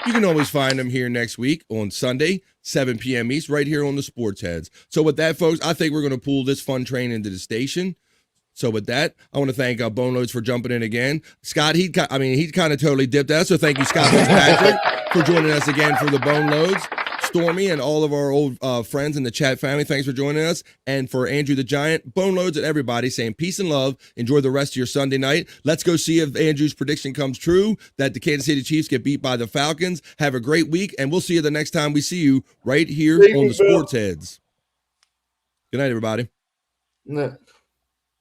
you can always find him here next week on Sunday, 7 p.m. East, right here on the Sports Heads. So with that, folks, I think we're going to pull this fun train into the station. So with that, I want to thank Boneloads for jumping in again. Scott, he kind of totally dipped us. So thank you, Scott Fitzpatrick, for joining us again for the Boneloads. Stormy and all of our old friends in the chat family, thanks for joining us. And for Andrew the Giant, Boneloads, and everybody saying peace and love. Enjoy the rest of your Sunday night. Let's go see if Andrew's prediction comes true, that the Kansas City Chiefs get beat by the Falcons. Have a great week, and we'll see you the next time we see you right here on the Sports Heads. Good night, everybody. No.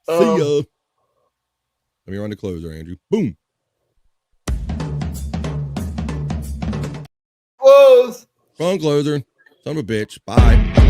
See ya. Let me run the closer, Andrew. Boom. Close. Phone closer. Son of a bitch. Bye.